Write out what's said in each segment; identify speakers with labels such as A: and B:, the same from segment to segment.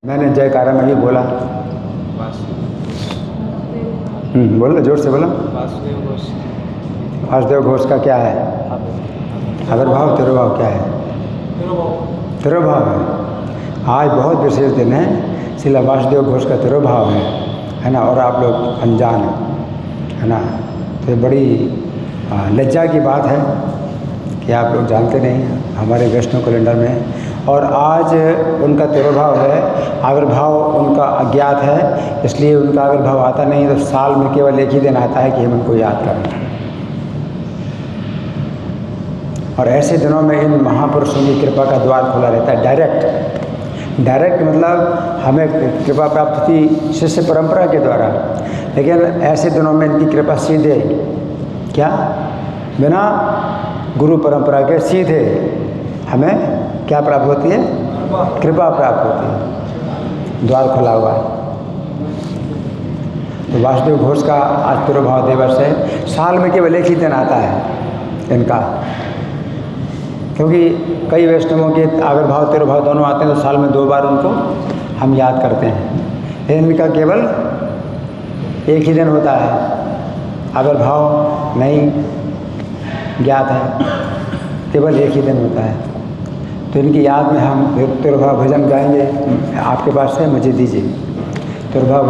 A: मैंने जयकारा में ही बोला। बोलो जोर से बोलो। वासुदेव घोष का क्या है आविर्भाव? तिरुभाव क्या है? तिरुभाव है। आज बहुत विशेष दिन है, श्रील वासुदेव घोष का तिरुभाव है ना। और आप लोग अनजान है ना, तो ये बड़ी लज्जा की बात है कि आप लोग जानते नहीं हैं हमारे वैष्णव कैलेंडर में। और आज उनका तिरुभाव है, आविर्भाव उनका अज्ञात है, इसलिए उनका आविर्भाव आता नहीं। तो साल में केवल एक ही दिन आता है कि हम उनको याद करें। और ऐसे दिनों में इन महापुरुषों की कृपा का द्वार खुला रहता है। डायरेक्ट मतलब हमें कृपा प्राप्त थी शिष्य परंपरा के द्वारा, लेकिन ऐसे दिनों में इनकी कृपा सीधे क्या बिना गुरु परंपरा के सीधे हमें क्या प्राप्त होती है? कृपा प्राप्त होती है। द्वार खुला हुआ है। तो वासुदेव घोष का आज तिरुभाव दिवस है। साल में केवल एक ही दिन आता है इनका, क्योंकि कई वैष्णवों के आविर्भाव तिरुभाव दोनों आते हैं, तो साल में 2 बार उनको हम याद करते हैं। लेकिन इनका केवल एक ही दिन होता है, आविर्भाव नहीं ज्ञात है, केवल एक ही दिन होता है। तो इनकी याद में हम तिरुभाव भजन गाएंगे। आपके पास है, मुझे दीजिए तिरुभाव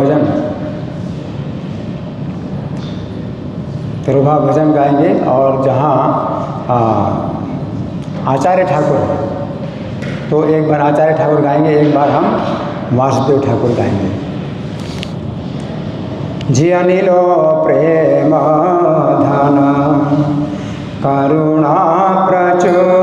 A: भजन गाएंगे। और जहाँ आचार्य ठाकुर है, तो एक बार आचार्य ठाकुर गाएंगे, एक बार हम वासुदेव ठाकुर गाएंगे। जी अनिलो प्रेम धन करुणा प्रचुर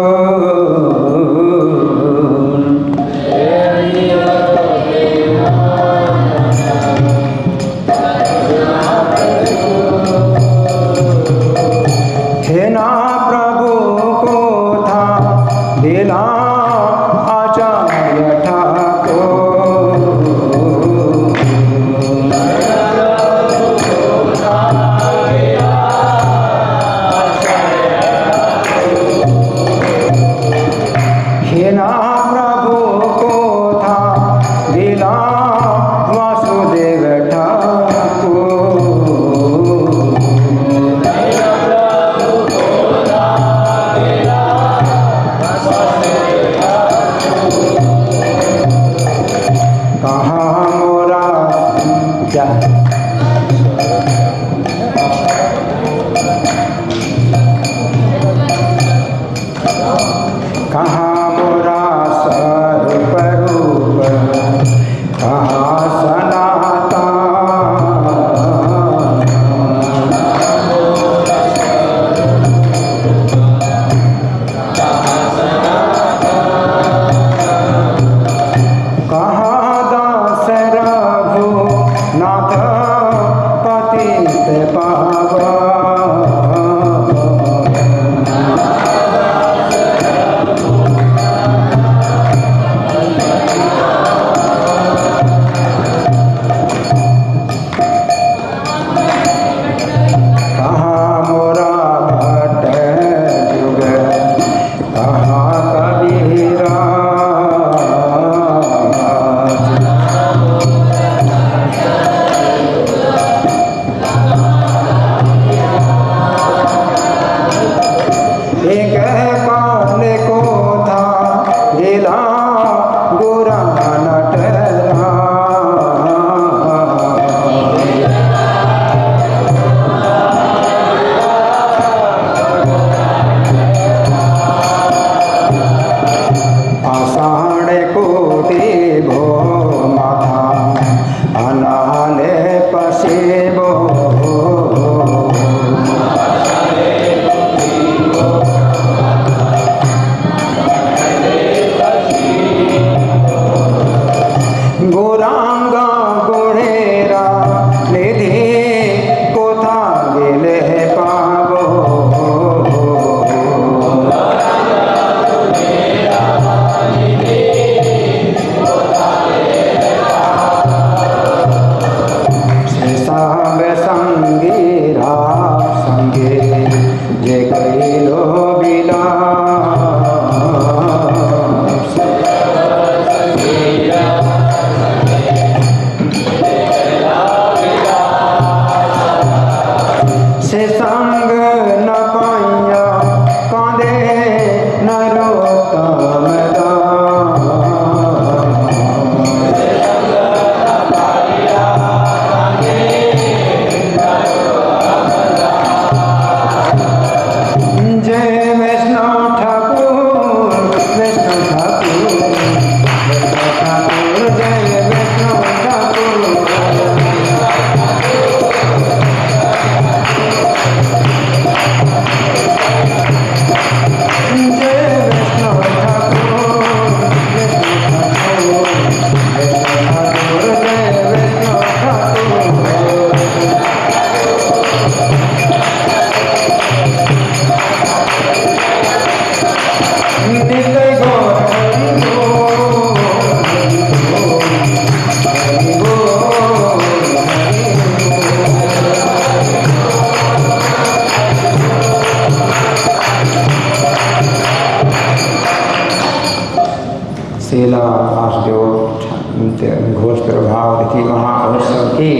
A: घोष प्रभाव देखिए वहाँ अवश्य की।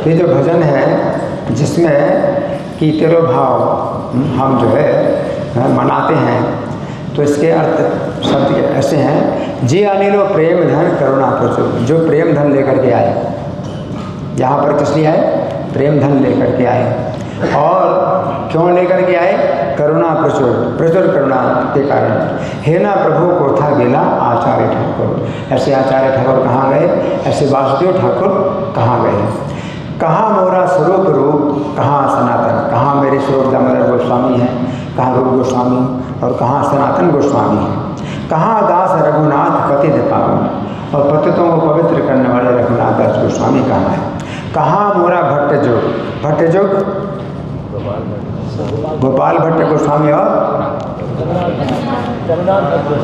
A: ये जो भजन है जिसमें कि तिरुभाव हम जो है मनाते हैं, तो इसके अर्थ शब्द ऐसे हैं, जी अनिलो प्रेम धन करुणा प्रचुर। जो प्रेम धन लेकर के आए, यहाँ पर किस लिए आए? प्रेम धन लेकर के आए। और क्यों लेकर के आए? करुणा प्रचुर, प्रचुर करुणा के कारण। हे ना प्रभु को था गेला आचार्य ठाकुर। ऐसे आचार्य ठाकुर कहाँ गए? ऐसे वासुदेव ठाकुर कहाँ गए? कहाँ मोरा स्वरूप रूप, कहाँ सनातन। कहाँ मेरे स्वरूप दामोदर गोस्वामी हैं, कहाँ रूप गोस्वामी और कहाँ सनातन गोस्वामी हैं। कहाँ दास रघुनाथ पतित पावन, और पतितों को पवित्र करने वाले रघुनाथ दास गोस्वामी कहाँ हैं? कहाँ मोरा भट्ट जोग, भट्ट जोग गोपाल भट्ट गोस्वामी और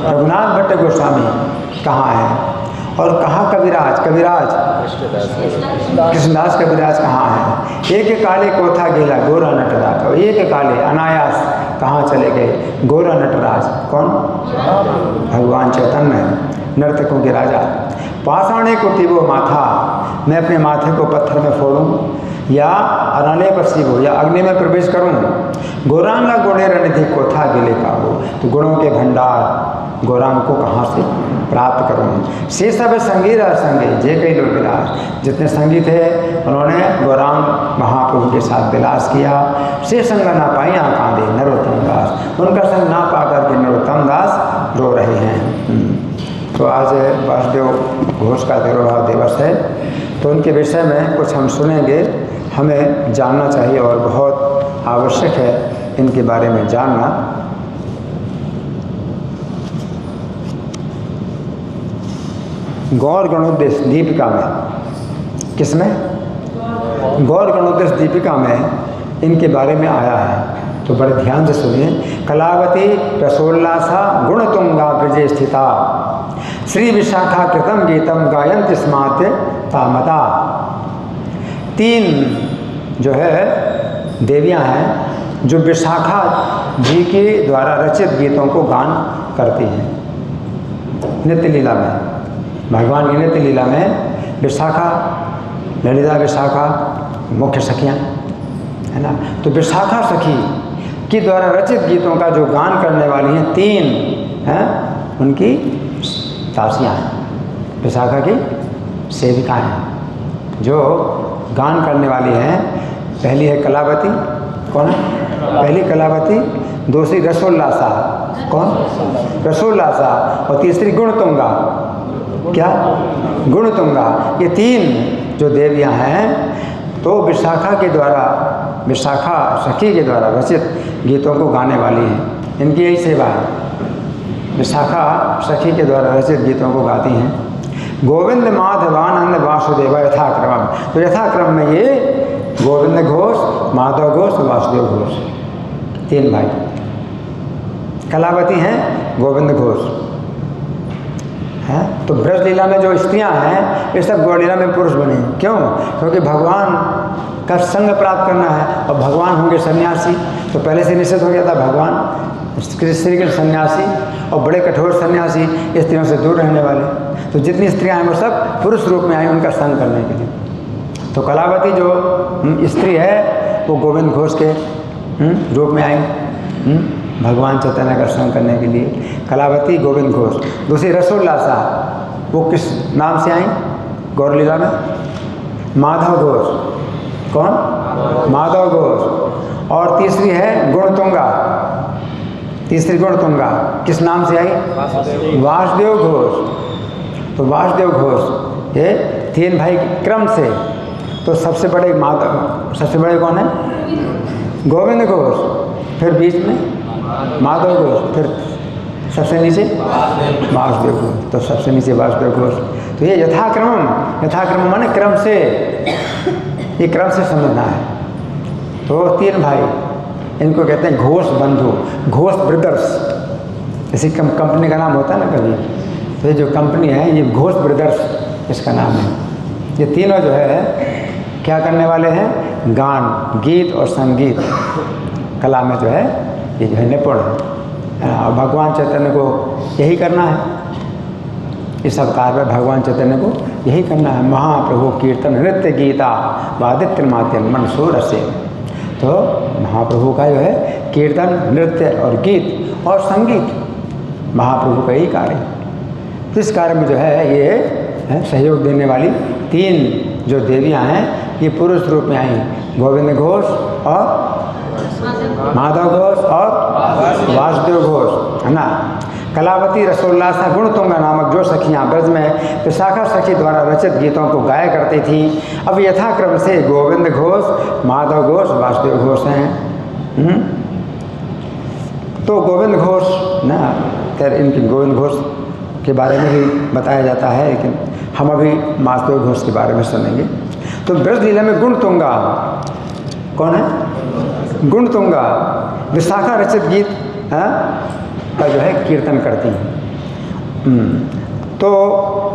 A: रघुनाथ भट्ट गोस्वामी कहाँ है? और कहाँ कविराज, कविराज कृष्णदास कविराज कहाँ है? एक काले कोथा गेला गोरा नटराज। और एक काले अनायास कहाँ चले गए? गोरा नटराज। कौन? भगवान चैतन्य, नर्तकों के राजा। पाषाणे को तिबो माथा, मैं अपने माथे को पत्थर में फोड़ूं या अनाले पर सीबो या अग्नि में प्रवेश करूं। गौरांगा गोड़े रणधि कोथा गिले काबो, तो गुणों के भंडार गौरांग को कहाँ से प्राप्त करूं। से सब संगीत संगे जे कई लोग विलास, जितने संगी थे उन्होंने गौरांग महाप्रभु के साथ विलास किया। से संग ना पाई कांदे नरोत्तम दास, उनका संग ना पा करके नरोत्तम दास रो रहे हैं। तो आज वासुदेव घोष का तिरुभाव दिवस है, तो उनके विषय में कुछ हम सुनेंगे। हमें जानना चाहिए और बहुत आवश्यक है इनके बारे में जानना। गौर गणोद्देश दीपिका में, किसमें? गौर गणोद्देश दीपिका में इनके बारे में आया है, तो बड़े ध्यान से सुनिए। कलावती रसोल्लासा गुणतुंगा ब्रजे स्थिता, श्री विशाखा कृतम गीतम गायंत स्मात तामता। तीन जो है देवियां हैं जो विशाखा जी के द्वारा रचित गीतों को गान करती हैं नित्य लीला में। भगवान की नित्य लीला में विशाखा, ललिता विशाखा मुख्य सखियाँ है ना। तो विशाखा सखी के द्वारा रचित गीतों का जो गान करने वाली हैं तीन हैं, उनकी दासियाँ हैं, विशाखा की सेविकाएँ हैं जो गान करने वाली हैं। पहली है कलावती, कौन है? पहली कलावती, दूसरी रसोल्लासा, कौन? रसोल्लासा, और तीसरी गुणतुंगा, क्या? गुणतुंगा। ये तीन जो देवियां हैं तो विशाखा के द्वारा, विशाखा सखी के द्वारा रचित गीतों को गाने वाली हैं। इनकी यही सेवा है, विशाखा सखी के द्वारा रचित गीतों को गाती हैं। गोविंद माधवानंद वासुदेव यथाक्रम, तो यथाक्रम में ये गोविंद घोष, माधव घोष और वासुदेव घोष, तीन भाई। कलावती हैं गोविंद घोष हैं। तो ब्रज लीला में जो स्त्रियां हैं ये सब गौड़ लीला में पुरुष बने। क्यों? क्योंकि भगवान का संग प्राप्त करना है, और भगवान होंगे सन्यासी, तो पहले से निश्चित हो गया था भगवान श्री कृष्ण सन्यासी और बड़े कठोर सन्यासी, स्त्रियों से दूर रहने वाले। तो जितनी स्त्रियां हैं वो सब पुरुष रूप में आई उनका संग करने के लिए। तो कलावती जो स्त्री है वो गोविंद घोष के रूप में आई भगवान चैतन्य का संग करने के लिए। कलावती गोविंद घोष। दूसरी रसोल्लासा, वो किस नाम से आई गौर लीला में? माधव घोष, कौन? माधव घोष। और तीसरी है गुणतुंगा, तीसरी गुणतुंगा किस नाम से आई? वासुदेव घोष। तो वासुदेव घोष ये तीन भाई क्रम से, तो सबसे बड़े माधव, सबसे बड़े कौन है? गोविंद घोष, फिर बीच में माधव घोष, फिर सबसे नीचे वासुदेव घोष, तो सबसे नीचे वासुदेव घोष। तो ये यथाक्रम, यथाक्रम माने क्रम से, ये क्रम से समझना है। तो तीन भाई, इनको कहते हैं घोष बंधु, घोष ब्रदर्स। इसी कंपनी का नाम होता है ना कभी, तो ये जो कंपनी है ये घोष ब्रदर्स इसका नाम है। ये तीनों जो है क्या करने वाले हैं? गान, गीत और संगीत कला में जो है ये जो है निपुण है। और भगवान चैतन्य को यही करना है। इस अवतार में भगवान चैतन्य को यही करना है। महाप्रभु कीर्तन नृत्य गीता वादित्र माध्यम मनसूर से। तो महाप्रभु का जो है कीर्तन नृत्य और गीत और संगीत महाप्रभु का ही कार्य। तो इस कार्य में जो है ये सहयोग देने वाली 3 जो देवियां हैं ये पुरुष रूप में आई, गोविंद घोष और माधव घोष और वासुदेव घोष, है ना। कलावती रसोल्लासा गुणतुंगा नामक जो सखियाँ ब्रज में विशाखा सखी द्वारा रचित गीतों को गाया करती थी, अब यथाक्रम से गोविंद घोष, माधव घोष, वासुदेव घोष हैं। तो गोविंद घोष ना, खैर इनके गोविंद घोष के बारे में भी बताया जाता है, लेकिन हम अभी वासुदेव घोष के बारे में सुनेंगे। तो ब्रज लीला में गुणतुंगा कौन है? गुणतुंगा विशाखा रचित गीत का जो है कीर्तन करती हैं। तो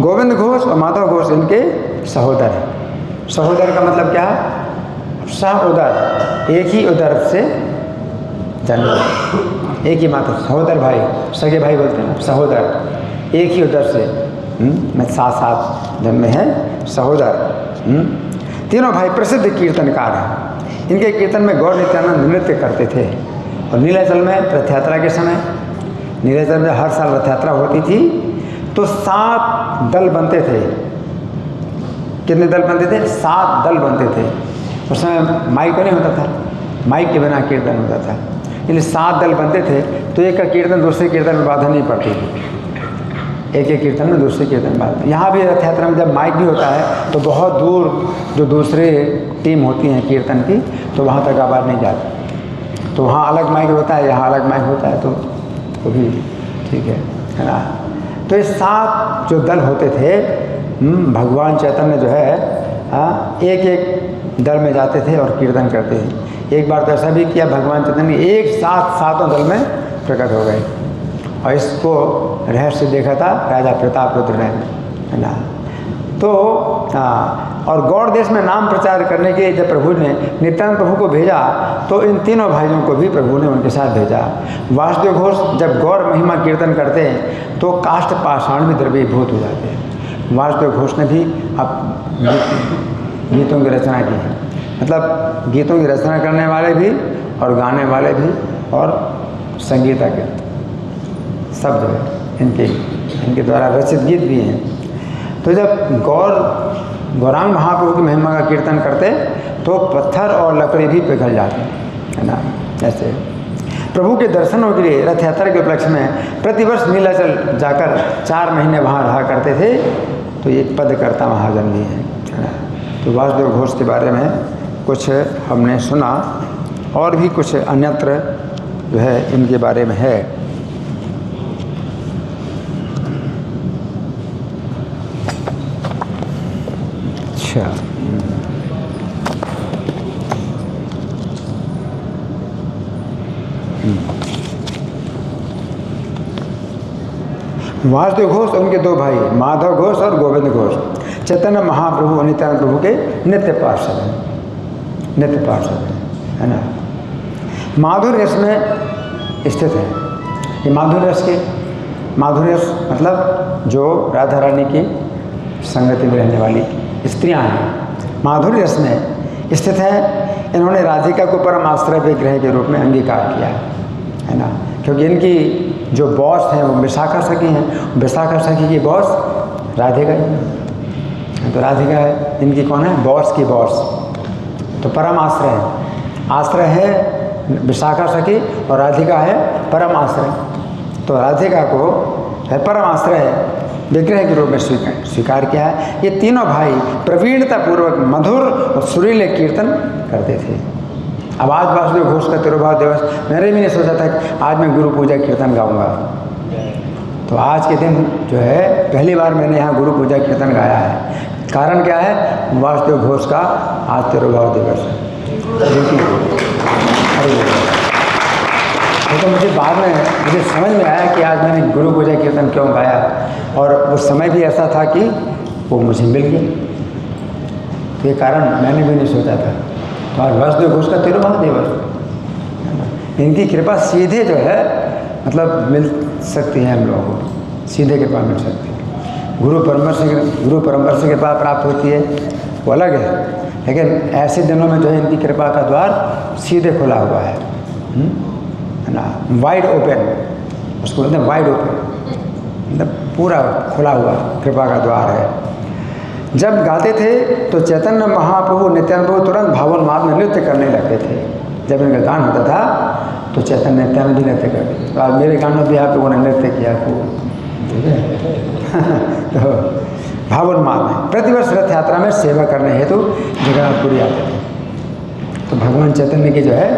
A: गोविंद घोष और माधव घोष इनके सहोदर हैं। सहोदर का मतलब क्या है? सह उदर, एक ही उदर से जन्म, एक ही माता, सहोदर भाई, सगे भाई बोलते हैं ना, सहोदर, एक ही उदर से में साथ जन्मे हैं सहोदर। तीनों भाई प्रसिद्ध कीर्तनकार हैं। इनके कीर्तन में गौर नित्यानंद नृत्य करते थे। और नीलाचल में रथ यात्रा के समय, नीलाचल में हर साल रथ यात्रा होती थी तो 7 दल बनते थे। कितने दल बनते थे? 7 दल बनते थे। उस समय माइक नहीं होता था, माइक के बिना कीर्तन होता था, इसलिए 7 दल बनते थे। तो एक का कीर्तन दूसरे कीर्तन में बाधा नहीं पड़ती थी, एक एक कीर्तन में दूसरे कीर्तन में बाधा। यहाँ भी रथ यात्रा में जब माइक भी होता है तो बहुत दूर जो दूसरे टीम होती हैं कीर्तन की, तो वहाँ तक आवाज़ नहीं जाती। तो वहाँ अलग माइक होता है, यहाँ अलग माइक होता है, तो भी ठीक है ना। तो ये 7 जो दल होते थे, भगवान चैतन्य जो है एक एक दल में जाते थे और कीर्तन करते थे। एक बार तो ऐसा भी किया, भगवान चैतन्य एक साथ 7 दल में प्रकट हो गए। और इसको रहस्य देखा था राजा प्रताप रुद्र ने, है ना। तो और गौड़ देश में नाम प्रचार करने के लिए जब प्रभु ने नित्यानंद प्रभु को भेजा तो इन तीनों भाइयों को भी प्रभु ने उनके साथ भेजा। वासुदेव घोष जब गौर महिमा कीर्तन करते हैं तो काष्ठ पाषाण भी द्रवीभूत हो जाते हैं। वासुदेव घोष ने भी अब गीतों की रचना की है, मतलब गीतों की रचना करने वाले भी और गाने वाले भी और संगीतज्ञ सब जो है इनके द्वारा रचित गीत भी हैं। तो जब गौरांग महाप्रभु की महिमा का कीर्तन करते तो पत्थर और लकड़ी भी पिघल जाते, है ना। ऐसे प्रभु के दर्शनों के लिए रथ यात्रा के उपलक्ष्य में प्रतिवर्ष नीलाचल जाकर 4 महीने वहाँ रहा करते थे। तो ये पदकर्ता महाजन भी हैं, है ना। तो वासुदेव घोष के बारे में कुछ हमने सुना, और भी कुछ अन्यत्र जो है इनके बारे में है। अच्छा, वासुदेव घोष और उनके 2 भाई माधव घोष और गोविंद घोष चैतन्य महाप्रभु और नित्यानंद प्रभु के नित्य पार्षद हैं, नित्य पार्षद हैं, है ना। माधुर्य रस में स्थित है ये। माधुर्य रस के, माधुर्य रस मतलब जो राधा रानी की संगति में रहने वाली स्त्रियां हैं, माधुर्य रस में स्थित है। इन्होंने राधिका को परम आश्रय विग्रह के रूप में अंगीकार किया है ना, क्योंकि इनकी जो बॉस हैं वो विशाखा सखी हैं। विशाखा सखी की बॉस राधिका है, तो राधिका है इनकी कौन है? बॉस की बॉस। तो परम आश्रय है, आश्रय है विशाखा सखी और राधिका है परम आश्रय। तो राधिका को है परम आश्रय विग्रह के रूप में स्वीकार किया है। ये तीनों भाई प्रवीणतापूर्वक मधुर और सुरीले कीर्तन करते थे। अब आज वासुदेव घोष का तिरुभाव दिवस, मैंने भी नहीं सोचा था कि आज मैं गुरु पूजा कीर्तन गाऊंगा। तो आज के दिन जो है पहली बार मैंने यहाँ गुरु पूजा कीर्तन गाया है। कारण क्या है? वासुदेव घोष का आज तिरुभाव दिवस है। तो मुझे बाद में मुझे समझ में आया कि आज मैंने गुरु पूजा कीर्तन क्यों गाया, और उस समय भी ऐसा था कि वो मुझे मिल गया। तो ये कारण मैंने भी नहीं सोचा था। तो आज वासुदेव घोष का तिरुभाव दिवस, इनकी कृपा सीधे जो है मतलब मिल सकती है हम लोगों को, सीधे कृपा मिल सकती है। गुरु परंपरा से कृपा प्राप्त होती है वो अलग है, लेकिन ऐसे दिनों में जो है इनकी कृपा का द्वार सीधे खुला हुआ है ना, वाइड ओपन, उसको बोलते हैं वाइड ओपन, मतलब पूरा खुला हुआ कृपा का द्वार है। जब गाते थे तो चैतन्य महाप्रभु नित्यानंद प्रभु तुरंत भावोन्माद में नृत्य करने लगते थे। जब इनका गान होता था तो चैतन्य नित्यानंद भी नृत्य करते थे। तो आज मेरे गान में भी आप लोगों ने नृत्य किया खूब, ठीक है। तो भावोन्माद में प्रतिवर्ष रथ यात्रा में सेवा करने हेतु जगन्नाथपुरी आते थे। तो भगवान चैतन्य की जो है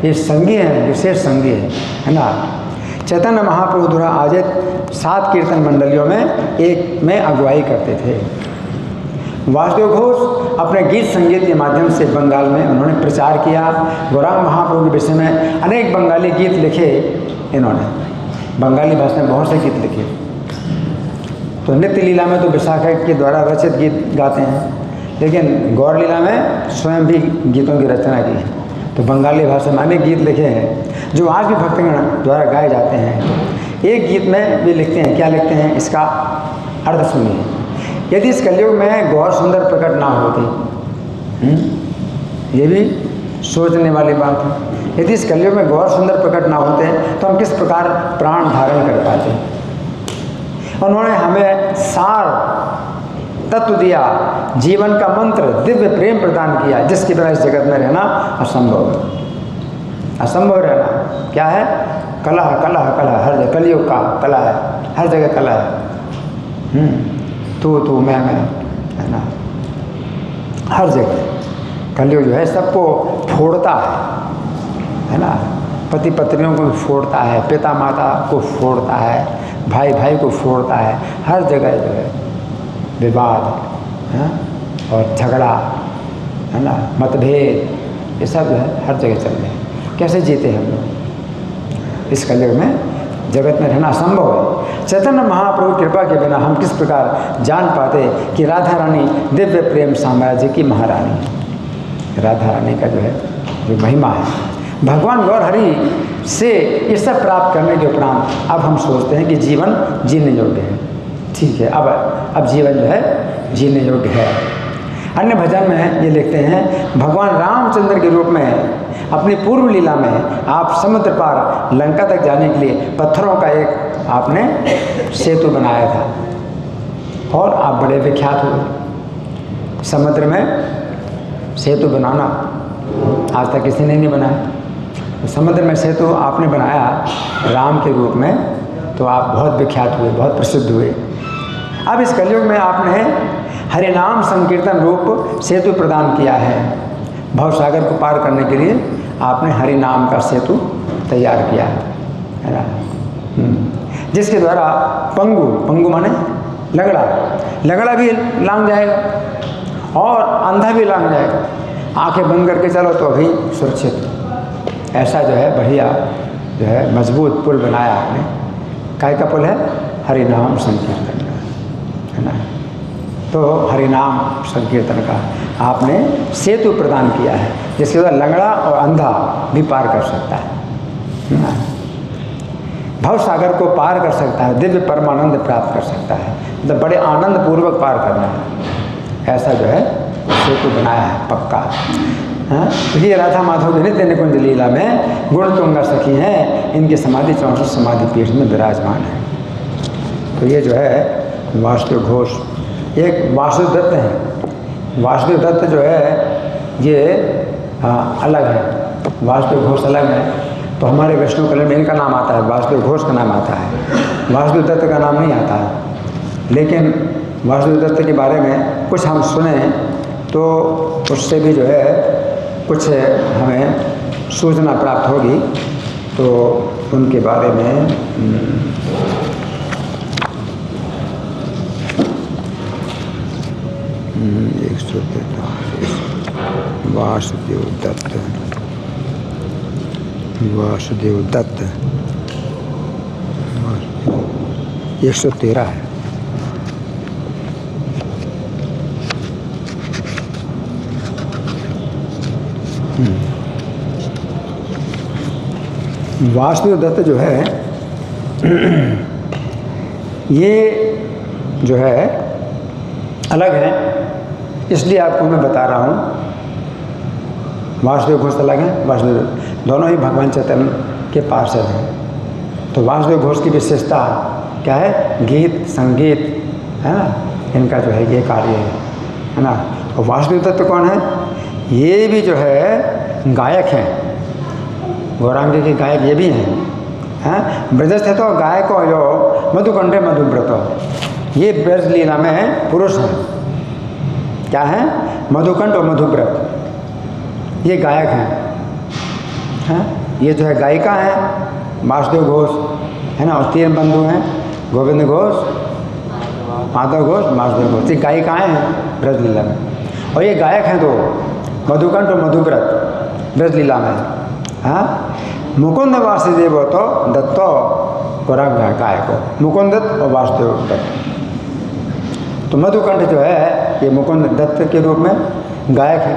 A: ये संगी है, विशेष संगी है ना। चैतन्य महाप्रभु द्वारा आयोजित 7 कीर्तन मंडलियों में एक में अगुवाई करते थे। वासुदेव घोष अपने गीत संगीत के माध्यम से बंगाल में उन्होंने प्रचार किया। गौरांग महाप्रभु के विषय में अनेक बंगाली गीत लिखे इन्होंने, बंगाली भाषा में बहुत से गीत लिखे। तो नित्य लीला में तो विशाखा के द्वारा रचित गीत गाते हैं, लेकिन गौर लीला में स्वयं भी गीतों की रचना की है। तो बंगाली भाषा में अनेक गीत लिखे हैं जो आज भी भक्तगण द्वारा गाए जाते हैं। एक गीत में भी लिखते हैं, क्या लिखते हैं, इसका अर्थ सुनिए। यदि इस कलयुग में गौर सुंदर प्रकट ना होती, ये भी सोचने वाली बात है। यदि इस कलयुग में गौर सुंदर प्रकट ना होते तो हम किस प्रकार प्राण धारण कर पाते। उन्होंने हमें सार तत्व दिया, जीवन का मंत्र, दिव्य प्रेम प्रदान किया, जिसके बिना इस जगत में रहना असंभव है। असंभव रहना क्या है, कला कला कला, हर जगह कलयुग का कला है, हर जगह कला है। तू मैं, है ना, हर जगह कलयुग जो है सबको फोड़ता है ना। पति पत्नियों को फोड़ता है, पिता माता को फोड़ता है, भाई भाई को फोड़ता है। हर जगह जो है विवाद है और झगड़ा, है ना, मतभेद, ये सब जो है हर जगह चल रहे हैं। कैसे जीते हम लोग इस कलयुग में, जगत में रहना असंभव है। चैतन्य महाप्रभु कृपा के बिना हम किस प्रकार जान पाते कि राधा रानी दिव्य प्रेम साम्राज्य की महारानी है। राधा रानी का जो है जो महिमा है, भगवान गौर हरि से ये सब प्राप्त करने के उपरांत अब हम सोचते हैं कि जीवन जीने योग्य है। ठीक है, अब जीवन जो है जीने योग्य है। अन्य भजन में ये लिखते हैं, भगवान रामचंद्र के रूप में अपनी पूर्व लीला में आप समुद्र पार लंका तक जाने के लिए पत्थरों का एक आपने सेतु बनाया था और आप बड़े विख्यात हुए। समुद्र में सेतु बनाना आज तक किसी ने नहीं बनाया। तो समुद्र में सेतु आपने बनाया राम के रूप में, तो आप बहुत विख्यात हुए, बहुत प्रसिद्ध हुए। अब इस कलयुग में आपने हरिनाम संकीर्तन रूप सेतु प्रदान किया है। भवसागर को पार करने के लिए आपने हरि नाम का सेतु तैयार किया है ना, जिसके द्वारा पंगु माने लगड़ा भी लांग जाएगा और अंधा भी लांग जाएगा। आंखें बंद करके चलो तो अभी सुरक्षित। ऐसा जो है बढ़िया जो है मजबूत पुल बनाया आपने। काय का पुल है, हरि नाम संकीर्तन का, है ना। तो हरिनाम संकीर्तन का आपने सेतु प्रदान किया है, जिसके द्वारा लंगड़ा और अंधा भी पार कर सकता है ना, भव सागर को पार कर सकता है, दिव्य परमानंद प्राप्त कर सकता है। मतलब बड़े आनंद पूर्वक पार करना है, ऐसा जो है सेतु बनाया है पक्का। हाँ, तो ये राधा माधव के नित्य निकुंज लीला में गुण तुंगा सखी हैं, इनकी समाधि 64 समाधि पीठ में विराजमान है। तो ये जो है वासुदेव घोष, एक वासुदेव दत्त है। वासुदेव दत्त जो है ये अलग है, वासुदेव घोष अलग है। तो हमारे वैष्णव कल्याण में इनका नाम आता है, वासुदेव घोष का नाम आता है, वासुदेव दत्त का नाम नहीं आता है। लेकिन वासुदेव दत्त के बारे में कुछ हम सुने तो उससे भी जो है कुछ हमें सूचना प्राप्त होगी। तो उनके बारे में वासुदेव दत्त 113 है। वासुदेव दत्त जो है ये जो है अलग हैं, इसलिए आपको मैं बता रहा हूँ। वासुदेव घोष अलग हैं, वासुदेव दोनों ही भगवान चैतन्य के पार्षद हैं। तो वासुदेव घोष की विशेषता क्या है? गीत संगीत, है ना, इनका जो है ये कार्य है ना। और वासुदेव दत्त कौन है? ये भी जो है गायक हैं, गौरांगी के गायक ये भी हैं। ब्रजस्थ है तो गायक हो जो मधुकंठे मधुव्रत, ये ब्रज लीला में पुरुष हैं। क्या है? मधुकंठ और मधुव्रत, ये गायक हैं। ये जो है गायिका हैं वासुदेव घोष, है ना। और 3 बंधु हैं, गोविंद घोष, माधव घोष, वासुदेव घोष। ये गायिकाएँ हैं ब्रज लीला में। और ये गायक हैं तो मधुकंठ और मधुव्रत ब्रज लीला में। हाँ, मुकुंद वासुदेव तो दत्तो गौरांग गायक हो, मुकुंद दत्त और वासुदेव दत्त। तो मधुकंठ जो है ये मुकुंद दत्त के रूप में गायक है,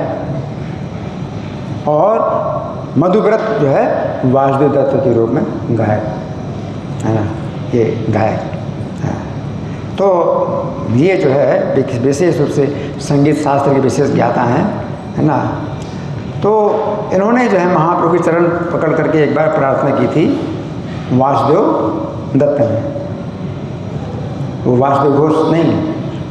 A: और मधुव्रत जो है वासुदेव दत्त के रूप में गायक, है ना, ये गायक। तो ये जो है विशेष रूप से संगीत शास्त्र के विशेष ज्ञाता हैं, है ना। तो इन्होंने जो है महाप्रभु के चरण पकड़ करके एक बार प्रार्थना की थी वासुदेव दत्त ने। वो वासुदेव घोष नहीं,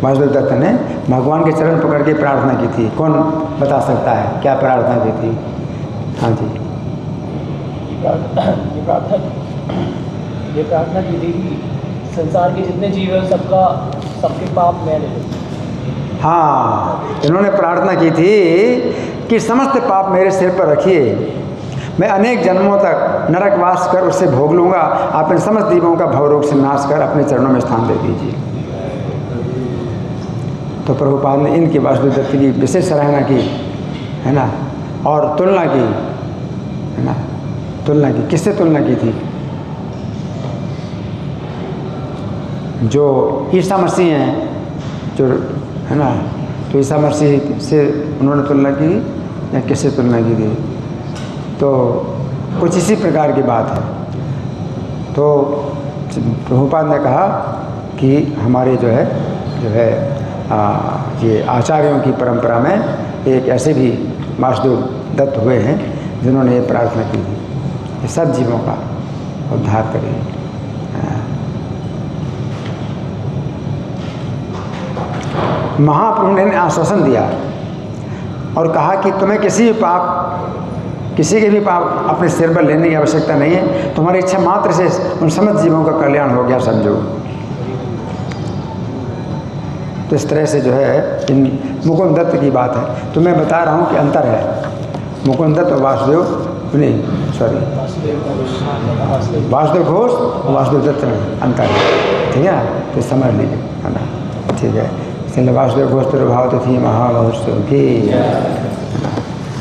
A: वासुदेव दत्त ने भगवान के चरण पकड़ के प्रार्थना की थी। कौन बता सकता है क्या प्रार्थना की थी? हाँ जी,
B: ये प्रार्थना की थी कि संसार के जितने जीव हैं सबके पाप मैं ले लूँ।
A: हाँ, इन्होंने प्रार्थना की थी कि समस्त पाप मेरे सिर पर रखिए, मैं अनेक जन्मों तक नरकवास कर उससे भोग लूँगा, आप इन समस्त जीवों का भवरोग से नाश कर अपने चरणों में स्थान दे दीजिए। तो प्रभुपाद ने इनकी वासुदेव दत्त की विशेष सराहना की, है ना, और तुलना की, है ना। तुलना की, किससे तुलना की थी? जो ईसा मसीह हैं, जो, है ना, तो ईसा मसीह से उन्होंने तुलना की या किससे तुलना की थी? तो कुछ इसी प्रकार की बात है। तो प्रभुपाद ने कहा कि हमारे जो है ये आचार्यों की परंपरा में एक ऐसे भी वासुदेव दत्त हुए हैं जिन्होंने ये प्रार्थना की थी कि सब जीवों का उद्धार करें। महाप्रभु ने आश्वासन दिया और कहा कि तुम्हें किसी के भी पाप अपने सिर पर लेने की आवश्यकता नहीं है, तुम्हारी इच्छा मात्र से उन समस्त जीवों का कल्याण हो गया, समझो। तो इस तरह से जो है इन मुकुंद दत्त की बात है। तो मैं बता रहा हूँ कि अंतर है मुकुंद दत्त और वासुदेव नहीं, सॉरी, वासुदेव घोष और वासुदेव दत्त में अंतर है, ठीक है। तो समझ लीजिए, है ना, ठीक है। इसलिए वासुदेव घोष प्रभाव तो थी महावासुदेव की।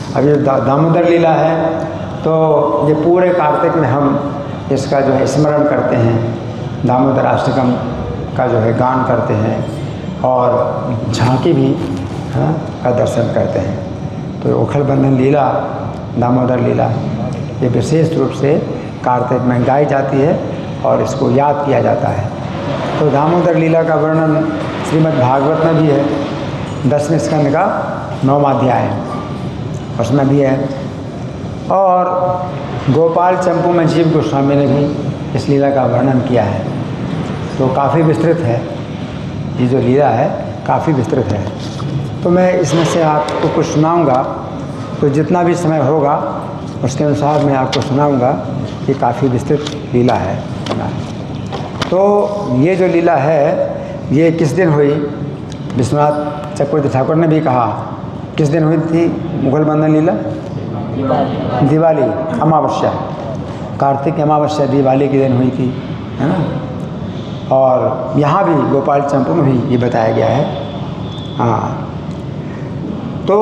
A: अब ये दामोदर लीला है, तो ये पूरे कार्तिक में हम इसका जो है स्मरण करते हैं, दामोदर अष्टकम का जो है गान करते हैं और झांकी भी का दर्शन करते हैं। तो उखल बंधन लीला, दामोदर लीला, ये विशेष रूप से कार्तिक में गाई जाती है और इसको याद किया जाता है। तो दामोदर लीला का वर्णन श्रीमद् भागवत में भी है, 10वें स्कंद का 9वां अध्याय उसमें भी है। और गोपाल चंपू में जीव गोस्वामी ने भी इस लीला का वर्णन किया है। तो काफ़ी विस्तृत है ये जो लीला है, काफ़ी विस्तृत है। तो मैं इसमें से आपको कुछ सुनाऊंगा, तो जितना भी समय होगा उसके अनुसार मैं आपको सुनाऊंगा। ये काफ़ी विस्तृत लीला है। तो ये जो लीला है ये किस दिन हुई? विश्वनाथ चक्रवर्ती ठाकुर ने भी कहा किस दिन हुई थी मुगल बंधन लीला? दिवाली अमावस्या, कार्तिक अमावस्या दिवाली के दिन हुई थी, है ना। और यहाँ भी गोपाल चंपू में भी ये बताया गया है। हाँ, तो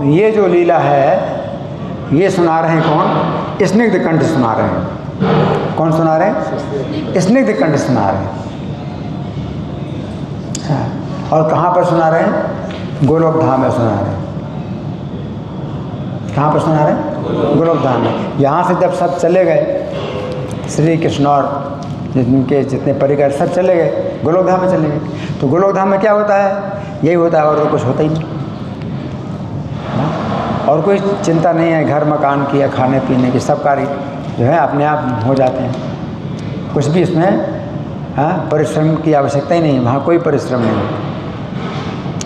A: ये जो लीला है ये सुना रहे हैं कौन? स्निग्ध कंठ सुना रहे हैं। कौन सुना रहे हैं? स्निग्ध कंठ सुना रहे हैं। हाँ, और कहाँ पर सुना रहे हैं? गोलोक धाम में सुना रहे हैं। कहाँ पर सुना रहे हैं? गोलोक धाम में। यहाँ से जब सब चले गए, श्री कृष्ण और जिनके जितने परिकर सब चले गए, गोलोक धाम में चले गए। तो गोलोक धाम में क्या होता है? यही होता है, और तो कुछ होता ही नहीं। और कोई चिंता नहीं है घर मकान की या खाने पीने की, सब कार्य जो है अपने आप हो जाते हैं। कुछ भी इसमें परिश्रम की आवश्यकता ही नहीं है, वहाँ कोई परिश्रम नहीं।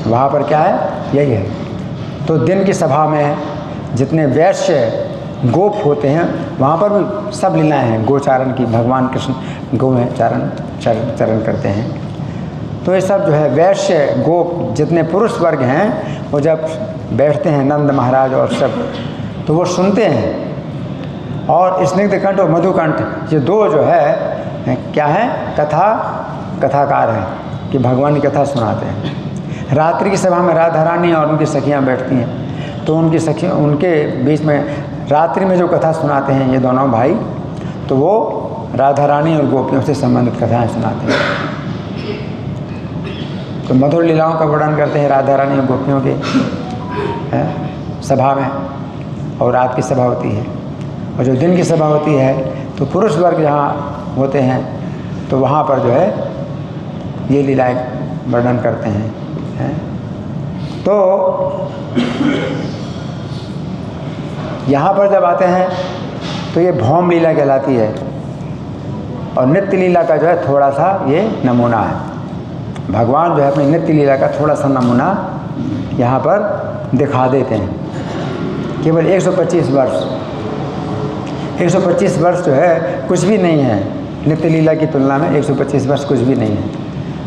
A: वहाँ पर क्या है? यही है। तो दिन की सभा में जितने वैश्य गोप होते हैं वहाँ पर भी सब लीलाएँ हैं गोचारण की। भगवान कृष्ण गो में चरण करते हैं। तो ये सब जो है वैश्य गोप जितने पुरुष वर्ग हैं वो जब बैठते हैं, नंद महाराज और सब, तो वो सुनते हैं। और स्निग्धकंठ और मधुकंठ ये दो जो है क्या है? कथाकार हैं कि भगवान की कथा सुनाते हैं। रात्रि की सभा में राधा रानी और उनकी सखियाँ बैठती हैं, तो उनकी सखियाँ उनके बीच में रात्रि में जो कथा सुनाते हैं ये दोनों भाई, तो वो राधा रानी और गोपियों से संबंधित कथाएं सुनाते हैं। तो मधुर लीलाओं का वर्णन करते हैं राधा रानी और गोपियों के सभा में। और रात की सभा होती है, और जो दिन की सभा होती है तो पुरुष वर्ग जहाँ होते हैं तो वहाँ पर जो है ये लीलाएं वर्णन करते हैं। तो यहाँ पर जब आते हैं तो ये भौम लीला कहलाती है, और नित्य लीला का जो है थोड़ा सा ये नमूना है। भगवान जो है अपनी नित्य लीला का थोड़ा सा नमूना यहाँ पर दिखा देते हैं। केवल 125 वर्ष 125 वर्ष जो है कुछ भी नहीं है, नित्य लीला की तुलना में 125 वर्ष कुछ भी नहीं है।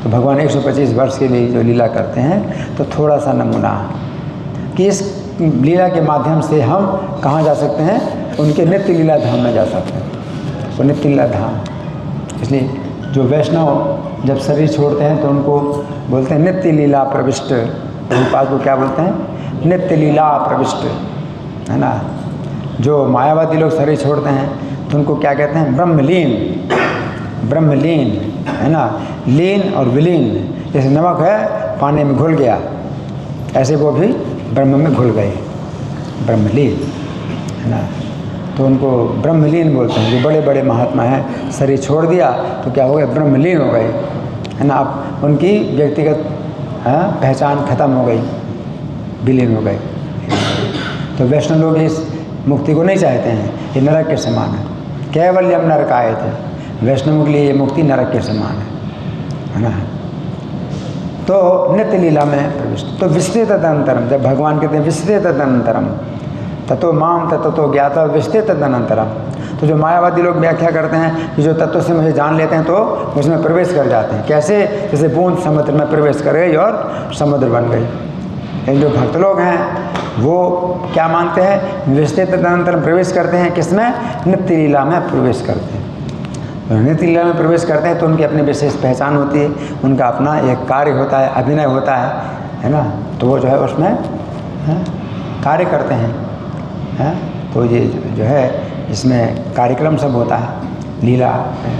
A: तो भगवान 125 वर्ष के लिए जो लीला करते हैं तो थोड़ा सा नमूना कि इस लीला के माध्यम से हम कहाँ जा सकते हैं? उनके नित्य लीला धाम में जा सकते हैं। वो नित्य लीला धाम, इसलिए जो वैष्णव जब शरीर छोड़ते हैं तो उनको बोलते हैं नित्य लीला प्रविष्ट। प्रभुपाद को क्या बोलते हैं? नित्य लीला प्रविष्ट, है ना। जो मायावादी लोग शरीर छोड़ते हैं तो उनको क्या कहते हैं? ब्रह्मलीन। ब्रह्मलीन, है ना। लीन और विलीन, जैसे नमक है पानी में घुल गया, ऐसे वो भी ब्रह्म में घुल गए, ब्रह्मलीन, है ना। तो उनको ब्रह्मलीन बोलते हैं। जो बड़े बड़े महात्मा हैं शरीर छोड़ दिया तो क्या हो गए? ब्रह्मलीन हो गए, है ना। अब उनकी व्यक्तिगत पहचान खत्म हो गई, विलीन हो गए। तो वैष्णव लोग इस मुक्ति को नहीं चाहते हैं, ये नरक के समान है। कैवल्यम नरकाय थे, वैष्णवों के लिए ये मुक्ति नरक के समान है ना। तो नित्य लीला में प्रविष्ट। तो विस्तृत तदनंतरम, जब भगवान कहते हैं विस्तृत तदनंतरम ततो माम ततो ज्ञाता विस्तृत तदनंतरम, तो जो मायावादी लोग व्याख्या करते हैं कि जो तत्व से मुझे जान लेते हैं तो उसमें प्रवेश कर जाते हैं। कैसे? जैसे बूंद समुद्र में प्रवेश कर गई और समुद्र बन गई। लेकिन जो भक्त लोग हैं वो क्या मानते हैं? विस्तृत तदनंतरम प्रवेश करते हैं किसमें? नित्य लीला में प्रवेश करते हैं। नित्य लीला में प्रवेश करते हैं तो उनकी अपनी विशेष पहचान होती है, उनका अपना एक कार्य होता है, अभिनय होता है ना। तो वो जो है उसमें कार्य करते हैं। तो ये जो है इसमें कार्यक्रम सब होता है, लीला है।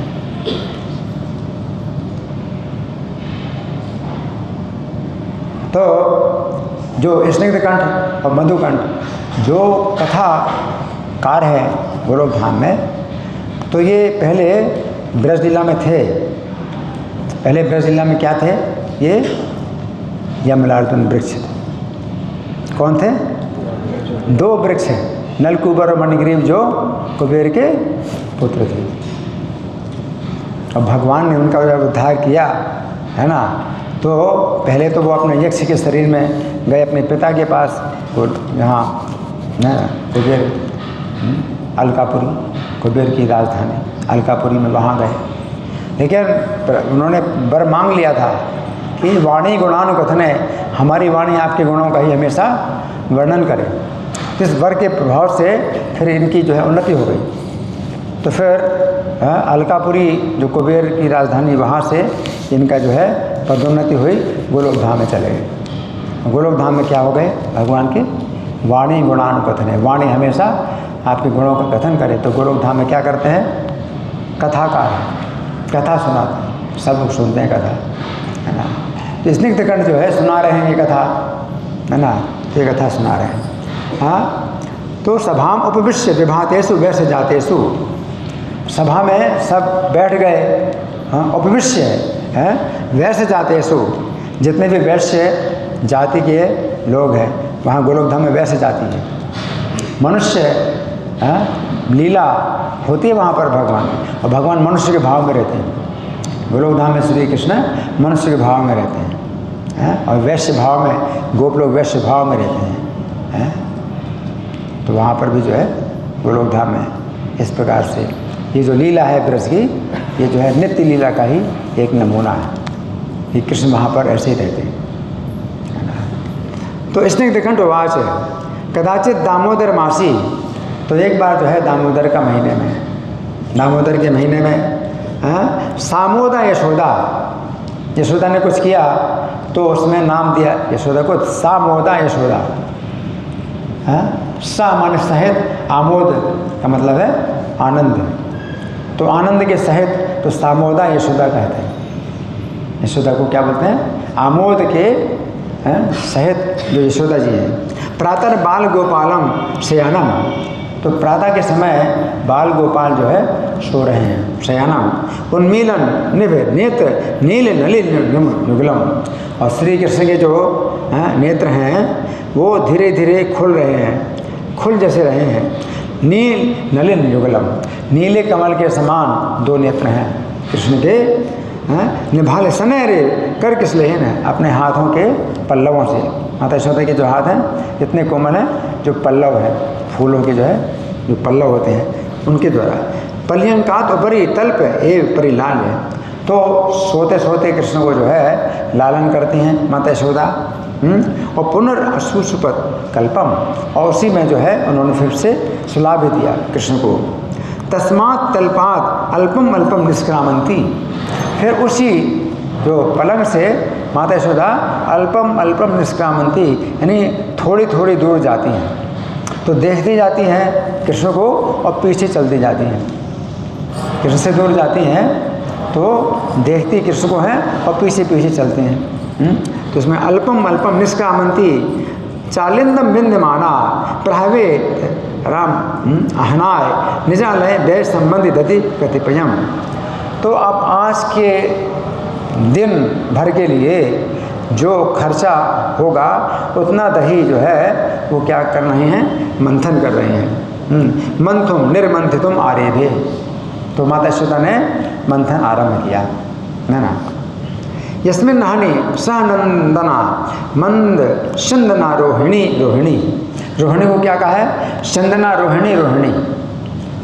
A: तो जो स्निग्धकंठ और मधुकंठ जो कथाकार है गोलोक धाम में, तो ये पहले ब्रजलीला में थे। पहले ब्रजलीला में क्या थे? ये यमलार्जुन वृक्ष थे। कौन थे? 2 वृक्ष हैं, नलकूबर और मणिग्रीव, जो कुबेर के पुत्र थे। और भगवान ने उनका जब उद्धार किया, है ना, तो पहले तो वो अपने यक्ष के शरीर में गए अपने पिता के पास, वो यहाँ कुबेर अलकापुरी, कुबेर की राजधानी अलकापुरी में वहाँ गए। लेकिन उन्होंने वर मांग लिया था कि वाणी गुणानुकथन है, हमारी वाणी आपके गुणों का ही हमेशा वर्णन करे। इस वर के प्रभाव से फिर इनकी जो है उन्नति हो गई। तो फिर अलकापुरी जो कुबेर की राजधानी, वहाँ से इनका जो है पदोन्नति हुई, गोलोक धाम में चले गए। गोलोक धाम में क्या हो गए? भगवान के वाणी गुणानुकथन है, वाणी हमेशा आपके गुणों का कथन करे। तो गोलोक धाम में क्या करते हैं? कथाकार, कथा सुनाते हैं, सब लोग सुनते हैं कथा, है ना। तो स्निग्धकंठ जो है सुना रहे हैं ये कथा, है ना, ये कथा सुना रहे हैं। हाँ, तो सभाम उपविश्य विभातेषु वैश्य जातेषु, सभा में सब बैठ गए। हाँ, उपविश्य है, वैश्य जातेषु, जितने भी वैश्य जाति के लोग हैं वहाँ गोलोकधाम में वैश्य जाति है। मनुष्य लीला होती है वहाँ पर भगवान, और भगवान मनुष्य के भाव में रहते हैं। गोलोकधाम में श्री कृष्ण मनुष्य के भाव में रहते हैं, और वैश्य भाव में गोप लोग वैश्य भाव में रहते हैं। तो वहाँ पर भी जो है गोलोकधाम में इस प्रकार से ये जो लीला है ब्रज की, ये जो है नित्य लीला का ही एक नमूना है। ये कृष्ण वहाँ पर ऐसे ही रहते हैं। तो स्निग्धकंठ उवाच कदाचित दामोदर मासी, तो एक बार जो है दामोदर का महीने में, दामोदर के महीने में सामोदा यशोदा, यशोदा ने कुछ किया तो उसमें नाम दिया यशोदा को सामोदा यशोदा। सा माने सहित, आमोद का मतलब है आनंद, तो आनंद के सहित तो सामोदा यशोदा कहते हैं। यशोदा को क्या बोलते हैं? आमोद के सहित जो यशोदा जी हैं। प्रातः बाल गोपालम शयानम, तो प्रातः के समय बाल गोपाल जो है सो रहे हैं। शयानम उन्मीलन निभ नेत्र नील नलिन युगलम, और श्री कृष्ण के जो नेत्र हैं वो धीरे धीरे खुल रहे हैं, खुल जैसे रहे हैं। नील नलिन युगलम, नीले कमल के समान दो नेत्र हैं कृष्ण के। निभाले सने रे कर किस लेहन है, अपने हाथों के पल्लवों से। माता यशोदा के जो हाथ हैं इतने कोमल हैं, जो पल्लव है फूलों के जो है जो पल्लव होते हैं उनके द्वारा। पल्यंकात उपरी तल्प ए परी लाल है, तो सोते सोते कृष्ण को जो है लालन करती हैं माता यशोदा। और पुनर्सुषुपत कल्पम, और उसी में जो है उन्होंने फिर से सुला भी दिया कृष्ण को। तस्मात् तल्पात अल्पम अल्पम निष्क्रामंती, फिर उसी जो पलंग से माता यशोदा अल्पम अल्पम निष्क्रामंती, यानी थोड़ी थोड़ी दूर जाती हैं, तो देखती जाती हैं कृष्ण को और पीछे चलती जाती हैं। कृष्ण से दूर जाती हैं तो देखती कृष्ण को हैं और पीछे पीछे चलते हैं। तो इसमें अल्पम अल्पम निष्क्रामंती चालिंदम विंध्यमाना प्रहवेत राम अहनाय निजालय व्यय संबंधी दति कतिपयम। तो अब आज के दिन भर के लिए जो खर्चा होगा उतना दही जो है वो क्या कर रहे हैं? मंथन कर रहे हैं। मंथुम निर्मंथितुम आरेभे, तो माता यशोदा ने मंथन आरंभ किया, है ना। यस्मिन नहनी सनंदना मंद चंदना रोहिणी, रोहिणी रोहिणी को क्या कहा है? चंदना रोहिणी, रोहिणी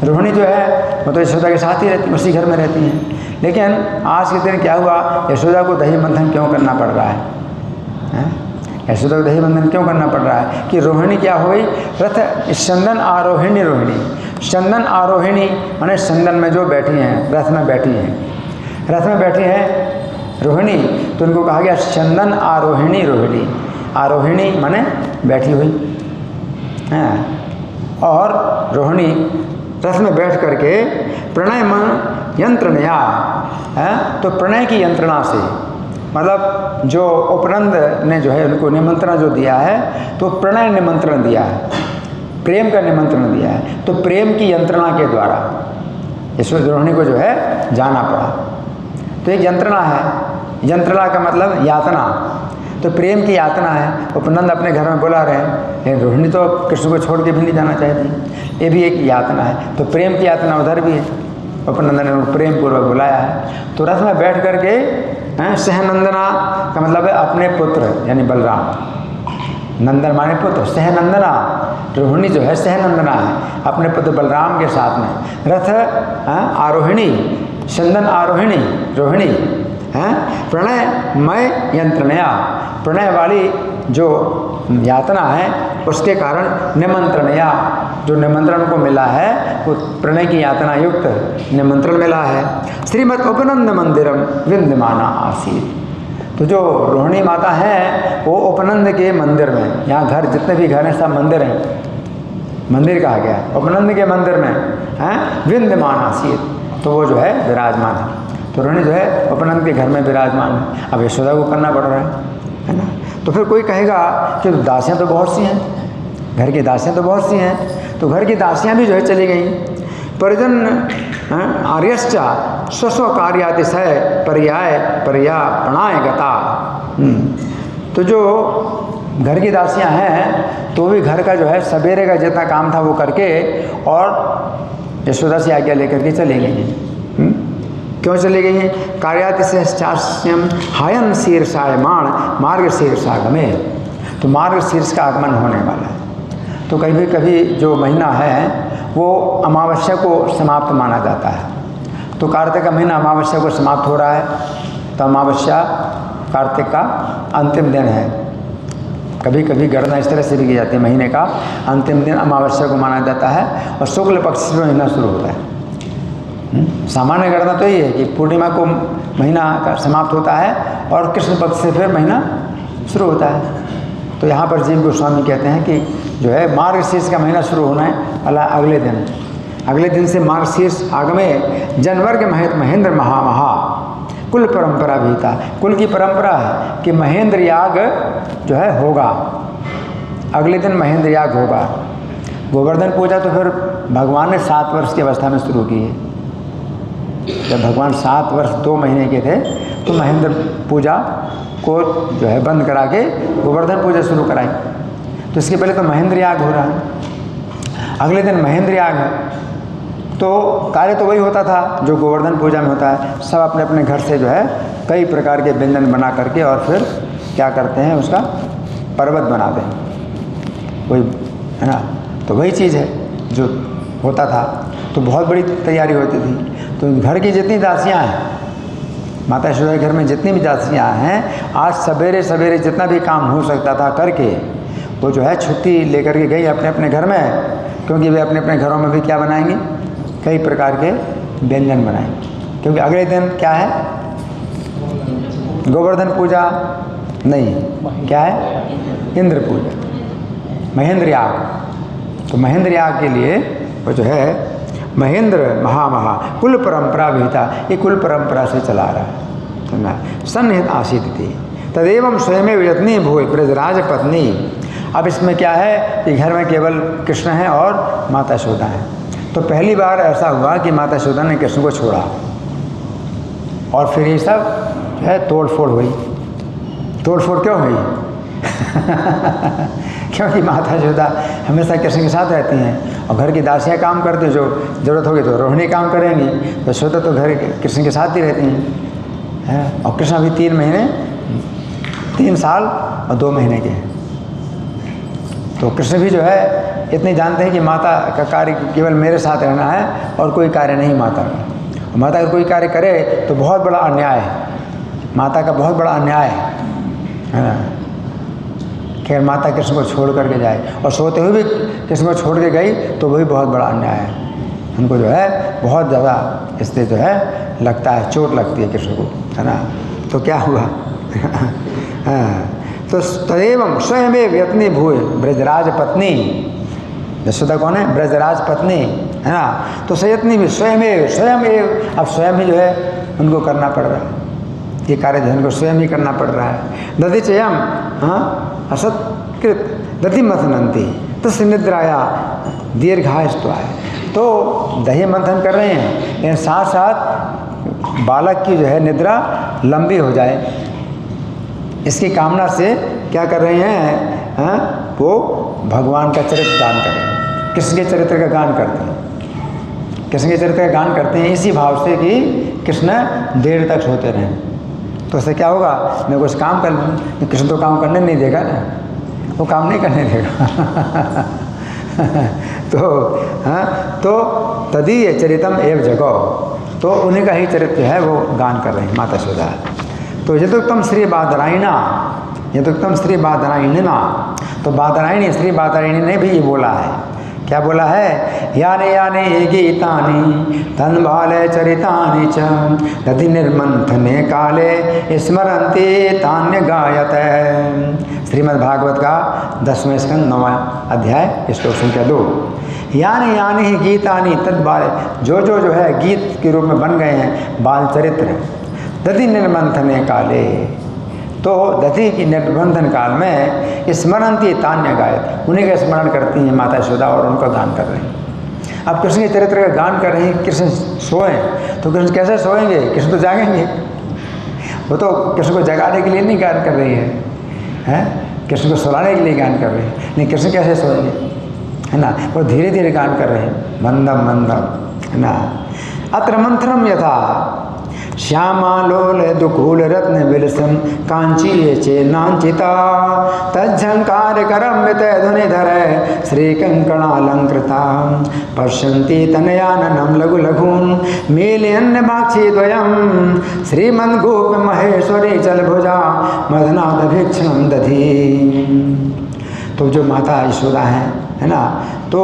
A: रोहिणी जो है वो तो यशोदा के साथ ही रहती, उसी घर में रहती हैं। लेकिन आज के दिन क्या हुआ? यशोदा को दही मंथन क्यों करना पड़ रहा है? यशोदा को दही मंथन क्यों करना पड़ रहा है? कि रोहिणी क्या हो गई? रथ चंदन आरोहिणी, रोहिणी चंदन आरोहिणी माने चंदन में जो बैठी हैं, रथ में बैठी हैं, रथ में बैठी हैं रोहिणी, तो उनको कहा गया चंदन आरोहिणी, रोहिणी आरोहिणी माने बैठी हुई है। और रोहिणी रथ में बैठ करके प्रणय मन यंत्रणया है, तो प्रणय की यंत्रणा से, मतलब जो उपनंद ने जो है उनको निमंत्रण जो दिया है तो प्रणय निमंत्रण दिया है, प्रेम का निमंत्रण दिया है, तो प्रेम की यंत्रणा के द्वारा ईश्वर रोहिणी को जो है जाना पड़ा। तो एक यंत्रणा है, यंत्रणा का मतलब यातना, तो प्रेम की यातना है। उपनंद अपने घर में बुला रहे हैं, रोहिणी तो कृष्ण को छोड़ के भी नहीं जाना चाहती, ये भी एक यातना है। तो प्रेम की यातना उधर भी है, उपनंद ने प्रेम पूर्वक बुलाया है। तो रथ में बैठ करके सहनंदना का मतलब है अपने पुत्र यानी बलराम, नंदन माने पुत्र, सहनंदना रोहिणी जो है सहनंदना है अपने पुत्र बलराम के साथ में। रथ आरोहिणी, चंदन आरोहिणी रोहिणी है, प्रणय मय यंत्रणया, प्रणय वाली जो यातना है उसके कारण निमंत्रणया, जो निमंत्रण को मिला है वो प्रणय की यातना युक्त निमंत्रण मिला है। श्रीमद उपनंद मंदिरम विद्यमाना आसीत, तो जो रोहिणी माता है वो उपनंद के मंदिर में, यहाँ घर जितने भी घर हैं सब मंदिर हैं, मंदिर कहा गया उपनंद के मंदिर में है, विद्यमान आसीत, तो वो जो है विराजमान है। तो रोहिणी जो है उपनंद के घर में विराजमान है। अब यशोदा को करना पड़ रहा है ना। तो फिर कोई कहेगा कि दासियाँ तो बहुत सी हैं, घर की दासियाँ तो बहुत सी हैं, तो घर की दासियाँ भी जो है चली गई। परिजन आर्यश्चा स्वस्व कार्यातिशय पर्याय पर्यापणाय गता। तो जो घर की दासियां हैं तो भी घर का जो है सवेरे का जितना काम था वो करके और यशोदा से आज्ञा लेकर के चली गई हैं। क्यों चली गई हैं? कार्यातिशय चास्यम हायन शीर्षायमाण मार्ग शीर्षागमे। तो मार्ग शीर्ष का आगमन होने वाला है। तो कभी कभी जो महीना है वो अमावस्या को समाप्त माना जाता है। तो कार्तिक का महीना अमावस्या को समाप्त हो रहा है, तो अमावस्या कार्तिक का अंतिम दिन है। कभी कभी गणना इस तरह से भी की जाती है, महीने का अंतिम दिन अमावस्या को माना जाता है और शुक्ल पक्ष से महीना शुरू होता है। सामान्य गणना तो ये है कि पूर्णिमा को महीना का समाप्त होता है और कृष्ण पक्ष से फिर महीना शुरू होता है। तो यहाँ पर जीव गोस्वामी कहते हैं कि जो है मार्गशीर्ष का महीना शुरू होना है वाला अगले दिन से मार्गशीर्ष आगमे जनवर्ग महेंद्र महामहा कुल परंपरा भी था। कुल की परंपरा है कि महेंद्र याग जो है होगा, अगले दिन महेंद्र याग होगा। गोवर्धन पूजा तो फिर भगवान ने 7 वर्ष की अवस्था में शुरू की है। जब भगवान 7 वर्ष 2 महीने के थे तो महेंद्र पूजा को जो है बंद करा के गोवर्धन पूजा शुरू कराई। तो इसके पहले तो महेंद्र याग हो रहा है, अगले दिन महेंद्र याग है। तो कार्य तो वही होता था जो गोवर्धन पूजा में होता है। सब अपने अपने घर से जो है कई प्रकार के व्यंजन बना करके और फिर क्या करते हैं, उसका पर्वत बनाते हैं, वही है ना। तो वही चीज़ है जो होता था। तो बहुत बड़ी तैयारी होती थी। तो घर की जितनी दासियाँ हैं, माता यशोदा के घर में जितनी भी दासियाँ हैं, आज सवेरे सवेरे जितना भी काम हो सकता था करके वो जो है छुट्टी लेकर के गई अपने अपने घर में, क्योंकि वे अपने अपने घरों में भी क्या बनाएंगे, कई प्रकार के व्यंजन बनाएंगे। क्योंकि अगले दिन क्या है, गोवर्धन पूजा नहीं, क्या है, इंद्र पूजा, महेंद्र याग। तो महेंद्र याग के लिए वो जो है महेंद्र महामहा कुल परंपरा भी था। ये कुल परंपरा से चला रहा है। सन्निहित आसित थी तदेवं स्वयं यत्नी भूय ब्रजराज पत्नी। अब इसमें क्या है कि घर में केवल कृष्ण है और माता यशोदा है। तो पहली बार ऐसा हुआ कि माता यशोदा ने कृष्ण को छोड़ा और फिर ये सब जो है तोड़ फोड़ हुई। तोड़ फोड़ क्यों हुई? क्योंकि माता यशोदा हमेशा कृष्ण के साथ रहती हैं और घर की दासियाँ काम करती हैं। जो ज़रूरत होगी तो रोहिणी काम करेंगी, तो यशोदा तो घर कृष्ण के साथ ही रहती हैं। और कृष्ण अभी 3 साल और 2 महीने के हैं। तो कृष्ण भी जो है इतने जानते हैं कि माता का कार्य केवल मेरे साथ रहना है और कोई कार्य नहीं माता का। माता अगर कोई कार्य करे तो बहुत बड़ा अन्याय है, माता का बहुत बड़ा अन्याय है ना। खैर माता कृष्ण को छोड़ करके जाए और सोते हुए भी कृष्ण को छोड़ के गई तो वही बहुत बड़ा अन्याय है। उनको जो है बहुत ज़्यादा इससे जो है लगता है, चोट लगती है कृष्ण को, है ना। तो क्या हुआ? तो तदेवं स्वयं यत्नी भूय ब्रजराज पत्नी। यशोदा कौन है? ब्रजराज पत्नी, है ना। तो सयत्नी भी स्वयं अब स्वयं ही जो है उनको करना पड़ रहा है। ये कार्य जो है उनको स्वयं ही करना पड़ रहा है। दधि चयम असत्कृत दधि मथनंती तस् निद्राया दीर्घायस्त्वाय। तो दही मंथन कर रहे हैं, लेकिन साथ साथ बालक की जो है निद्रा लंबी हो जाए, इसकी कामना से क्या कर रहे हैं? वो भगवान का चरित्र गान कर रहे हैं, कृष्ण के चरित्र का गान करते हैं। कृष्ण के चरित्र का गान करते हैं इसी भाव से कि कृष्ण देर तक सोते रहें। तो उससे क्या होगा? मैं कुछ काम कर लूँ। कृष्ण तो काम करने नहीं देगा ना, वो काम नहीं करने देगा। तो तदीय चरितम एव जगो। तो उन्हीं का ही चरित्र है वो गान कर रहे हैं माता यशोदा। तो यदुक्तम श्री बादरायणा, यदुक्तम श्री बादरायणिना। तो बादरायणी, श्री बादरायणी ने भी ये बोला है। क्या बोला है? याने याने ये गीतानि तन्बाले चरितानि च दधि निर्मंथने काले स्मरन्ति तान्य गायते। श्रीमद्भागवत का 10वें स्कंद 9वां अध्याय श्लोक संख्या 2। यानी यानी ही गीतानि तद्बाले, जो है गीत के रूप में बन गए हैं बाल चरित्र। दधि निर्मंथने काले, तो दधि की निर्बंधन काल में स्मरन्ति तान्य गायत, उन्हीं का स्मरण करती हैं माता यशोदा और उनका गान कर रहे हैं। अब कृष्ण के चरित्र का गान कर रहे हैं, कृष्ण सोए तो कृष्ण कैसे सोएंगे? कृष्ण तो जागेंगे। वो तो कृष्ण को जगाने के लिए नहीं गान कर रही है, कृष्ण को सुलाने के लिए गान कर रहे हैं। नहीं, कृष्ण कैसे सोएंगे, है ना? वो धीरे धीरे गान कर रहे हैं, मंदम मंदम, है ना। अत्र मंथनम यथा श्यामालोल दुकूल रत्न विलसम कांची चेनांचिता तज्झंकार करम ध्वनिधर श्री कंकणालंकृता पश्यन्ति तनयाननम लघु लघून मेलयन्न बाक्षी द्वयम श्रीमन् गोप महेश्वरी चल भुजा मदनाद भिक्षणम दधी। तो जो माता यशोदा है ना, तो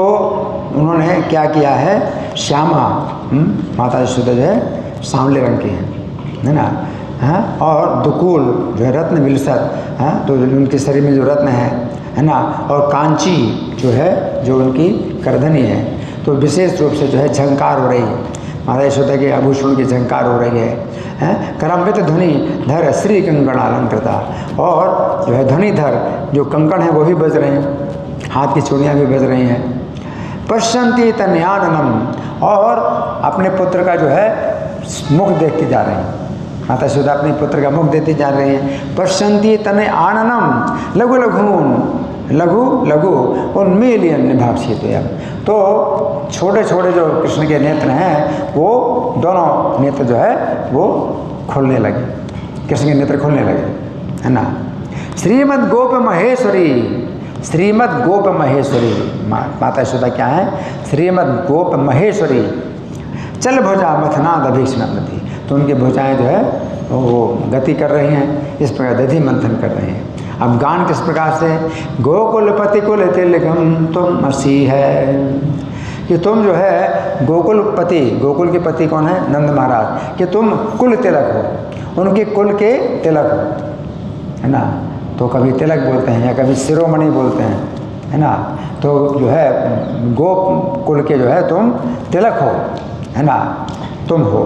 A: उन्होंने क्या किया है, श्यामा माता यशोदा जो है सांवले रंग की है ना, हाँ, और दुकूल जो है रत्न विलसत, हाँ, तो उनके शरीर में जो रत्न है ना, और कांची जो है, जो उनकी करधनी है, तो विशेष रूप से जो है झंकार हो रही है, माता यशोदा के आभूषण की झंकार हो रही है। करमृत ध्वनि धर श्री कंकण अलंकृता, और जो है ध्वनिधर जो कंकण है वो भी बज रहे हैं, हाथ की चूड़ियाँ भी बज रही हैं। पश्यन्ति तनयाननम, और अपने पुत्र का जो है मुख देखती जा रही हैं, माता यशोदा अपने पुत्र का मुख देखती जा रही हैं। पश्यन्ति तने आननम लघु लघून, लघु लघु उन्मीलियन निभाक्षित, तो छोटे छोटे जो कृष्ण के नेत्र हैं वो दोनों नेत्र जो है वो खुलने लगे, कृष्ण के नेत्र खुलने लगे, है ना। श्रीमद् गोप महेश्वरी, श्रीमद् गोप महेश्वरी, माता यशोदा क्या है, श्रीमद् गोप महेश्वरी चल भुजा मथनाद अभीक्षणमति, तो उनकी भुजाएं जो है वो गति कर रही हैं, इस प्रकार दधि मंथन कर रहे हैं। अब गान किस प्रकार से, गोकुल पति कुल तिलकम तुम असी है, कि तुम जो है गोकुल पति, गोकुल के पति कौन है, नंद महाराज, कि तुम कुल तिलक हो, उनके कुल के तिलक हो, है ना। तो कभी तिलक बोलते हैं या कभी शिरोमणि बोलते हैं, है ना। तो जो है गोप कुल के जो है तुम तिलक हो, है ना, तुम हो।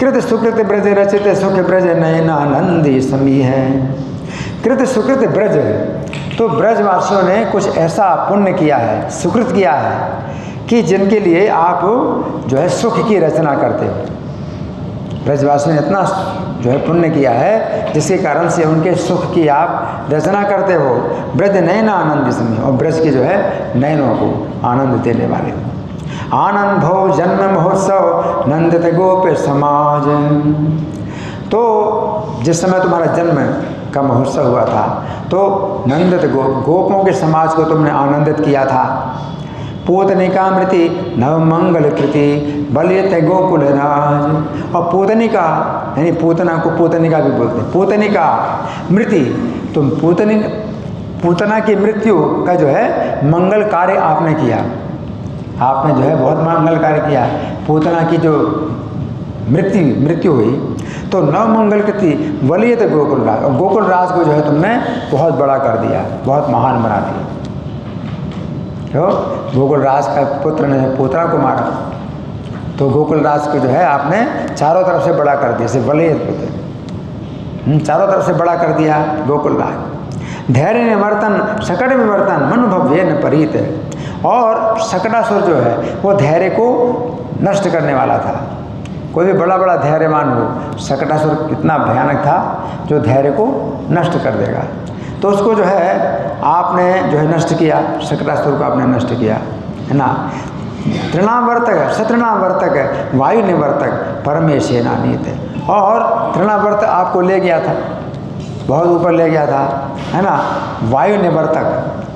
A: कृत सुकृत ब्रज रचित सुख ब्रज नयनानंदी समी है। कृत सुकृत ब्रज, तो ब्रजवासियों ने कुछ ऐसा पुण्य किया है, सुकृत किया है, कि जिनके लिए आप जो है सुख की रचना करते हो। ब्रजवासियों ने इतना जो है पुण्य किया है जिसके कारण से उनके सुख की आप रचना करते हो। ब्रज नयना आनंद समी, और ब्रज के जो है नयनों को आनंद देने वाले हो। आनंद भव जन्म महोत्सव नंदित गोप समाज, तो जिस समय तुम्हारा जन्म का महोत्सव हुआ था तो नंदित गोपों के समाज को तुमने आनंदित किया था। पूतनिका मृति नव मंगल कृति बलियत गोकुल राज, और पूतनिका यानी पूतना को पूतनिका भी बोलते हैं, पूतनिका मृति, तुम पूतना की मृत्यु का जो है मंगल कार्य आपने किया, आपने जो है बहुत मंगल कार्य किया। पूतना की जो मृत्यु हुई तो नव मंगल कृति वलियत गोकुल राज, और गोकुल राज को जो है तुमने बहुत बड़ा कर दिया, बहुत महान बना दिया। क्यों? गोकुल राज का पुत्र ने पूतना को मारा, तो गोकुल राज को जो है आपने चारों तरफ से बड़ा कर दिया, सिर्फ वलियत पुत्र, चारों तरफ से बड़ा कर दिया गोकुल राज। धैर्य निवर्तन सकट विवर्तन मन भव्य न परीत, और शकटासुर जो है वो धैर्य को नष्ट करने वाला था। कोई भी बड़ा बड़ा धैर्यवान हो, शकटासुर कितना भयानक था जो धैर्य को नष्ट कर देगा, तो उसको जो है आपने जो है नष्ट किया, शकटासुर को आपने नष्ट किया, है ना। तृणावर्तक सतृणावर्तक वायु निवर्तक परमेशेनानीत, और तृणावर्त आपको ले गया था, बहुत ऊपर ले गया था, है ना, वायु निवर्तक,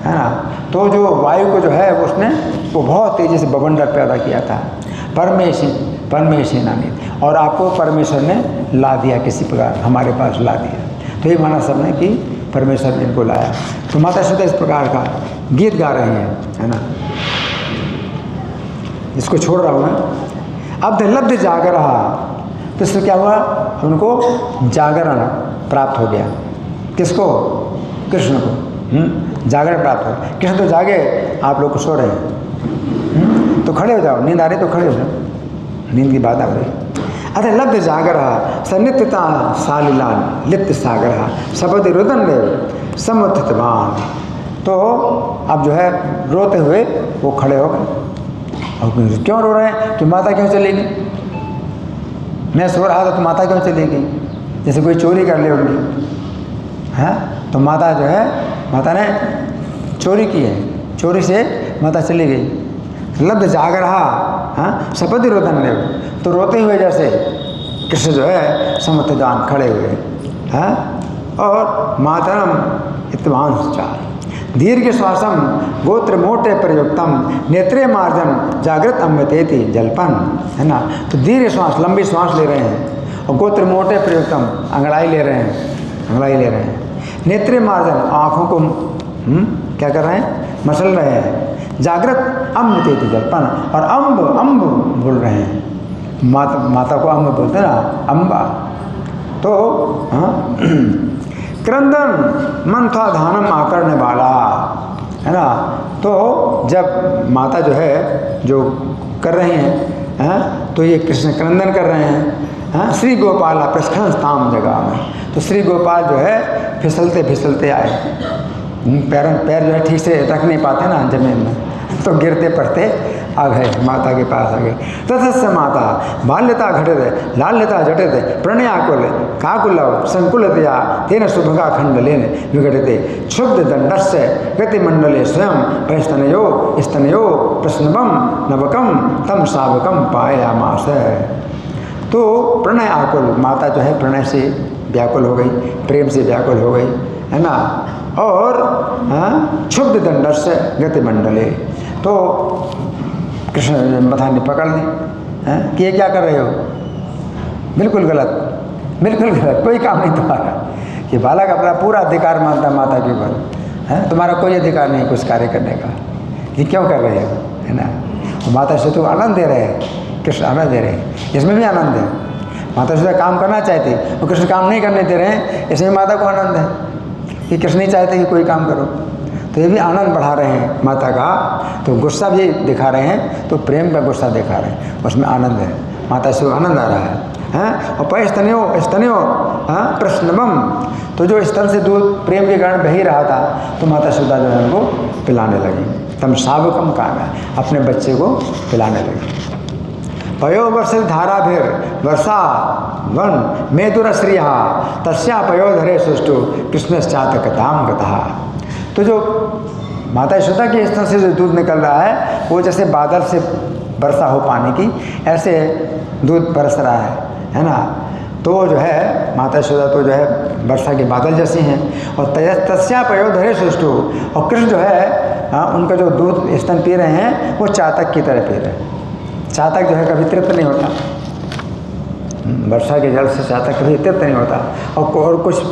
A: है ना। तो जो वायु को जो है उसने वो बहुत तेज़ी से बवंडर पैदा किया था, परमेशेनानीत, और आपको परमेश्वर ने ला दिया, किसी प्रकार हमारे पास ला दिया। तो ये माना सबने कि परमेश्वर ने इनको लाया। तो माता यशोदा इस प्रकार का गीत गा रही हैं, है ना। इसको छोड़ रहा हूँ मैं। अब लब्ध जागर रहा, तो इससे क्या हुआ, उनको जागरण प्राप्त हो गया। किसको? कृष्ण को जागरण प्राप्त हो। कृष्ण तो जागे, आप लोग को सो रहे हैं, तो खड़े हो जाओ, नींद आ रही तो खड़े हो जाओ, नींद की बात आ रही। अतः लब्ध जागर सनित्यता सालिलान लिप्त सागर शपथ रुदन देव समुत्थितवान, तो अब जो है रोते हुए वो खड़े हो गए, और क्यों रो रहे हैं कि माता क्यों चली गई? मैं सो रहा था तो माता क्यों चली गई? जैसे कोई चोरी कर ले उनकी, है तो माता जो है, माता ने चोरी की है, चोरी से माता चली गई। लब्ध जाग रहा, हाँ सपति रोदन देव, तो रोते हुए जैसे कृष्ण जो है समर्थदान खड़े हुए, हैं। और मातरम इतवांशचार दीर्घ श्वासम गोत्र मोटे प्रयुक्तम नेत्रे मार्जन जागृत अमृतेति जलपन, है ना। तो दीर्घ श्वास, लंबी श्वास ले रहे हैं, और गोत्र मोटे प्रयुक्तम अंगड़ाई ले रहे हैं, अंगड़ाई ले रहे हैं। नेत्रे मार्जन आँखों को क्या कर रहे हैं, मसल रहे हैं। जागृत अमृतेति जलपन, और अम्ब अम्ब बोल रहे हैं। माता को अम्ब बोलते हैं ना, अम्बा। तो हाँ क्रंदन मंथा धानम आकरने वाला, है ना। तो जब माता जो है जो कर रहे हैं, तो ये कृष्ण क्रंदन कर रहे हैं। श्री गोपाल प्रस्खलन ताम जगह में, तो श्री गोपाल जो है फिसलते फिसलते आए। पैर जो है ठीक से रख नहीं पाते ना जमीन में, तो गिरते पड़ते आ गए, माता के पास आ गए। ततस्य माता बाल्यता घटित लाल्यता जटित प्रणयाकुल काकुलव संकुलतया तेन शुभगा खंडलेन विघटिते क्षुब्ध दंडस्य गतिमंडले स्वयं वैस्तनयो स्तनयो प्रश्नवम नवकम तम शावकम पायामास। तो प्रणय आकुल, माता जो है प्रणय से व्याकुल हो गई, प्रेम से व्याकुल हो गई, है ना। और क्षुब्ध दंडस्य गतिमंडले, तो कृष्ण मथानी पकड़ ली कि ये क्या कर रहे हो, बिल्कुल गलत, बिल्कुल गलत, कोई काम नहीं तुम्हारा। ये बालक अपना पूरा अधिकार मानता माता के ऊपर, है, तुम्हारा कोई अधिकार नहीं कुछ कार्य करने का, ये क्यों कर रहे हो, है ना। तो माता से तो आनंद दे रहे हैं, कृष्ण आनंद दे रहे हैं, इसमें भी आनंद है। माता से काम करना चाहते, वो कृष्ण काम नहीं करने दे रहे हैं, इसमें माता को आनंद है कि कृष्ण नहीं चाहते कि कोई काम करो, तो ये भी आनंद बढ़ा रहे हैं माता का। तो गुस्सा भी दिखा रहे हैं, तो प्रेम का गुस्सा दिखा रहे हैं, उसमें आनंद है, माता से आनंद आ रहा है, हैं। और स्तनयो हाँ प्रश्नवम, तो जो स्तन से दूध प्रेम के कारण बह ही रहा था, तो माता सुधा जो है उनको पिलाने लगी। तम शावकम काम है, अपने बच्चे को पिलाने लगी। पयोवर्ष धारा भीर वर्षा वन मेदुरश्रिया तस्या पयोधरे सुष्टु कृष्णश्चातकताम गतः। तो जो माता यशोदा के स्तन से जो दूध निकल रहा है, वो जैसे बादल से वर्षा हो पानी की, ऐसे दूध बरस रहा है ना। तो जो है माता यशोदा तो जो है वर्षा के बादल जैसी हैं, और तस्या पयोधरे सुष्टु, और कृष्ण जो है उनका जो दूध स्तन पी रहे हैं वो चातक की तरह पी रहे हैं। चातक जो है कभी तृप्त नहीं होता, वर्षा के जल से चातक कभी तृप्त नहीं होता, और कुछ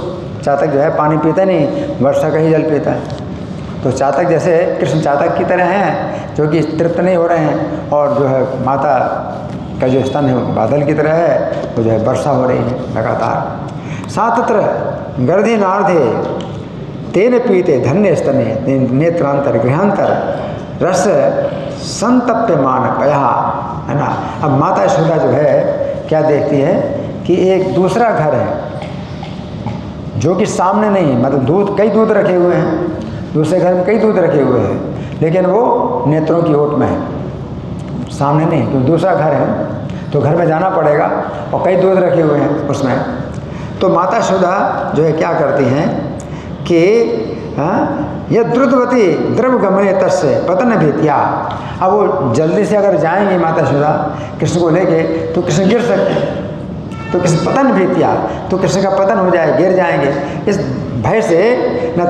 A: चातक जो है पानी पीता नहीं, वर्षा का ही जल पीता है। तो चातक जैसे कृष्ण चातक की तरह हैं, जो कि तृप्त नहीं हो रहे हैं, और जो है माता का जो स्तन है बादल की तरह है, वो जो है वर्षा हो रही है लगातार। सातत्र गर्धे नार्धे तेन पीते धन्य स्तने नेत्रांतर गृहांतर रस संतप्यमान पया, है ना। अब माता यशोदा जो है क्या देखती है कि एक दूसरा घर है जो कि सामने नहीं, मतलब दूध कई दूध रखे हुए हैं, दूसरे घर में कई दूध रखे हुए हैं, लेकिन वो नेत्रों की ओट में है, सामने नहीं, क्योंकि दूसरा घर है तो घर में जाना पड़ेगा, और कई दूध रखे हुए हैं उसमें। तो माता यशोदा जो है क्या करती हैं कि यह द्रुतवती द्रव गमने तस्य पतन भीतिया। अब वो जल्दी से अगर जाएंगी माता यशोदा कृष्ण को लेके, तो कृष्ण गिर सकते हैं, तो कृष्ण पतन भीतिया, तो कृष्ण का पतन हो जाए, गिर जाएंगे, इस भय से न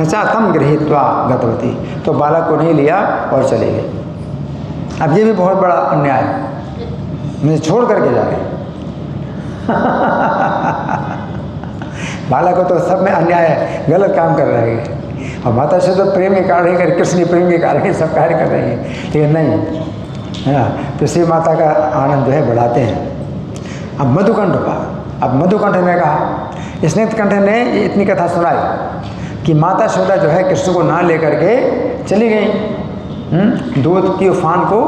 A: चातम गृहीत्वा गतवती, तो बालक को नहीं लिया और चले गए। अब ये भी बहुत बड़ा अन्याय है, मुझे छोड़ करके जा रहे बालक को तो सब में अन्याय है, गलत काम कर रहे हैं, और माता से तो प्रेम के कारण ही कर, कृष्ण प्रेम के कारण ही सब कार्य कर रहे हैं, लेकिन नहीं, है ना। तो श्री माता का आनंद जो है बढ़ाते हैं। अब मधुकंठ का, अब मधुकंठ ने कहा, स्निग्धकंठ ने इतनी कथा सुनाई कि माता यशोदा जो है कृष्ण को ना लेकर के चली गई, दूध की उफान को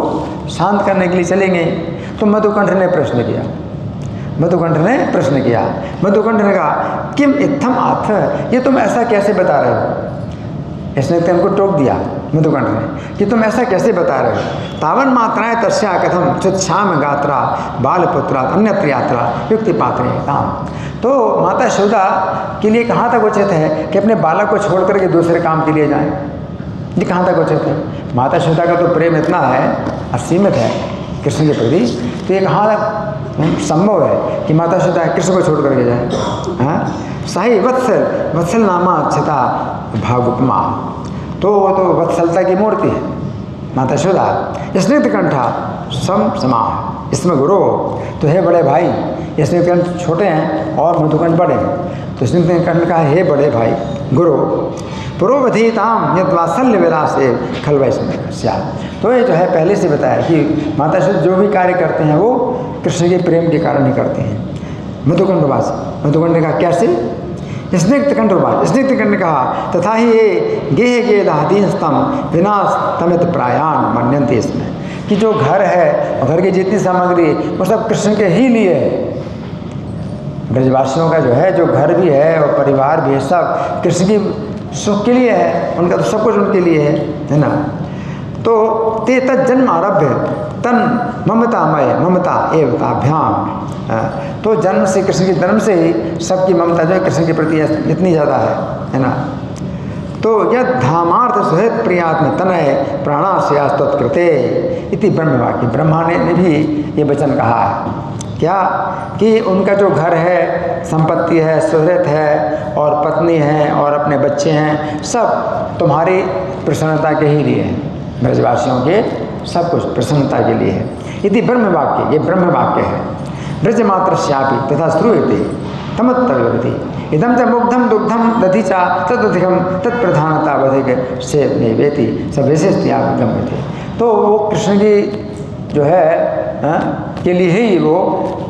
A: शांत करने के लिए चली गई। तो मधुकंठ ने प्रश्न किया, मधुकंठ ने प्रश्न किया, मधुकंठ ने कहा किम इत्थम आथ, ये तुम ऐसा कैसे बता रहे हो, इसने तो उनको टोक दिया मधुकंठ ने कि तुम ऐसा कैसे बता रहे हो। तावन मात्राएं तस्या कथम चित्श्याम गात्रा बालपुत्रा अन्यत्र यात्रा युक्ति पात्र ताम। तो माता यशोदा के लिए कहाँ तक उचित है कि अपने बालक को छोड़ करके दूसरे काम के लिए जाएं? ये कहाँ तक उचित है? माता यशोदा का तो प्रेम इतना है, असीमित है कृष्ण के प्रति, तो ये कहाँ तक संभव है कि माता यशोदा कृष्ण को छोड़ करके जाए? हाँ, सही वत्सल नामा अच्छता भागुपमा, तो वो तो वत्सलता की मूर्ति है माता यशोदा। स्निग्धकंठा समा, इसमें गुरु, तो हे बड़े भाई, स्निग्धकंठ छोटे हैं और मधुकंठ बड़े हैं, तो स्निग्धकंठ का हे बड़े भाई गुरु पुरोवधीताम यद वात्सल्य विलास खलवैष्णव। तो ये जो है पहले से बताया कि माता यशोदा जो भी कार्य करते हैं वो कृष्ण के प्रेम के कारण ही करते हैं। मधुकंठ ने कहा कैसे? स्निग्धकंठ ने कहा तथा ही ये गेह गेदाधीन स्तम विनाश तमित प्रायाण मन्यंते, इसमें कि जो घर है और घर की जितनी सामग्री वो सब कृष्ण के ही लिए है। ब्रजवासियों का जो है, जो घर भी है और परिवार भी है, सब कृष्ण की सुख के लिए है, उनका तो सब कुछ उनके लिए है ना। तो ते तज्जन्म आरभ्य तन ममतामय ममता एवताभ्याम, तो जन्म से, कृष्ण के जन्म से ही सबकी ममता जो है कृष्ण के प्रति इतनी ज़्यादा है ना। तो यद धामार्थ सुहृत प्रियात्म तनय प्राणाश्यास तत्कृते इति ब्रह्मवाक्य, ब्रह्मा ने भी ये वचन कहा है क्या कि उनका जो घर है, संपत्ति है, सुहृत है और पत्नी है और अपने बच्चे हैं, सब तुम्हारी प्रसन्नता के ही लिए हैं। ब्रजवासियों के सब कुछ प्रसन्नता के लिए है। इति ब्रह्मवाक्य, ये ब्रह्मवाक्य है। ब्रजमात्र श्यापी तथा श्रूयते तमत्तव्यवती इदम च मुग्धम दुग्धम दधि चा तदधिकम तत्प्रधानता वधिक से वेति सब विशेषत्यागम्य थे। तो वो कृष्ण की जो है के लिए ही वो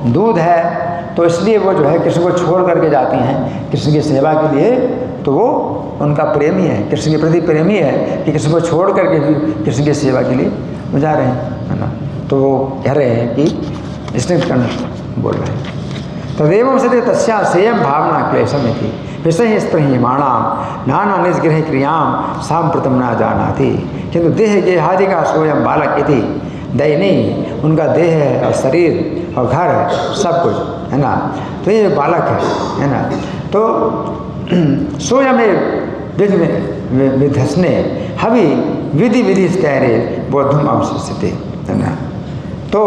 A: दूध है, तो इसलिए वो जो है कृष्ण को छोड़ करके जाती हैं कृष्ण की सेवा के लिए। तो वो उनका प्रेमी है, कृष्ण के प्रति प्रेमी है कि कृष्ण को छोड़ करके भी कृष्ण की सेवा के लिए वो जा रहे हैं, है ना। तो वो कह रहे हैं कि स्निग्धकंठ बोल रहे हैं तदेव सत्य तस्या सेयम भावना क्लेशम थी विषय स्पृह्यमाणाम नाना निजगृह क्रियाम सांप्रतम न जाना थी किंतु देह गेहादिका सोयम बालक इति दयनीय, उनका देह है और शरीर और घर है सब कुछ, है ना। तो ये बालक है ना। तो सोयम विधस्ने हवि विधि विधि तैरे बोधम अवशिष्यते, है ना। तो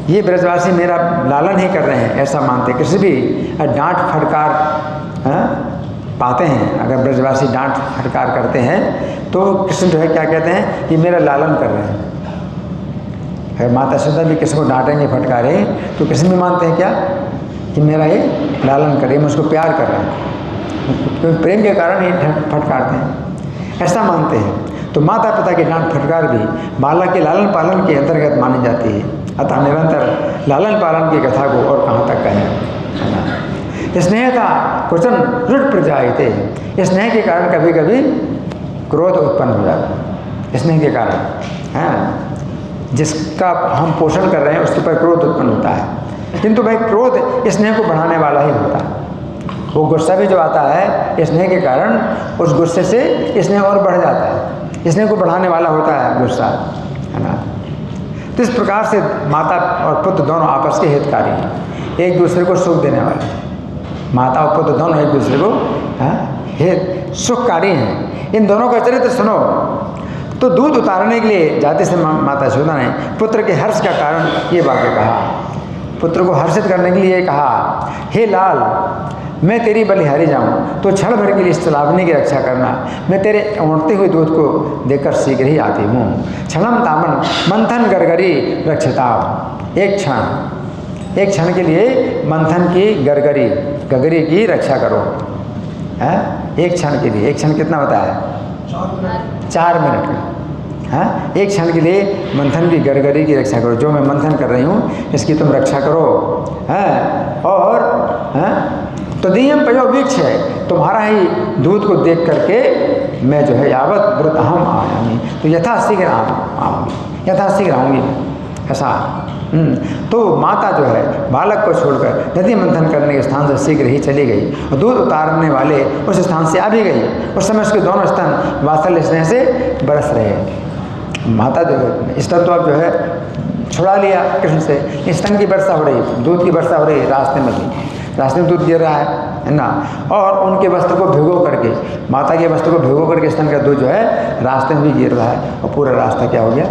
A: ये ब्रजवासी मेरा लालन ही कर रहे हैं ऐसा मानते। कृष्ण भी डांट फटकार पाते हैं, अगर ब्रजवासी डांट फटकार करते हैं तो कृष्ण जो है क्या कहते हैं कि मेरा लालन कर रहे हैं। अगर माता यशोदा भी किसी को डांटेंगे फटकारे तो कृष्ण भी मानते हैं क्या कि मेरा ये लालन करे, मैं उसको प्यार कर रहे हैं, क्योंकि प्रेम के कारण ही फटकारते हैं, ऐसा मानते हैं। तो माता पिता की डांट फटकार भी बालक के लालन पालन के अंतर्गत मानी जाती है। अतः निरंतर लालन पालन की कथा को और कहाँ तक कहें, है ना। स्नेहता क्वचन रुट प्रजायते, स्नेह के कारण कभी कभी क्रोध उत्पन्न हो जाता है। स्नेह के कारण है, जिसका हम पोषण कर रहे हैं उसके ऊपर क्रोध उत्पन्न होता है, किंतु भाई क्रोध स्नेह को बढ़ाने वाला ही होता है। वो गुस्सा भी जो आता है स्नेह के कारण, उस गुस्से से स्नेह और बढ़ जाता है, स्नेह को बढ़ाने वाला होता है गुस्सा, है ना। तो इस प्रकार से माता और पुत्र दोनों आपस के हितकारी हैं, एक दूसरे को सुख देने वाले। माता और पुत्र दोनों एक दूसरे को हित सुखकारी हैं। इन दोनों का चरित्र सुनो। तो दूध उतारने के लिए जाते समय माता यशोदा ने पुत्र के हर्ष का कारण ये वाक्य कहा, पुत्र को हर्षित करने के लिए कहा, हे लाल मैं तेरी बलिहारी जाऊं तो क्षण भर के लिए इस तालाबनी की रक्षा करना, मैं तेरे उमड़ते हुए दूध को देखकर शीघ्र ही आती हूँ। क्षणम तामन मंथन गरगरी रक्षताब, एक क्षण के लिए मंथन की गगरी की रक्षा करो, है एक क्षण के लिए। एक क्षण कितना होता है? 4 मिनट का। हाँ, एक क्षण के लिए मंथन की गरगरी की रक्षा करो, जो मैं मंथन कर रही हूँ इसकी तुम रक्षा करो, है। और तदीयम पयो वीक्ष है, तुम्हारा ही दूध को देख करके मैं जो है यावत व्रत अहम आयामी, तो यथाशीघ्र आऊँगी, यथाशीघ्र आऊँगी, ऐसा तो माता जो है बालक को छोड़कर नदी मंथन करने के स्थान से शीघ्र ही चली गई और दूध उतारने वाले उस स्थान से आ भी गई। उस समय उसके दोनों स्तन वात्सल्य स्नेह से बरस रहे। माता जो है स्तन तो अब जो है छुड़ा लिया कृष्ण से, स्तन की वर्षा हो रही, दूध की वर्षा हो रही रास्ते में दूध गिर रहा है ना। और उनके वस्त्र को भिगो करके, माता के वस्त्र को भिगो करके स्तन का दूध जो है रास्ते में भी गिर रहा है और पूरा रास्ता क्या हो गया,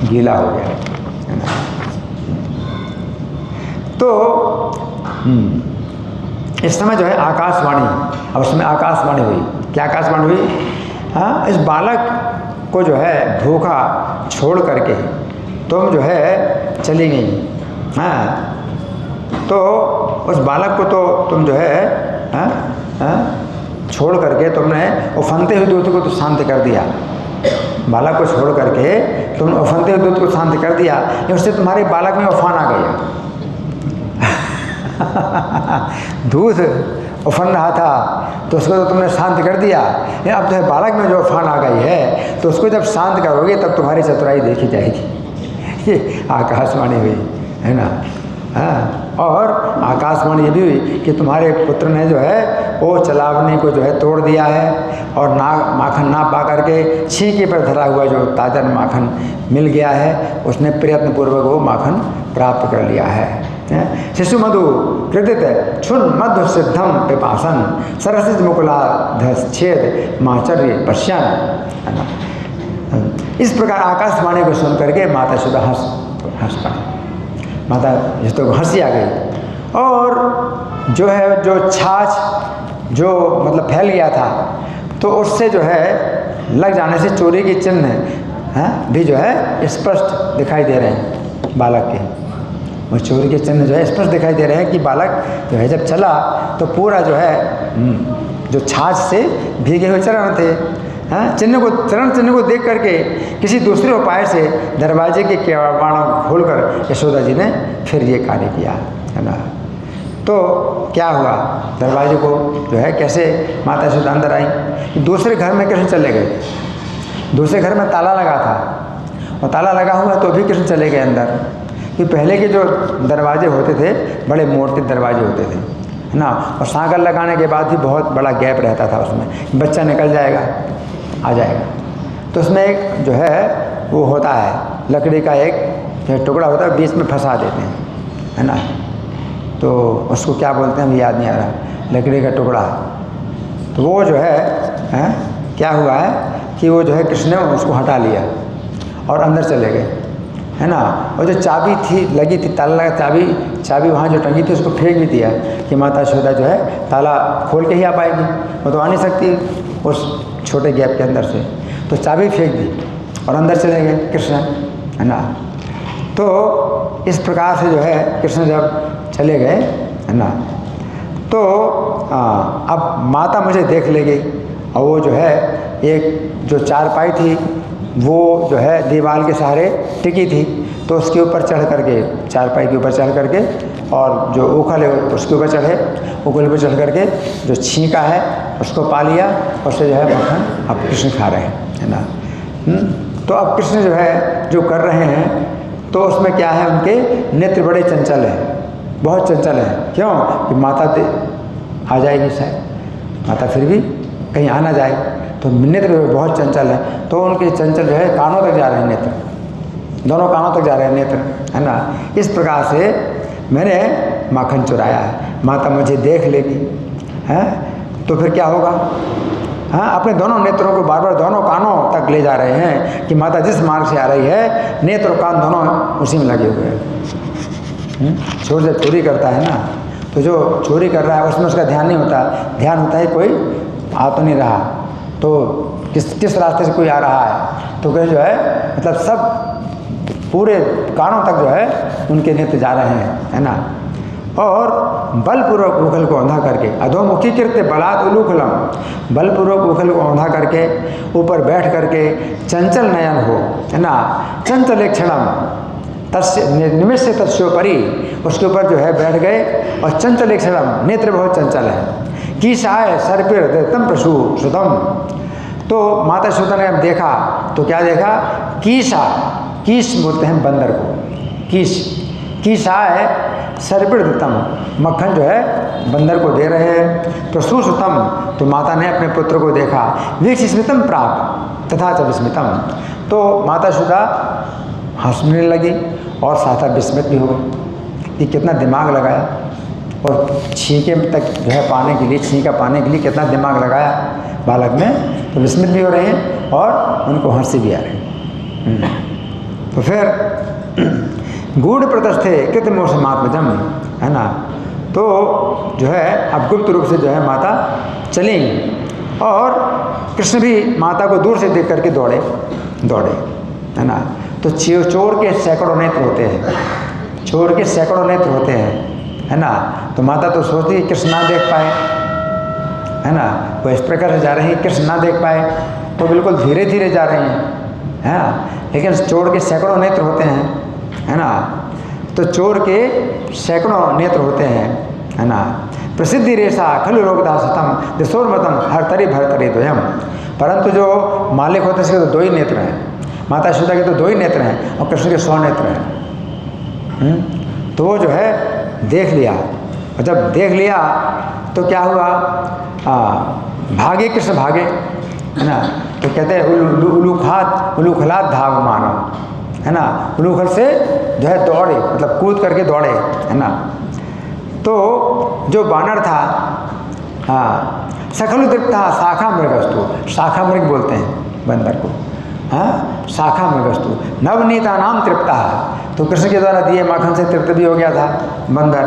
A: गीला हो गया है ना। तो इस समय जो है आकाशवाणी, अब उसमें आकाशवाणी हुई। क्या आकाशवाणी हुई? हाँ, इस बालक को जो है भूखा छोड़ करके तुम जो है चली गई। हाँ, तो उस बालक को तो तुम जो है छोड़ करके तुमने उफनते हुए दूध को तो शांत कर दिया। बालक को छोड़ करके तुमने उफनते हुए दूध को शांत कर दिया, उससे तुम्हारे बालक में उफान आ गया। दूध उफन रहा था तो उसको तो तुमने शांत कर दिया, अब जो है बालक में जो उफान आ गई है तो उसको जब शांत करोगे तब तुम्हारी चतुराई देखी जाएगी। ये आकाशवाणी हुई है ना। हाँ, और आकाशवाणी ये भी हुई कि तुम्हारे पुत्र ने जो है वो चलावनी को जो है तोड़ दिया है और माखन ना पा करके छींके पर धरा हुआ जो ताजा माखन मिल गया है, उसने प्रयत्नपूर्वक वो माखन प्राप्त कर लिया है। शिशु मधु कृदित छुन मधु सिद्धम पिपासन सरसिज मुकुलाधच्छेद माचर्य पश्यन, है ना। इस प्रकार आकाशवाणी को सुन करके माता सुधा हंस पड़ी। माता जिस तो हंसी आ गई और जो है जो छाछ जो मतलब फैल गया था तो उससे जो है लग जाने से चोरी के चिन्ह भी जो है स्पष्ट दिखाई दे रहे हैं बालक के। वो चोरी के चिन्ह जो है स्पष्ट दिखाई दे रहे हैं कि बालक जो है जब चला तो पूरा जो है जो छाछ से भीगे हुए चरण थे। चरण चिन्ह को देख करके किसी दूसरे उपाय से दरवाजे के केवाड़ों को खोलकर यशोदा जी ने फिर ये कार्य किया, है ना। तो क्या हुआ, दरवाजे को जो है कैसे माता यशोदा अंदर आई, दूसरे घर में कृष्ण चले गए। दूसरे घर में ताला लगा था और ताला लगा हुआ तो भी कृष्ण चले गए अंदर। कि पहले के जो दरवाजे होते थे बड़े मोटे दरवाजे होते थे, है ना, और सांकल लगाने के बाद भी बहुत बड़ा गैप रहता था उसमें, बच्चा निकल जाएगा आ जाएगा। तो उसमें एक जो है वो होता है लकड़ी का एक टुकड़ा होता है, बीच में फंसा देते हैं, है ना। तो उसको क्या बोलते हैं मुझे याद नहीं आ रहा, लकड़ी का टुकड़ा। तो वो जो है क्या हुआ है कि वो जो है कृष्ण ने उसको हटा लिया और अंदर चले गए, है ना। और जो चाबी थी लगी थी, ताला लगा, चाबी वहाँ जो टंगी थी उसको फेंक भी दिया कि माता यशोदा जो है ताला खोल के ही आ पाएगी, वो तो आ नहीं सकती उस छोटे गैप के अंदर से। तो चाबी फेंक दी और अंदर चले गए कृष्ण, है ना। तो इस प्रकार से जो है कृष्ण जब चले गए, है ना, तो अब माता मुझे देख लेगी और वो जो है एक जो चारपाई थी वो जो है दीवार के सहारे टिकी थी, तो उसके ऊपर चढ़ करके, चारपाई के ऊपर चढ़ करके और जो उखल है उसके ऊपर चढ़े, उखल पर चढ़ करके जो छींका है उसको पा लिया और उससे जो है मक्खन अब कृष्ण खा रहे हैं, है ना। तो अब कृष्ण जो है जो कर रहे हैं तो उसमें क्या है, उनके नेत्र बड़े चंचल हैं, बहुत चंचल हैं। क्यों कि माता आ जाएगी शायद, माता फिर भी कहीं आ ना जाए, तो नेत्र बहुत चंचल है। तो उनके चंचल जो है कानों तक जा रहे हैं नेत्र, दोनों कानों तक जा रहे हैं नेत्र, है ना। इस प्रकार से मैंने माखन चुराया है, माता मुझे देख लेगी, हैं, तो फिर क्या होगा। हाँ, अपने दोनों नेत्रों को बार बार दोनों कानों तक ले जा रहे हैं कि माता जिस मार्ग से आ रही है नेत्र और कान दोनों उसी में लगे हुए हैं। चोर जब चोरी करता है ना, तो जो चोरी कर रहा है उसमें उसका ध्यान नहीं होता, ध्यान होता है कोई आ तो नहीं रहा, तो किस रास्ते से कोई आ रहा है, तो जो है मतलब सब पूरे कानों तक जो है उनके नेत्र जा रहे हैं, है ना। और बलपूर्वक उखल को औंधा करके अधोमुखी कृत्य बलात् उलूखलम, बलपूर्वक उखल को औंधा करके ऊपर बैठ करके चंचल नयन हो, है ना, चंचल एक क्षणम तस्य निमिष से तस्योपरि, उसके ऊपर जो है बैठ गए और चंचल एक क्षणम, नेत्र बहुत चंचल है। कीशाय सर्पिर तम प्रसु सुतम, तो माता यशोदा ने अब देखा तो क्या देखा, कीशा, कीश बोलते हैं बंदर को, कीश की साय सर्पिड़तम, मक्खन जो है बंदर को दे रहे हैं। तो सुश्रुतम, तो माता ने अपने पुत्र को देखा। वीक्ष स्मितम प्राप्त तथा च विस्मितम, तो माता सुधा हंसने लगी और साथ साथ विस्मित भी हो गई कि कितना दिमाग लगाया, और छींके तक जो है पाने के लिए, छींका पाने के लिए कितना दिमाग लगाया बालक में। तो विस्मित भी हो रहे हैं और उनको हंसी भी आ रही है। तो फिर गूढ़ प्रतस्थे कृतमोसमात्मजम, है ना, तो जो है अब गुप्त रूप से जो है माता चली, और कृष्ण भी माता को दूर से देख करके दौड़े, है ना। तो चोर के सैकड़ों नेत्र होते हैं, चोर के सैकड़ों नेत्र होते हैं, है ना। तो माता तो सोचती है कृष्ण ना देख पाए, है ना, वो इस प्रकार से जा रही है कृष्ण ना देख पाए, तो बिल्कुल धीरे धीरे जा रही हैं, है ना। लेकिन चोर के सैकड़ों नेत्र होते हैं, है ना। तो चोर के सैकड़ों नेत्र होते हैं, है ना। प्रसिद्धि रेशा खलु लोकदासतम दिशोर्मतम हर तरी द्वयम, परंतु जो मालिक होते हैं उसके तो 2 ही नेत्र हैं, माता यशोदा के तो 2 ही नेत्र हैं और कृष्ण के 100 नेत्र हैं। तो वो जो है देख लिया, और जब देख लिया तो क्या हुआ, भागे कृष्ण भागे, है ना। तो कहते हैं उलूखलात धाव मानो, है ना, उलूखल से जो है दौड़े, मतलब कूद करके दौड़े, है ना। तो जो बानर था, सखलु तृप्ता शाखा मृगस्तु, शाखा मृग बोलते हैं बंदर को, शाखा मृगस्तु नवनीता नाम तृप्ता, तो कृष्ण के द्वारा दिए माखन से तृप्त भी हो गया था बंदर।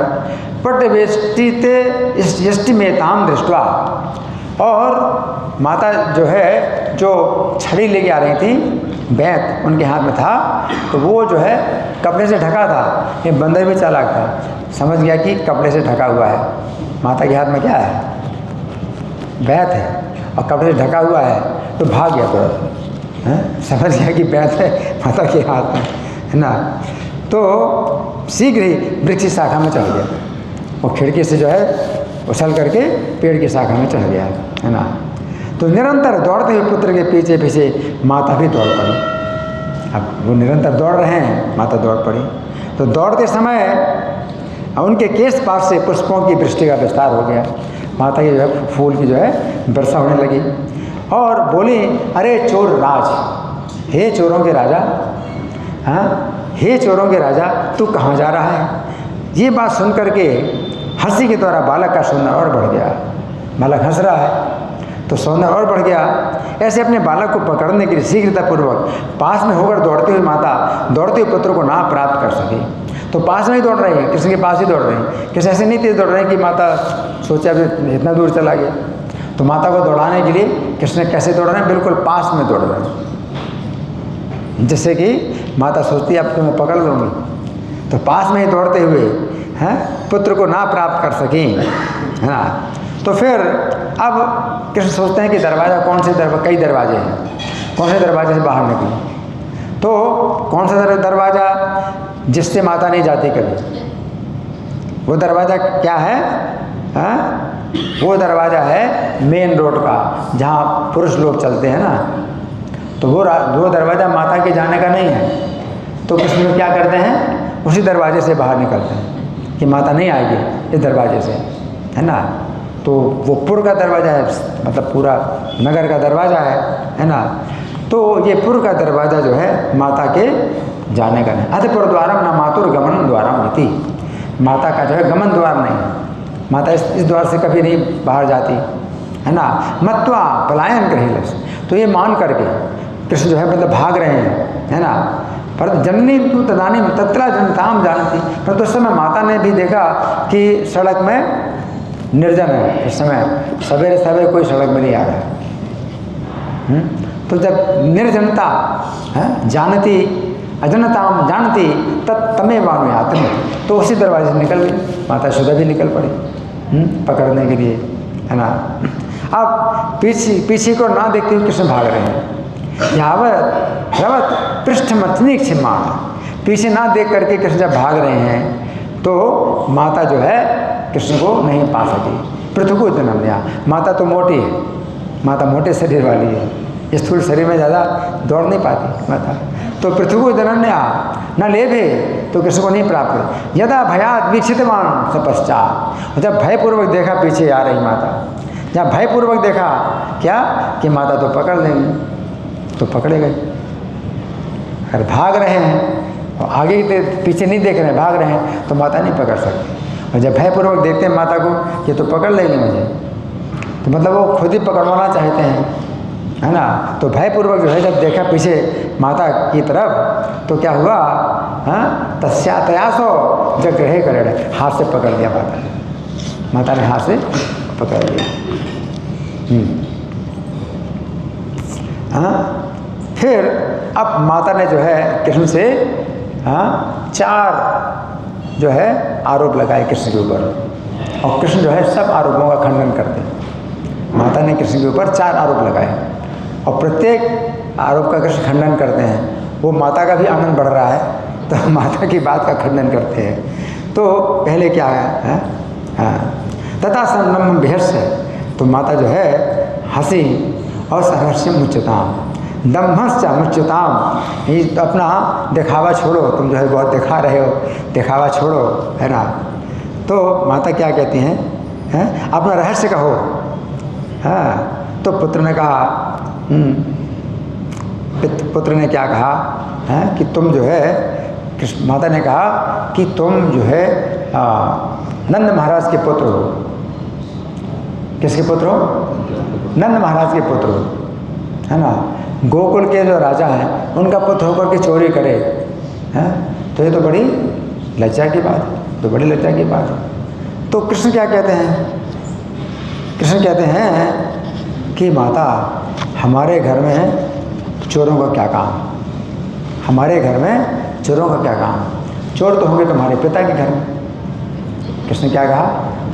A: पटवेष्टित यष्टिमेताम दृष्टवा, और माता जो है जो छड़ी लेके आ रही थी, बैत उनके हाथ में था, तो वो जो है कपड़े से ढका था। ये बंदर भी चालाक था, समझ गया कि कपड़े से ढका हुआ है, माता के हाथ में क्या है, बैत है और कपड़े से ढका हुआ है, तो भाग गया तुरंत, समझ गया कि बैत है माता के हाथ में, है ना। तो शीघ्र ही वृक्ष शाखा में चढ़ गया, वो खिड़की से जो है उछल करके पेड़ की शाखा में चढ़ गया, है ना। तो निरंतर दौड़ते हुए पुत्र के पीछे पीछे माता भी दौड़ पड़ी। अब वो निरंतर दौड़ रहे हैं, माता दौड़ पड़ी। तो दौड़ते समय उनके केश पास से पुष्पों की वृष्टि का विस्तार हो गया, माता की जो है फूल की जो है वर्षा होने लगी, और बोली, अरे चोर राज, हे चोरों के राजा, हे चोरों के राजा, तू कहाँ जा रहा है। ये बात सुन करके हंसी के द्वारा बालक का सौंदर्य और बढ़ गया, बालक हंस रहा है तो सौंदर्य और बढ़ गया। ऐसे अपने बालक को पकड़ने के लिए शीघ्रतापूर्वक पास में होकर दौड़ती हुई माता दौड़ते हुए पुत्र को ना प्राप्त कर सकी। तो पास में ही दौड़ रही है, कृष्ण के पास ही दौड़ रही है, कृष्ण ऐसे नहीं तेज दौड़ रहे हैं कि माता सोचा अभी इतना दूर चला गया। तो माता को दौड़ाने के लिए कृष्ण कैसे दौड़ रहे हैं, बिल्कुल पास में दौड़ रहे हैं, जैसे कि माता सोचती है अब तो मैं पकड़ लूँगी। तो पास में ही दौड़ते हुए पुत्र को ना प्राप्त कर सकी, है ना। तो फिर अब कृष्ण सोचते हैं कि दरवाज़ा कौन से कई दरवाजे हैं, कौन से दरवाजे से बाहर निकले। तो कौन सा दरवाज़ा जिससे माता नहीं जाती कभी, वो दरवाज़ा क्या है, वो दरवाज़ा है मेन रोड का, जहाँ पुरुष लोग चलते हैं ना। तो वो दरवाज़ा माता के जाने का नहीं है। तो कृष्ण लोग क्या करते हैं, उसी दरवाजे से बाहर निकलते हैं कि माता नहीं आएगी इस दरवाजे से, है ना। तो वो पुर का दरवाज़ा है, मतलब पूरा नगर का दरवाज़ा है ना। तो ये पुर का दरवाज़ा जो है माता के जाने का नहीं। अतः पुर द्वारम न मातुर गमन द्वारम इति, माता का जो है गमन द्वार नहीं है, माता इस द्वार से कभी नहीं बाहर जाती, है ना। मत्वा पलायन गृहीलस, तो ये मान करके कृष्ण जो है मतलब भाग रहे हैं, है ना। पर जननी तू तदानी तत्रा जनताम जानती, पर तो उस समय माता ने भी देखा कि सड़क में निर्जन है, इस समय सवेरे सवेरे कोई सड़क में नहीं आ रहा है। तो जब निर्जनता है जानती अजनताम जानती तत्तमे वानुयात, तो उसी दरवाजे से निकल गई माता यशोदा भी निकल पड़ी पकड़ने के लिए, है ना। अब पीछे को ना देखते हुए कृष्ण भाग रहे हैं। यावत रवत पृष्ठ मथनी क्षमा, पीछे ना देख करके कृष्ण जब भाग रहे हैं तो माता जो है कृष्ण को नहीं पा सकी। पृथ्वी जनन्या, माता तो मोटी है, माता मोटे शरीर वाली है, स्थूल शरीर में ज़्यादा दौड़ नहीं पाती माता। तो पृथ्वी जनन्या न लेभे तो कृष्ण को नहीं प्राप्त हुई। यदा भयात वीक्षितवान स पश्चात, जब भयपूर्वक देखा पीछे आ रही माता, जब भयपूर्वक देखा क्या कि माता तो पकड़ लेंगे, तो पकड़े गए। अगर भाग रहे हैं और आगे पीछे नहीं देख रहे हैं, भाग रहे हैं, तो माता नहीं पकड़ सकती। और जब भयपूर्वक देखते हैं माता को ये तो पकड़ लेगी मुझे, तो मतलब वो खुद ही पकड़वाना चाहते हैं, है ना। तो भयपूर्वक जो है जब देखा पीछे माता की तरफ, तो क्या हुआ, हाँ, तस्यातयासो जग्रहे करे, हाथ से पकड़ लिया माता ने, माता ने हाथ से पकड़ लिया। हाँ, फिर अब माता ने जो है कृष्ण से, हाँ, 4 जो है आरोप लगाए कृष्ण के ऊपर, और कृष्ण जो है सब आरोपों का खंडन करते हैं। माता ने कृष्ण के ऊपर 4 आरोप लगाए, और प्रत्येक आरोप का कृष्ण खंडन करते हैं। वो माता का भी आनंद बढ़ रहा है, तो माता की बात का खंडन करते हैं। तो पहले क्या है, तथा संभ्रम बेहस्य, तो माता जो है हंसी, और सहर्ष मुच्यताम, दम्भश्च मुच्यताम, ये अपना दिखावा छोड़ो, तुम जो है बहुत दिखा रहे हो, दिखावा छोड़ो, है ना। तो माता क्या कहती हैं, अपना रहस्य कहो। हाँ, तो पुत्र ने कहा, पुत्र ने क्या कहा, है कि तुम जो है, माता ने कहा कि तुम जो है नंद महाराज के पुत्र हो। किसके पुत्र हो? नंद महाराज के पुत्र हो, है ना। गोकुल के जो राजा हैं उनका पुत्र होकर के चोरी करे, हैं, तो ये तो बड़ी लज्जा की बात है, तो बड़ी लज्जा की बात है। तो कृष्ण क्या कहते हैं, कृष्ण कहते हैं कि माता हमारे घर में चोरों का क्या काम, हमारे घर में चोरों का क्या काम, चोर तो होंगे तुम्हारे पिता के घर में। कृष्ण क्या कहा,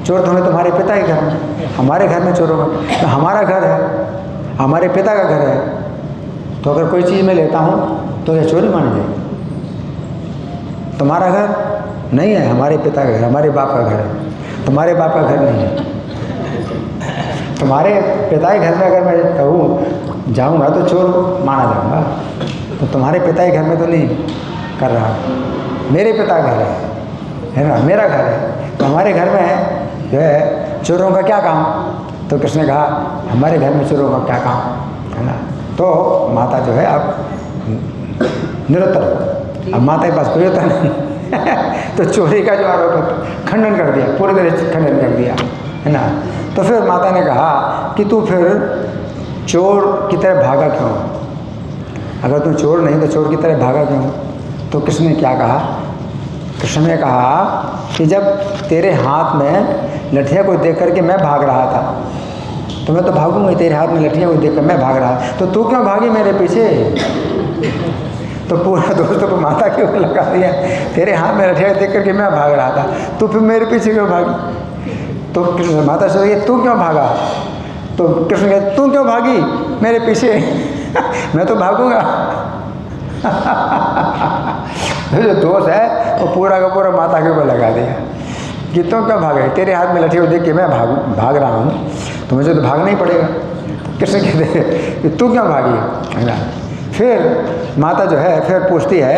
A: चोर तो होंगे तुम्हारे पिता के घर में, हमारे घर में चोरों का, तो हमारा घर है, हमारे पिता का घर है, तो अगर कोई चीज़ मैं लेता हूँ तो यह चोरी मानी जाएगी। तुम्हारा घर नहीं है, हमारे पिता का घर, हमारे बाप का घर है, तुम्हारे बाप का घर नहीं है। तुम्हारे पिता के घर में अगर मैं कहूँ जाऊँगा तो चोर माना जाऊँगा, तो तुम्हारे पिता के घर में तो नहीं कर रहा, मेरे पिता का घर है ना, मेरा घर है, तो हमारे घर में जो है चोरों का क्या काम। तो कृष्ण ने कहा हमारे घर में चोरों का क्या काम, है ना। तो माता जो है अब निरुत्तर हो, अब माता के पास कोई उत्तर नहीं तो चोरी का जो आरोप है खंडन कर दिया, पूरी तरह से खंडन कर दिया, है ना। तो फिर माता ने कहा कि तू फिर चोर की तरह भागा क्यों, अगर तू चोर नहीं तो चोर की तरह भागा क्यों। तो कृष्ण ने क्या कहा, कृष्ण ने कहा कि जब तेरे हाथ में लठिया को देख करके मैं भाग रहा था, तो मैं तो भागूंगा, तेरे हाथ में लठिया को देख कर मैं भाग रहा, तो तू क्यों भागी मेरे पीछे। तो पूरा दोस्तों को माता के ऊपर लगा दिया, तेरे हाथ में लठिया देख करके मैं भाग रहा था, तो फिर मेरे पीछे क्यों भागी। तो कृष्ण माता से ये तू क्यों भागा, तो कृष्ण कहते तू क्यों भागी मेरे पीछे मैं तो भागूंगा जो दोष है वो पूरा का पूरा माता के ऊपर लगा दिया कि तुम क्यों भागे, तेरे हाथ में लठी देख के मैं भाग रहा हूँ, तो मुझे तो भागना ही पड़ेगा। कृष्ण कहते हैं कि तू क्यों भागी, है ना। फिर माता जो है फिर पूछती है,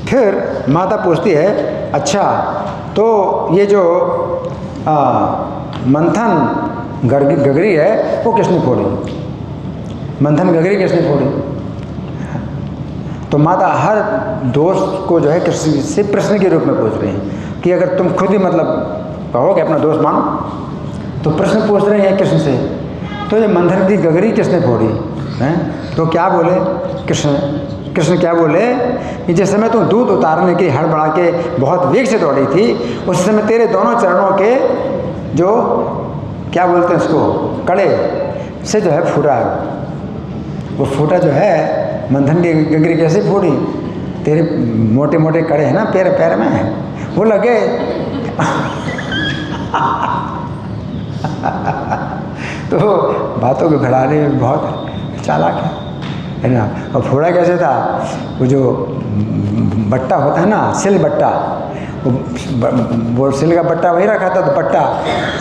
A: फिर माता पूछती है अच्छा तो ये जो मंथन गगरी है वो किसने फोड़ी, मंथन गगरी किसने फोड़ी। तो माता हर दोस्त को जो है कृष्ण से प्रश्न के रूप में पूछ रही हैं कि अगर तुम खुद ही मतलब कहोगे अपना दोस्त मानो, तो प्रश्न पूछ रहे हैं कृष्ण से, तो ये मंथन की गगरी किसने फोड़ी हैं। तो क्या बोले कृष्ण क्या बोले कि जिस समय तुम दूध उतारने की हड़बड़ा के बहुत वेग से दौड़ी थी, उस समय तेरे दोनों चरणों के जो क्या बोलते हैं उसको कड़े से जो है फूटा, वो फूटा जो है मंथन की गगरी कैसे फोड़ी, तेरे मोटे मोटे कड़े हैं ना पैर में है वो लगे तो बातों को भड़ाने में बहुत चालाक है ना। और फोड़ा कैसे था, वो जो बट्टा होता है ना सिल बट्टा, वो सिल का बट्टा वही रखा था, तो बट्टा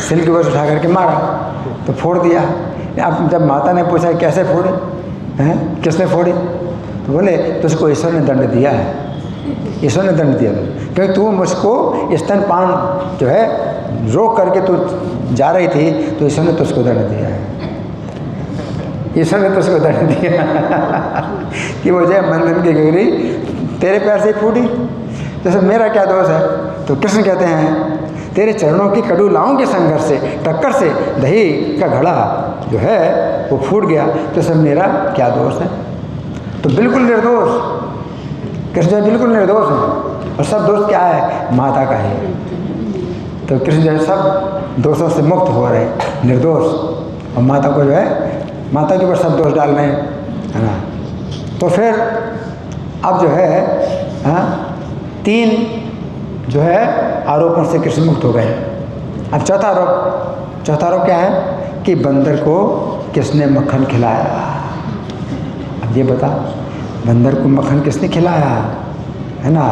A: सिल की वजह से उठा करके मारा तो फोड़ दिया। अब जब माता ने पूछा कैसे फोड़े हैं, किसने फोड़ी, तो बोले तुझको ईश्वर ने दंड दिया है, ईश्वर ने दंड दिया क्योंकि तू मुझको स्तनपान जो है रोक करके तू जा रही थी, तो ईश्वर ने तुझको दंड दिया है, ईश्वर ने तुझको दंड दिया कि वो जय बंधन की गगरी तेरे पैर से फूटी, जैसे मेरा क्या दोष है। तो कृष्ण कहते हैं तेरे चरणों की कड़ू लाओं के संघर्ष से, टक्कर से दही का घड़ा जो है वो फूट गया, तो सब मेरा क्या दोष है। तो बिल्कुल निर्दोष कृष्ण जो बिल्कुल निर्दोष है, और सब दोष क्या है, माता का ही। तो कृष्ण जो है सब दोषों से मुक्त हो रहे, निर्दोष, और माता को जो है माता के ऊपर सब दोष डाल रहे हैं, है ना। तो फिर अब जो है तीन जो है आरोपों से कृष्ण मुक्त हो गए। अब चौथा आरोप क्या है कि बंदर को किसने मक्खन खिलाया। अब ये बता, बंदर को मक्खन किसने खिलाया, है ना।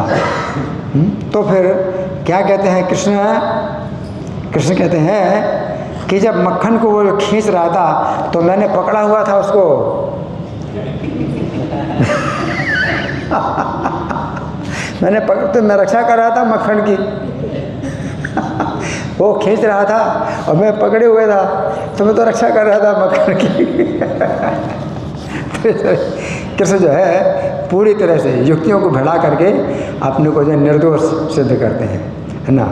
A: तो फिर क्या कहते हैं कृष्ण कहते हैं कि जब मक्खन को वो खींच रहा था तो मैंने पकड़ा हुआ था उसको मैंने पकड़, तो मैं रक्षा कर रहा था मक्खन की वो खींच रहा था और मैं पकड़े हुए था, तो मैं तो रक्षा कर रहा था मक्खन की कृष्ण जो है पूरी तरह से युक्तियों को भिड़ा करके अपने को जो निर्दोष सिद्ध करते हैं, है ना।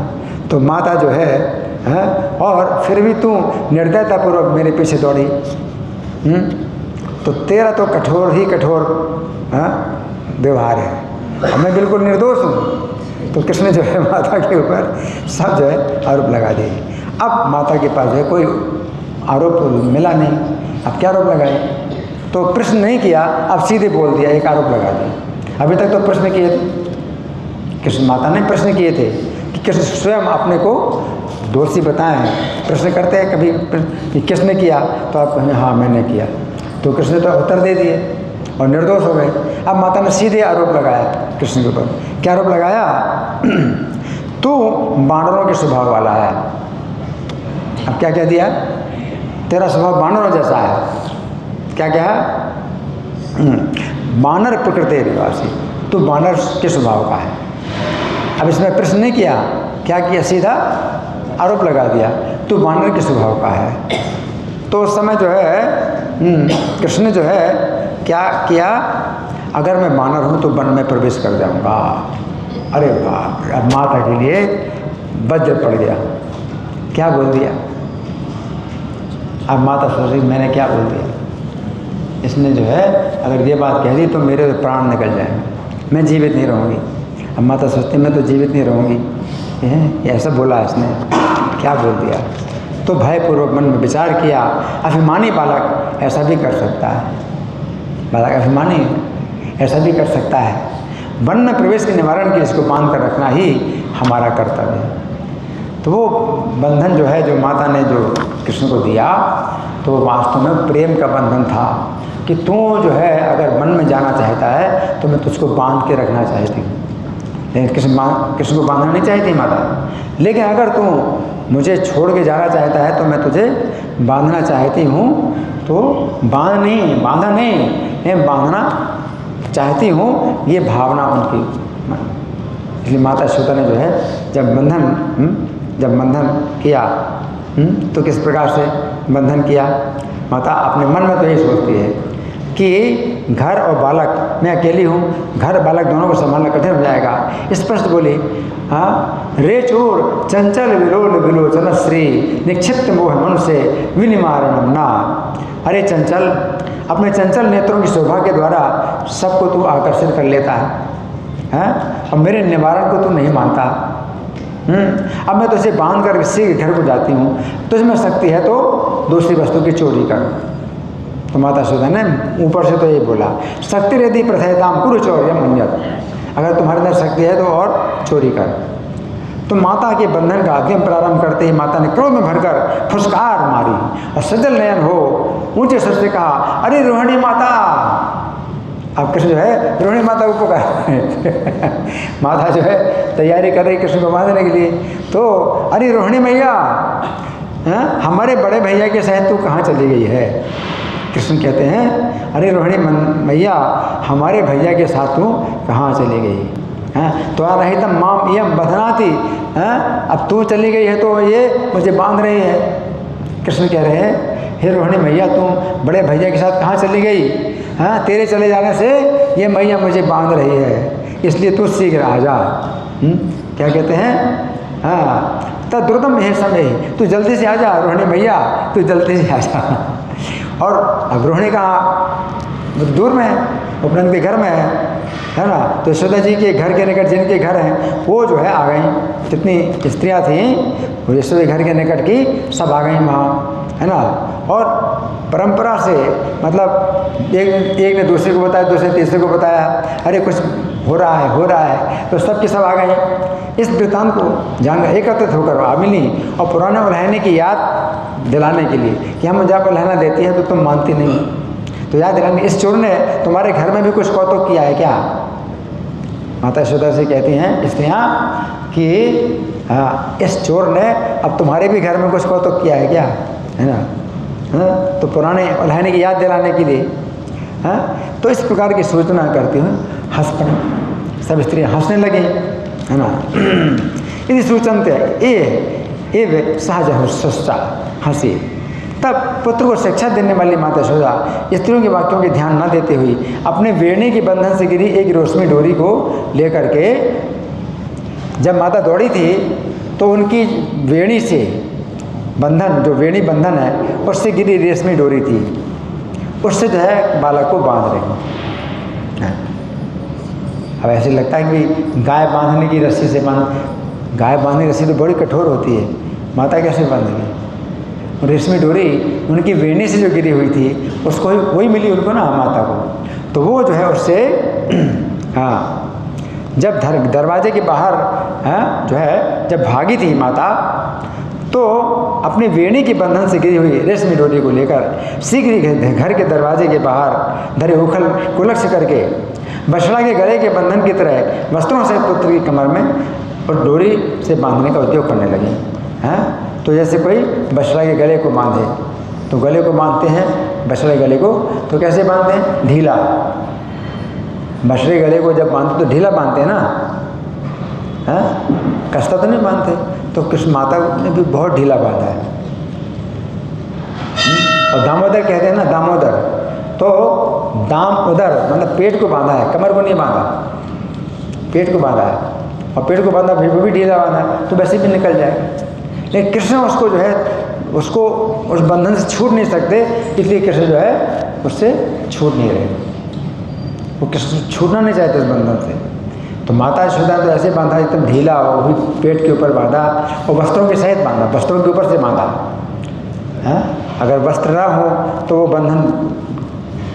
A: तो माता जो है और फिर भी तू निर्दयतापूर्वक मेरे पीछे दौड़ी, तो तेरा तो कठोर ही कठोर व्यवहार है, और मैं बिल्कुल निर्दोष हूँ। तो कृष्ण जो है माता के ऊपर सब जो है आरोप लगा दिए। अब माता के पास जो है कोई आरोप मिला नहीं, अब क्या आरोप लगाए। तो प्रश्न नहीं किया, अब सीधे बोल दिया, एक आरोप लगा दिया। अभी तक तो प्रश्न किए थे, कृष्ण माता ने प्रश्न किए थे कि कृष्ण स्वयं अपने को दोषी बताएं। प्रश्न करते हैं कभी कि किसने किया, तो आप कहें हाँ मैंने किया, तो कृष्ण तो उत्तर दे दिए और निर्दोष हो गए। अब माता ने सीधे आरोप लगाया कृष्ण के ऊपर। क्या आरोप लगाया, तू बानरों के स्वभाव वाला है। अब क्या कह दिया, तेरा स्वभाव बानरों जैसा है। क्या क्या बानर प्रकृति निवासी, तू बानर के स्वभाव का है। अब इसमें प्रश्न नहीं किया, क्या किया, सीधा आरोप लगा दिया, तू बानर के स्वभाव का है। तो उस समय जो है कृष्ण जो है क्या किया, अगर मैं बानर हूँ तो वन में प्रवेश कर जाऊँगा। अरे बाप रे, अब माता के लिए वज्र पड़ गया। क्या बोल दिया, अब माता सोच रही मैंने क्या बोल दिया। इसने जो है अगर ये बात कह दी तो मेरे प्राण निकल जाएंगे, मैं जीवित नहीं रहूँगी। अब माता सोचती मैं तो जीवित नहीं रहूँगी, ऐसा बोला इसने, क्या बोल दिया। तो भयपूर्वक मन में विचार किया, अभिमानी बालक ऐसा भी कर सकता है, बालक अभिमानी ऐसा भी कर सकता है। वन में प्रवेश के निवारण के इसको बांध कर रखना ही हमारा कर्तव्य है। तो वो बंधन जो है जो माता ने जो कृष्ण को दिया, तो वास्तव में प्रेम का बंधन था कि तू जो है अगर वन में जाना चाहता है तो मैं तुझको बांध के रखना चाहती हूँ। लेकिन कृष्ण को बांधना नहीं चाहती माता, लेकिन अगर तू मुझे छोड़ के जाना चाहता है तो मैं तुझे बांधना चाहती हूँ। तो बांधा नहीं, मैं बांधना चाहती हूँ, ये भावना उनकी। इसलिए माता श्वेता ने जो है जब बंधन किया तो किस प्रकार से बंधन किया। माता अपने मन में तो यही सोचती है कि घर और बालक, मैं अकेली हूँ, घर बालक दोनों को संभालना कठिन हो जाएगा। स्पष्ट बोली, हाँ, रे चोर चंचल विलोल विलोचन श्री निक्षिप्त मोह मन से विनिमारणम ना। अरे चंचल, अपने चंचल नेत्रों की शोभा के द्वारा सबको तू आकर्षित कर लेता है, और मेरे निवारण को तू नहीं मानता। अब मैं तुझे बांध कर किसी के घर को जाती हूँ, तुझ में शक्ति है तो दूसरी वस्तु की चोरी कर। तो माता श्वेता ने ऊपर से तो ये बोला, शक्ति यदि प्रथयताम कुरु चौर्यम अन्यत, अगर तुम्हारे अंदर शक्ति है तो और चोरी कर। तो माता के बंधन का अध्ययन प्रारंभ करते ही माता ने क्रोध में भरकर फुसकार मारी और सजल नयन हो ऊंचे स्वर से कहा, अरे रोहिणी माता। अब कृष्ण जो है रोहिणी माता को पुकार माता जो है तैयारी कर रही कृष्ण को बांधने के लिए। तो अरे रोहिणी मैया, हमारे बड़े भैया के साथ तू कहाँ चली गई है? कृष्ण कहते हैं, अरे रोहिणी मैया, हमारे भैया के साथ तू कहाँ चली गई? तो आ रही तब माम यम बधनाती, अब तू चली गई है तो ये मुझे बांध रही है। कृष्ण कह रहे हैं, हे रोहिणी मैया, तुम बड़े भैया के साथ कहाँ चली गई? तेरे चले जाने से ये मैया मुझे बांध रही है, इसलिए तू शीघ्र आ जा। क्या कहते हैं? तद्रुतम यह समय, तू जल्दी से आ जा रोहिणी मैया, तू जल्दी से आ जा। और अब रोहिणी कहाँ? दूर में है, उपनंद के घर में है ना। तो यशोदा जी के घर के निकट जिनके घर हैं वो जो है आ गई, जितनी स्त्रियाँ थीं वो यशोदा घर के निकट की सब आ गई वहाँ, है ना। और परंपरा से मतलब एक ने दूसरे को बताया, दूसरे तीसरे को बताया, अरे कुछ हो रहा है, तो सब के सब आ गए। इस वृत्तांत को जान एकत्रित होकर आ मिली और पुराने उल्हैने की याद दिलाने के लिए कि हम जब उल्हैना देती है तो तुम मानती नहीं, तो याद दिलाने, इस चोर ने तुम्हारे घर में भी कुछ कौतुक किया है क्या? माता यशोदा से कहती हैं स्त्रियाँ कि इस चोर ने अब तुम्हारे भी घर में कुछ कौतुक किया है क्या, है ना। तो पुराने उल्हैने की याद दिलाने के लिए तो इस प्रकार की सूचना करती हूँ। हंस पड़े, सब स्त्रियाँ हंसने लगी, है ना। यदि सूचनते ये सहज सच्चा हंसी। तब पुत्र को शिक्षा देने वाली माता यशोदा स्त्रियों के वाक्यों के ध्यान न देते हुई अपने वेणी के बंधन से गिरी एक रेशमी डोरी को लेकर के, जब माता दौड़ी थी तो उनकी वेणी से बंधन, जो वेणी बंधन है उससे गिरी रेशमी डोरी थी, उससे जो है बालक को बांध रही। अब ऐसे लगता है कि गाय बांधने की रस्सी से गाय बांधने की रस्सी तो बड़ी कठोर होती है, माता कैसे बांधेगी? रेशमी डोरी उनकी वेणी से जो गिरी हुई थी उसको वही मिली उनको ना, माता को। तो वो जो है उससे जब दरवाजे के बाहर जो है जब भागी थी माता, तो अपनी वेणी के बंधन से गिरी हुई रेशमी डोरी को लेकर शीघ्र ही घर के दरवाजे के बाहर धरे उखल कुलक्ष करके बछड़ा के गले के बंधन की तरह वस्त्रों से पुत्र की कमर में और डोरी से बांधने का उद्योग करने लगी। तो जैसे कोई बछड़ा के गले को बांधे, तो गले को बांधते हैं बछड़े गले को, तो कैसे बांधते हैं? ढीला। बछड़े गले को जब बांधते तो ढीला बांधते हैं ना, कसता तो नहीं बांधते। तो कृष्ण माता ने भी बहुत ढीला बांधा है। और दामोदर कहते हैं ना, दामोदर, तो दाम उदर मतलब पेट को बांधा है, कमर को नहीं बांधा, पेट को बांधा है। और पेट को बांधा फिर वो भी ढीला बांधा है तो वैसे भी निकल जाएगा। लेकिन कृष्ण उसको जो है उसको उस बंधन से छूट नहीं सकते, इसलिए कृष्ण जो है उससे छूट नहीं रहे, वो कृष्ण छूटना नहीं चाहते उस बंधन से। तो माता यशोदा तो ऐसे बांधा एकदम ढीला, वो भी पेट के ऊपर बांधा और वस्त्रों के सहित बांधा, वस्त्रों के ऊपर से बांधा। अगर वस्त्र ना हो तो वो बंधन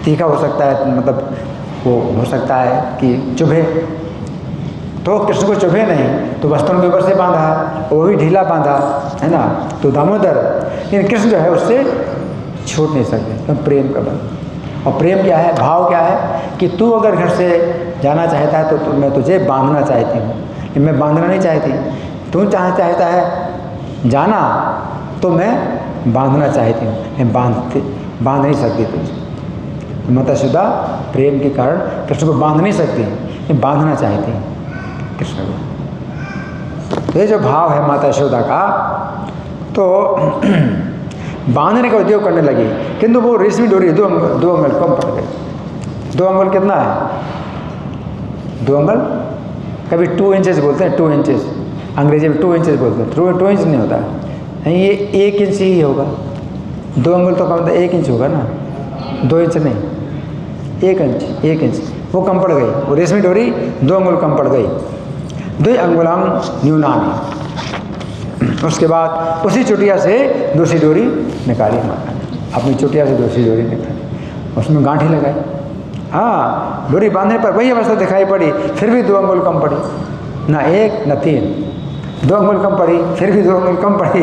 A: तीखा हो सकता है, मतलब वो हो सकता है कि चुभे, तो कृष्ण को चुभे नहीं, तो वस्त्रों के ऊपर से बांधा, वो भी ढीला बांधा, है ना। तो दामोदर, लेकिन कृष्ण जो है उससे छूट नहीं सकते, तो प्रेम का बंधन। और प्रेम क्या है, भाव क्या है कि तू अगर घर से जाना चाहता है तो मैं तुझे बांधना चाहती हूँ, लेकिन मैं बांधना नहीं चाहती। तू चाहता है जाना तो मैं बांधना चाहती हूँ, मैं बांध नहीं सकती तुझे। माता यशोदा प्रेम के कारण कृष्ण को बांध नहीं सकती, लेकिन बांधना चाहती कृष्ण को। ये जो भाव है माता यशोदा का, तो बांधने का उद्योग करने लगी, किंतु वो रेशमी डोरी 2 अंगुल कम पड़ गई। 2 अंगुल कितना है? 2 अंगुल, कभी 2 इंचेस बोलते हैं, 2 इंचेस, अंग्रेजी में 2 इंचेस बोलते हैं, 2 इंच नहीं होता है, ये 1 इंच ही होगा। 2 अंगुल तो कम 1 इंच होगा ना, 2 इंच नहीं, 1 इंच वो कम पड़ गई, वो रेशमी डोरी 2 अंगुल कम पड़ गई। 2 अंगुलाम न्यूनानि। उसके बाद उसी चुटिया से दूसरी डोरी निकाली माता ने, अपनी चुटिया से दूसरी डोरी निकाली, उसमें गांठी लगाई। डोरी बांधने पर वही अवस्था दिखाई पड़ी, फिर भी 2 अंगुल कम पड़ी, ना 1 ना 3, 2 अंगुल कम पड़ी, फिर भी 2 अंगुल कम पड़ी।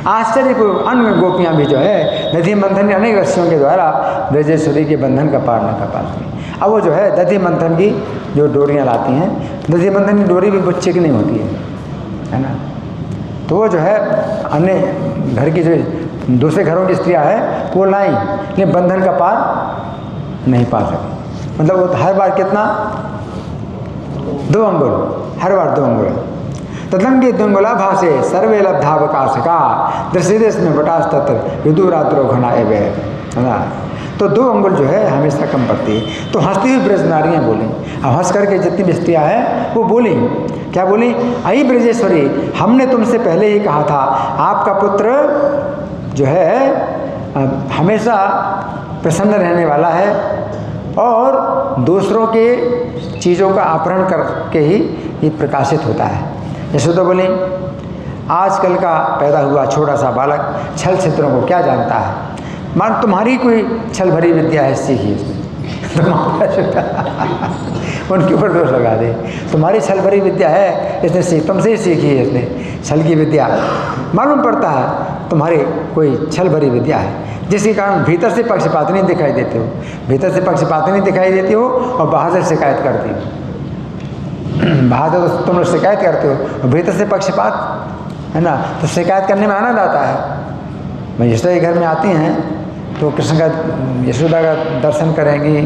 A: आश्चर्यपूर्व अन्य गोपियाँ भी जो है दधि मंथन की अनेक रस्सियों के द्वारा ब्रजेश्वरी के बंधन का पार न कर पाती। अब वो जो है दधि मंथन की जो डोरियाँ लाती हैं, दधि मंथन की डोरी भी बच्चे की नहीं होती है ना, तो वो जो है अन्य घर की जो दूसरे घरों की स्त्रियाँ हैं वो लाई, लेकिन बंधन का पार नहीं पा सकी। मतलब वो हर बार कितना, 2 अंगुल, हर बार 2 अंगुल। तदंगे दुंगुला भाषे सर्वे लब्धावकाशका दृश्यदेश में बटास तत्र विदुरात्रो घना एवे, है ना। तो 2 अंगुल जो है हमेशा कम पड़ती है। तो हंसती हुई ब्रज नारियाँ बोली, अब हंस करके जितनी भी स्त्रियाँ हैं वो बोली, क्या बोली, आई ब्रजेश्वरी, हमने तुमसे पहले ही कहा था आपका पुत्र जो है हमेशा प्रसन्न रहने वाला है और दूसरों के चीज़ों का अपहरण करके ही ये प्रकाशित होता है। यशोदा बोली, आजकल का पैदा हुआ छोटा सा बालक छल छिद्रों को क्या जानता है, मान तुम्हारी कोई छल भरी विद्या है सीखी इसने। उनके ऊपर दोष लगा दे, तुम्हारी छल भरी विद्या है इसने सीख, तुमसे ही सीखी है इसने छल की विद्या। मालूम पड़ता है तुम्हारी कोई छल भरी विद्या है, जिसके कारण भीतर से पक्षपात नहीं दिखाई देते हो, भीतर से पक्षपात नहीं दिखाई देती हो और बाहर से शिकायत करती हो। बाहर से तो तुम लोग शिकायत करते हो और भीतर से पक्षपात, है ना। तो शिकायत करने में आनंद आता है। मैं यशोदा के घर में आती हैं तो कृष्ण का, यशोदा का दर्शन करेंगी,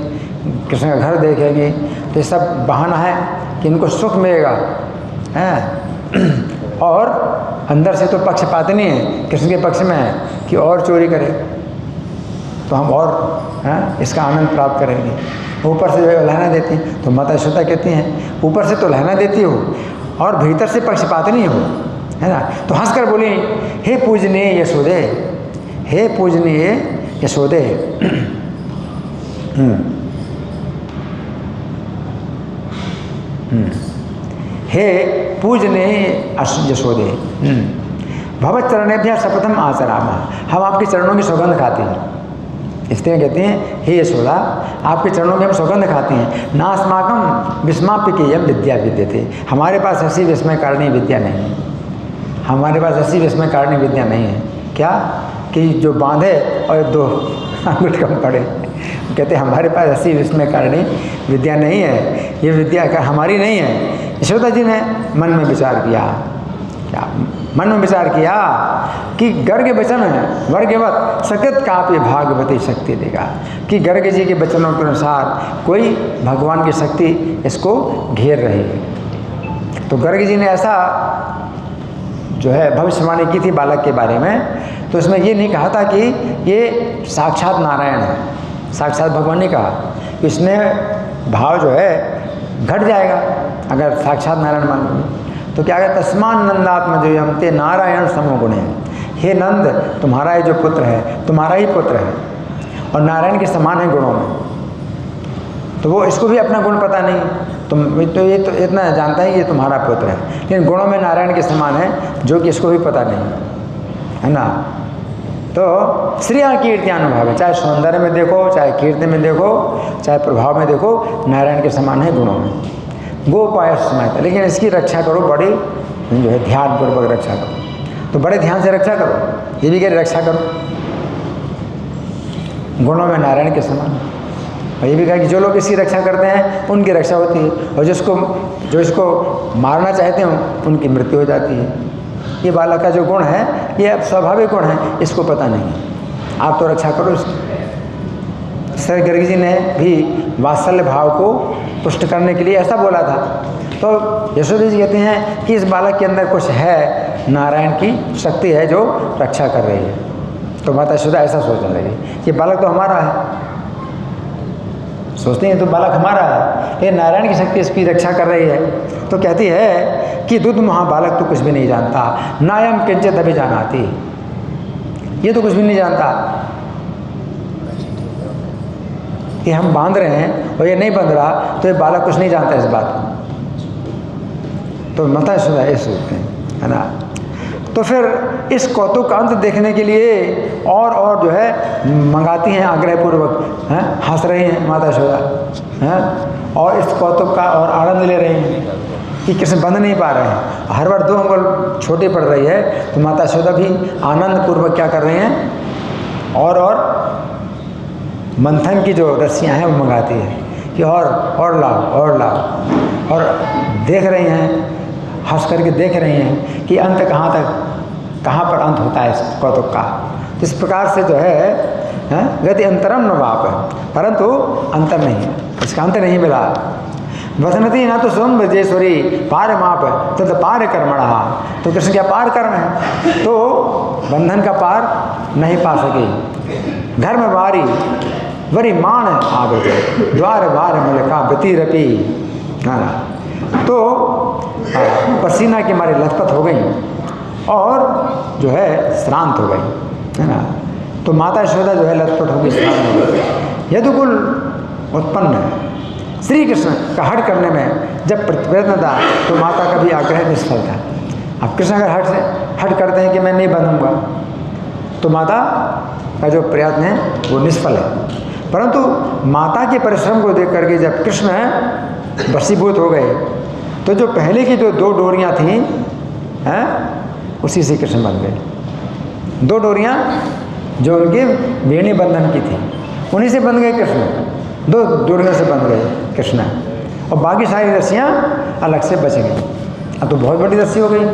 A: कृष्ण का घर देखेंगी, तो ये सब बहाना है कि इनको सुख मिलेगा, हैं। और अंदर से तो पक्षपात नहीं है, कृष्ण के पक्ष में है कि और चोरी करे तो हम और इसका आनंद प्राप्त करेंगे। ऊपर से जो है लहना देती हैं, तो माता यशोदा कहती हैं ऊपर से तो लहना देती हो और भीतर से पक्षपात नहीं हो, है ना। तो हंसकर बोली, हे पूजनीय यशोदे, हे पूजनीय यशोदे, हे पूजनीय यशोदे, भवच्चरणेभ्यः शपथम आचरामः, हम आपके चरणों की सौगंध खाते हैं। स्त्रियाँ कहती हैं, हे यशोदा, आपके चरणों में हम सौगंध खाते हैं। नास्माकं विस्मापिकेयं विद्या विद्यते, हमारे पास ऐसी विस्मयकारिणी विद्या नहीं है, हमारे पास ऐसी विस्मयकारिणी विद्या नहीं है। क्या कि जो बांधे और 2 अंगुल कम पड़े। कहते हमारे पास ऐसी विस्मयकारिणी विद्या नहीं है, ये विद्या हमारी नहीं है। यशोदा जी ने मन में विचार किया, क्या मन में विचार किया कि गर्ग वचन है वर्गवत सकृत काप्य भागवती शक्ति देगा, कि गर्ग जी के वचनों के अनुसार कोई भगवान की शक्ति इसको घेर रही है। तो गर्ग जी ने ऐसा जो है भविष्यवाणी की थी बालक के बारे में, तो इसमें ये नहीं कहा था कि ये साक्षात नारायण है, साक्षात भगवान ने कहा। इसने भाव जो है घट जाएगा अगर साक्षात नारायण मान लो। तो क्या कहते, तस्मान नंदात्मजोयम ते नारायण समोगुण है, हे नंद तुम्हारा ये जो पुत्र है तुम्हारा ही पुत्र है और नारायण के समान है गुणों में। तो वो इसको भी अपना गुण पता नहीं, तुम तो ये तो इतना जानता है कि ये तुम्हारा पुत्र है, लेकिन गुणों में नारायण के समान है जो कि इसको भी पता नहीं, है ना। तो श्रिया कीर्त्यानुभाव है, चाहे सौंदर्य में देखो, चाहे कीर्ति में देखो, चाहे प्रभाव में देखो, नारायण के समान है गुणों में। गोपाय समय, लेकिन इसकी रक्षा करो बड़ी जो है ध्यानपूर्वक रक्षा करो। तो बड़े ध्यान से रक्षा करो, ये भी कह रक्षा करो गुणों में नारायण के समान। और ये भी कहा कि जो लोग इसकी रक्षा करते हैं उनकी रक्षा होती है, और जो इसको मारना चाहते हो उनकी मृत्यु हो जाती है। ये बालक का जो गुण है ये अब स्वाभाविक गुण है, इसको पता नहीं, आप तो रक्षा करो इसकी। श्री गर्ग जी ने भी वात्सल्य भाव को पुष्ट करने के लिए ऐसा बोला था। तो यशोदा जी कहते हैं कि इस बालक के अंदर कुछ है, नारायण की शक्ति है जो रक्षा कर रही है। तो माता यशोदा ऐसा सोचने लगी, ये बालक तो हमारा है, सोचते हैं तो बालक हमारा है, ये नारायण की शक्ति इसकी रक्षा कर रही है। तो कहती है कि दूध महाबालक तो कुछ भी नहीं जानता, नायम किंचित अभी जानाती, ये तो कुछ भी नहीं जानता कि हम बांध रहे हैं और ये नहीं बंध रहा, तो ये बालक कुछ नहीं जानता इस बात को। तो माता यशोदा ये सोचते हैं, है ना। तो फिर इस कौतुक का अंत देखने के लिए और जो है मंगाती हैं आग्रहपूर्वक, हैं हंस रही हैं माता यशोदा, हैं और इस कौतुक का और आनंद ले रही हैं कि कृष्ण बंध नहीं पा रहे हैं। हर बार 2 अंगुल छोटी पड़ रही है, तो माता यशोदा भी आनंद पूर्वक क्या कर रही हैं, और मंथन की जो रस्सियाँ हैं वो मंगाती है कि और लाओ, और देख रही हैं, हंस करके देख रही हैं कि अंत कहाँ तक कहाँ पर अंत होता है इस कौतुक का। तो इस प्रकार से जो है गति अंतरम न वाप, परंतु अंतर नहीं है, इसका अंत नहीं मिला। वसनती न तो स्वयं ब्रजेश्वरी पार माप तद पार कर्मणा, तो कृष्ण क्या पार कर्म है, तो बंधन का पार नहीं पा सके। घर में बारी वरी मान आवृत द्वार बार मुलका व्यतिरपी, तो पसीना के मारे लथपथ हो गई और जो है श्रांत हो गई, है ना। तो माता यशोदा जो है लथपथ हो गई, श्रांत हो गई। यदुकुल उत्पन्न श्री कृष्ण का हट करने में जब प्रयत्न था तो माता का भी आग्रह निष्फल था। अब कृष्ण अगर हट करते हैं कि मैं नहीं बनूंगा, तो माता का जो प्रयत्न है वो निष्फल है। परंतु माता के परिश्रम को देख करके जब कृष्ण वशीभूत हो गए, तो जो पहले की जो 2 डोरियां थीं हैं, उसी से कृष्ण बन गए। 2 डोरियां जो उनके वेणी बंधन की थी, उन्हीं से बन गए कृष्ण। 2 डोरियों से बन गए कृष्ण, और बाकी सारी रस्सियाँ अलग से बच गई। अब तो बहुत बड़ी रस्सी हो गई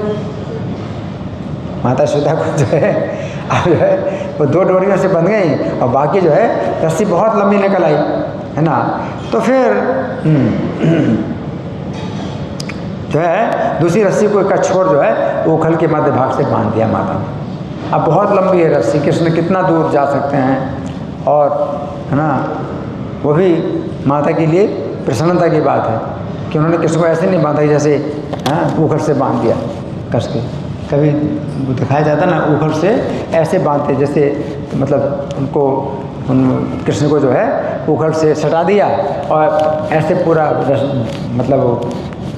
A: माता यशोदा को, जो है अब जो है वो 2 डोरियों से बन गई, और बाकी जो है रस्सी बहुत लंबी निकल आई, है ना। तो फिर जो है दूसरी रस्सी को एक छोर जो है ओखल के मध्य भाग से बांध दिया माता ने। अब बहुत लंबी है रस्सी, कृष्ण कितना दूर जा सकते हैं, और है ना, वो भी माता के लिए प्रसन्नता की बात है कि उन्होंने कृष्ण को ऐसे नहीं बांधा जैसे ओखल से बांध दिया कस के। कभी दिखाया जाता ना, ओखल से ऐसे बांधते जैसे मतलब उनको कृष्ण को जो है ओखल से सटा दिया और ऐसे पूरा मतलब वो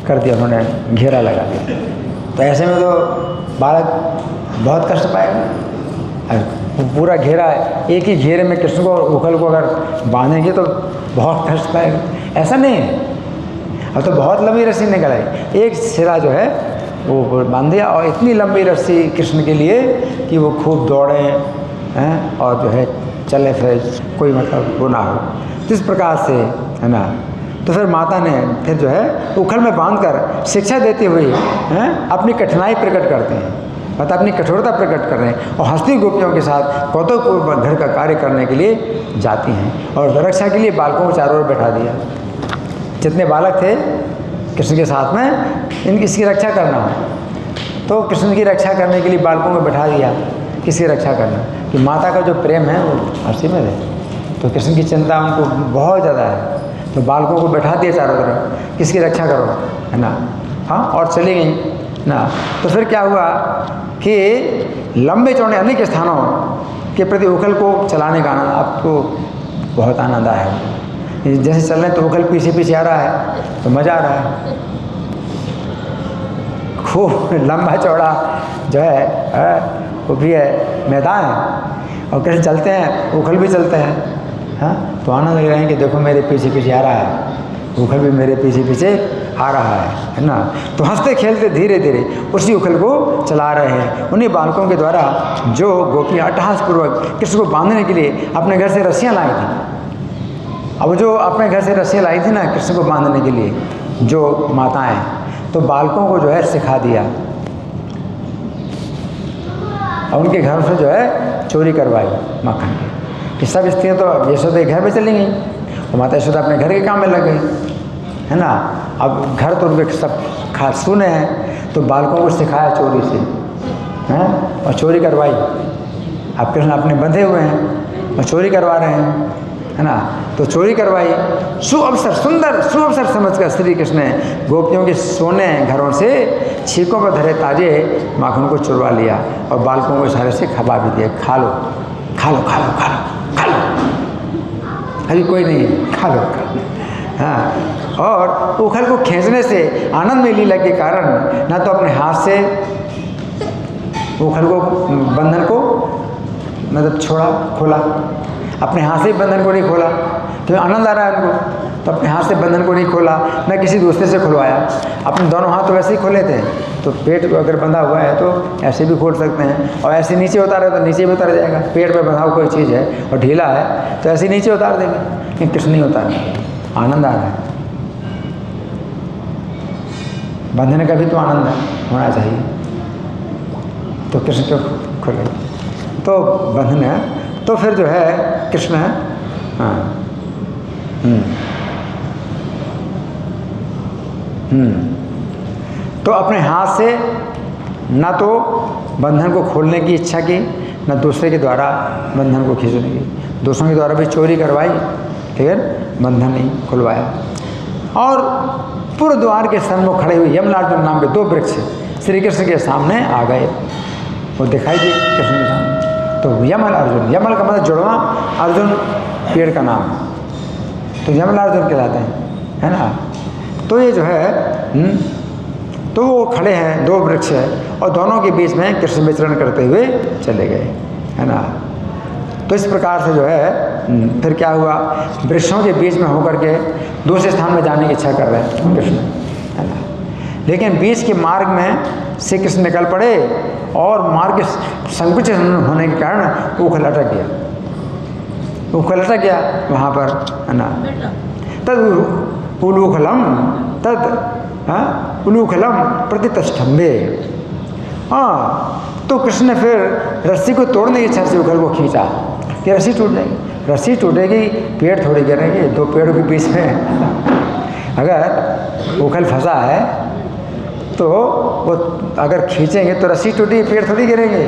A: कर दिया, उन्होंने घेरा लगा दिया। तो ऐसे में तो बालक बहुत कष्ट पाएगा। पूरा घेरा, एक ही घेरे में कृष्ण को और ओखल को अगर बांधेंगे तो बहुत कष्ट पाएगा। ऐसा नहीं है, अब तो बहुत लंबी रस्सी निकल आई, एक सिरा जो है वो बांध दिया, और इतनी लंबी रस्सी कृष्ण के लिए कि वो खूब दौड़े हैं और जो है चले फिर कोई मतलब वो ना हो। तो इस प्रकार से, है ना। तो फिर माता ने फिर जो है उखल में बांधकर शिक्षा देते हुए अपनी कठिनाई प्रकट करते हैं, मतलब अपनी कठोरता प्रकट कर रहे हैं, और हंसती गोपियों के साथ कौतुकपूर्वक घर का कार्य करने के लिए जाती हैं। और रक्षा के लिए बालकों को चारों ओर बैठा दिया। जितने बालक थे कृष्ण के साथ में, इसकी रक्षा करना, तो कृष्ण की रक्षा करने के लिए बालकों को बैठा दिया। किसकी रक्षा करना, कि माता का जो प्रेम है वो हंसी में रहे। तो कृष्ण की चिंता उनको बहुत ज़्यादा है, तो बालकों को बैठा दिया चारों तरफ, किसकी रक्षा करो, है ना। हाँ, और चली गई ना। तो फिर क्या हुआ कि लंबे चौड़े अनेक स्थानों के प्रति उखल को चलाने का आनंद आपको बहुत आनंद आया है। जैसे चल रहे तो उखल पीछे पीछे आ रहा है तो मज़ा आ रहा है। खूब लंबा चौड़ा जो है वो भी है मैदान है, और कैसे चलते हैं, उखल भी चलते हैं। हाँ, तो आनंद ले रहे हैं कि देखो मेरे पीछे पीछे आ रहा है, उखल भी मेरे पीछे पीछे आ रहा है ना। तो हंसते खेलते धीरे धीरे उसी उखल को चला रहे हैं। उन्हीं बालकों के द्वारा जो गोपियाँ अट्टहासपूर्वक कृष्ण को बांधने के लिए अपने घर से रस्सियाँ लाई थी। अब जो अपने घर से रस्सियाँ लाई थी ना कृष्ण को बांधने के लिए, जो माताएं, तो बालकों को जो है सिखा दिया, और उनके घर से जो है चोरी करवाई मक्खन की। सब स्त्रियाँ तो यशोदा के घर में चली गई, और माता यशोदा अपने घर के काम में लग गई, है ना। अब घर तो उनके सब खास सुने हैं, तो बालकों को सिखाया चोरी से, हैं, और चोरी करवाई। अब कृष्ण अपने बंधे हुए हैं और चोरी करवा रहे हैं, है ना। तो चोरी करवाई, सुअवसर, सुंदर सुअवसर समझकर श्री कृष्ण ने गोपियों के सोने घरों से छीकों पर धरे ताजे माखन को चुरवा लिया, और बालकों को इशारे से खबा भी दिया, खा लो खा लो खा लो खा लो खा लो, अभी कोई नहीं है, खा लो खा लो। हाँ, और उखल को खींचने से आनंद में लीला के कारण ना तो अपने हाथ से उखल को बंधन को मतलब खोला, अपने हाथ से बंधन को नहीं खोला, तो आनंद आ रहा है उनको, तो अपने हाथ से बंधन को नहीं खोला, न किसी दूसरे से खुलवाया। अपने दोनों हाथ तो वैसे ही खोले थे, तो पेट अगर बंधा हुआ है तो ऐसे भी खोल सकते हैं, और ऐसे नीचे उतारे तो नीचे भी उतर जाएगा। पेट में बंधा हुआ कोई चीज़ है और ढीला है तो ऐसे नीचे उतार देंगे, लेकिन कृष्ण नहीं उतारे, आनंद आ रहा है। बंधने का भी तो आनंद होना चाहिए। तो कृष्ण क्यों खुले? तो बंधन है। तो फिर जो है कृष्ण है, हाँ, तो अपने हाथ से ना तो बंधन को खोलने की इच्छा की, न दूसरे के द्वारा बंधन को खींचने की। दूसरों के द्वारा भी चोरी करवाई, लेकिन बंधन नहीं खुलवाया। और पूर्व द्वार के सन्मुख खड़े हुए यमलार्जुन नाम के 2 वृक्ष श्री कृष्ण के सामने आ गए। वो दिखाई दिए कृष्ण के सामने। तो यमल अर्जुन, यमल का मतलब जुड़वा, अर्जुन पेड़ का नाम, तो यमलार्जुन कहलाते हैं, है ना। तो ये जो है तो वो खड़े हैं, 2 वृक्ष है, और दोनों के बीच में कृष्ण विचरण करते हुए चले गए, है ना। तो इस प्रकार से जो है फिर क्या हुआ, वृक्षों के बीच में होकर के दूसरे स्थान में जाने की इच्छा कर रहे हैं कृष्ण, है ना। लेकिन बीच के मार्ग में से कृष्ण निकल पड़े और मार्ग संकुचित होने के कारण उखल अटक गया, उखल अटक गया वहाँ पर, है ना। तद उलूखलम तद उलूखलम प्रतितष्ठम्बे। हाँ, तो कृष्ण ने फिर रस्सी को तोड़ने की इच्छा से उखल को खींचा कि रस्सी टूट जाएगी, रस्सी टूटेगी, पेड़ थोड़ी गिरेंगे, 2 पेड़ों के बीच में अगर उखल फंसा है तो वो अगर खींचेंगे तो रस्सी टूटेगी, पेड़ थोड़ी गिरेंगे,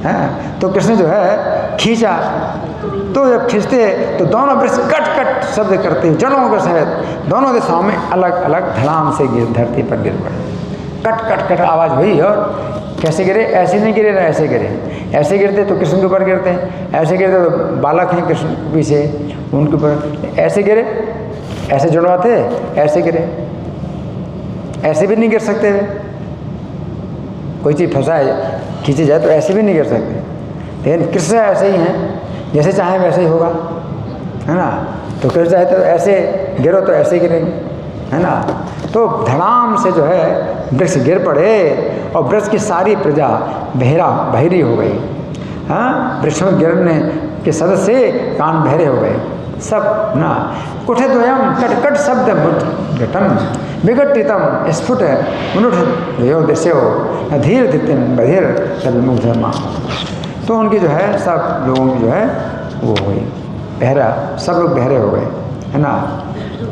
A: हैं। तो कृष्ण जो है खींचा, तो जब खींचते तो दोनों वृक्ष कट कट शब्द करते हुए जड़ों के सहित दोनों दिशाओं में अलग अलग धड़ाम से धरती पर गिर पड़े। कट कट कट आवाज़ हुई, और कैसे गिरे? ऐसे नहीं गिरे ना ऐसे गिरे। ऐसे गिरते तो कृष्ण के ऊपर गिरते, ऐसे गिरते तो बालक हैं कृष्ण के पीछे उनके ऊपर, ऐसे गिरे, ऐसे जुड़वाते, ऐसे गिरे, ऐसे भी नहीं गिर सकते। कोई चीज़ फंसाए खींची जाए तो ऐसे भी नहीं गिर सकते, लेकिन कृष्ण ऐसे ही हैं, जैसे चाहे वैसे ही होगा, है ना। तो कृष्ण चाहे तो ऐसे गिरो तो ऐसे गिरेंगे, है ना। तो धड़ाम से जो है वृक्ष गिर पड़े और वृक्ष की सारी प्रजा बहरी हो गई। हाँ, वृक्ष में गिरने के शब्द से कान बहरे हो गए सब, ना। कुठे द्वयम कट कट शब्द घटम विघटितम स्फुट मुनुठ यो दिशो धीर धितिम बधिर तलमुग्धमा। तो उनकी जो है सब लोगों की जो है वो हुई बहरा, सब लोग बहरे हो गए, है ना।